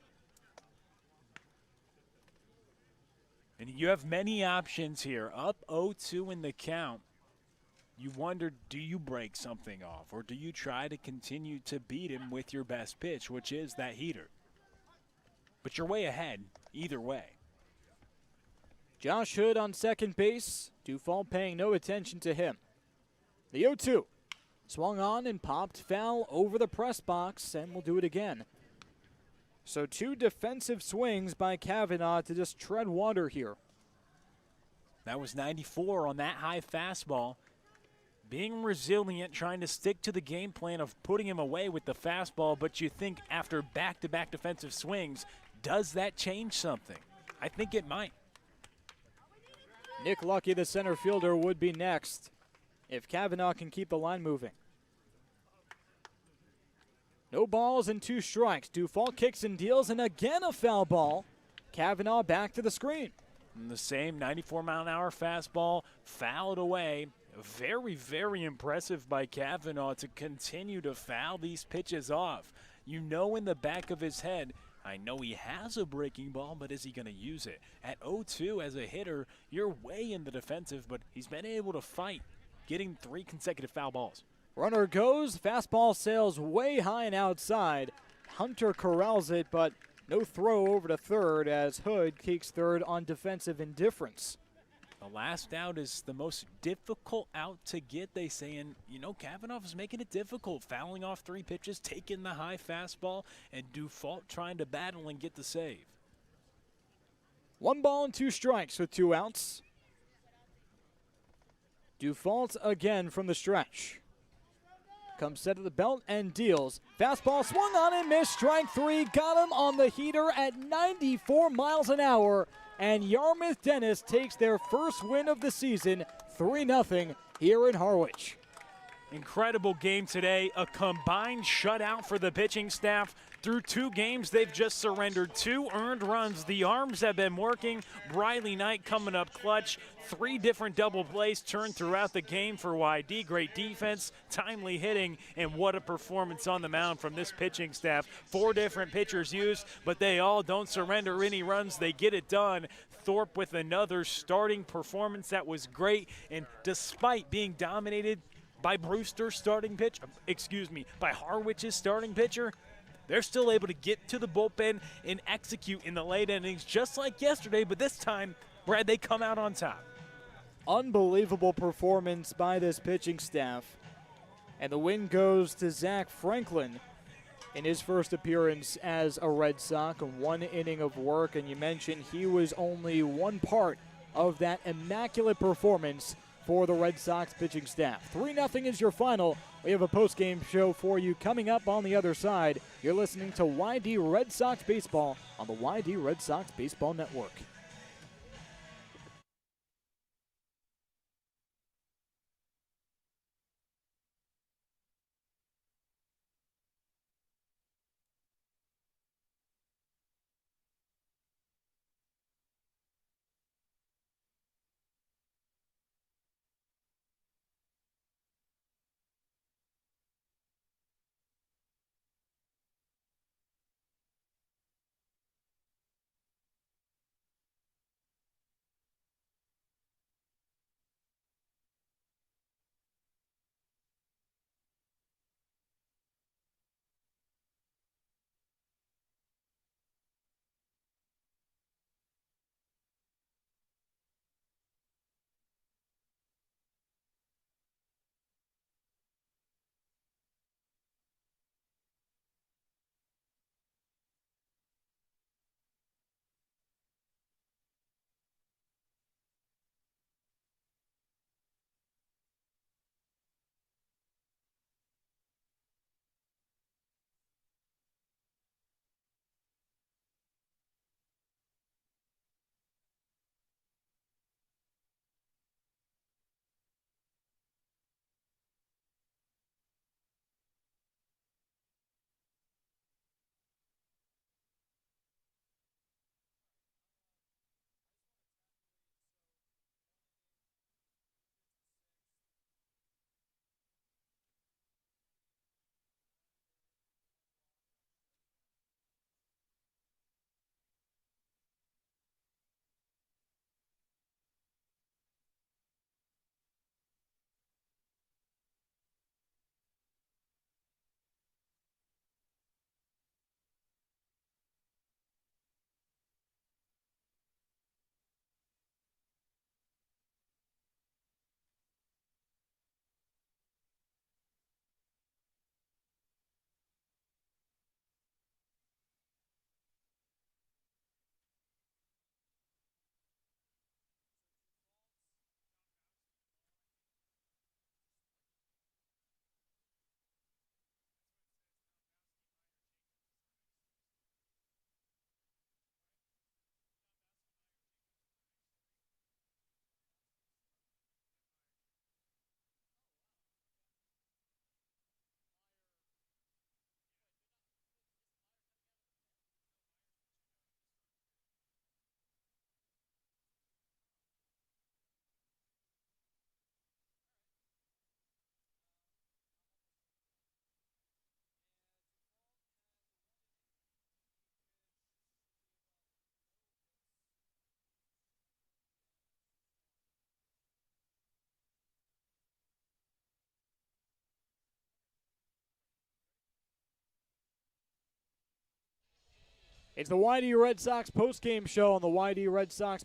And you have many options here. Up 0-2 in the count. You wonder, do you break something off, or do you try to continue to beat him with your best pitch, which is that heater? But you're way ahead either way. Josh Hood on second base. Dufall paying no attention to him. The 0-2. Swung on and popped foul over the press box, and we'll do it again. So 2 defensive swings by Kavanaugh to just tread water here. That was 94 on that high fastball. Being resilient, trying to stick to the game plan of putting him away with the fastball, but you think after back-to-back defensive swings, does that change something? I think it might. Nick Lucky, the center fielder, would be next if Kavanaugh can keep the line moving. No balls and 2 strikes. Dufall kicks and deals, and again a foul ball. Kavanaugh back to the screen. And the same 94-mile-an-hour fastball fouled away. Very, very impressive by Kavanaugh to continue to foul these pitches off. You know in the back of his head, I know he has a breaking ball, but is he going to use it? At 0-2 as a hitter, you're way in the defensive, but he's been able to fight, getting 3 consecutive foul balls. Runner goes, fastball sails way high and outside. Hunter corrals it, but no throw over to third as Hood kicks third on defensive indifference. The last out is the most difficult out to get, they say, and you know Kavanaugh's making it difficult, fouling off 3 pitches, taking the high fastball, and Dufall trying to battle and get the save. 1 ball and 2 strikes with 2 outs. Dufall again from the stretch. Comes set at the belt and deals. Fastball swung on and missed. Strike 3. Got him on the heater at 94 miles an hour. And Yarmouth Dennis takes their first win of the season, 3-0 here in Harwich. Incredible game today. A combined shutout for the pitching staff. Through 2 games, they've just surrendered 2 earned runs. The arms have been working. Briley Knight coming up clutch. 3 different double plays turned throughout the game for YD. Great defense, timely hitting, and what a performance on the mound from this pitching staff. 4 different pitchers used, but they all don't surrender any runs. They get it done. Thorpe with another starting performance that was great, and despite being dominated by Brewster's starting pitch, by Harwich's starting pitcher, they're still able to get to the bullpen and execute in the late innings just like yesterday, but this time, Brad, they come out on top. Unbelievable performance by this pitching staff. And the win goes to Zach Franklin in his first appearance as a Red Sox, 1 inning of work, and you mentioned he was only one part of that immaculate performance for the Red Sox pitching staff. 3-0 is your final. We have a post-game show for you coming up on the other side. You're listening to YD Red Sox Baseball on the YD Red Sox Baseball Network. It's the YD Red Sox postgame show on the YD Red Sox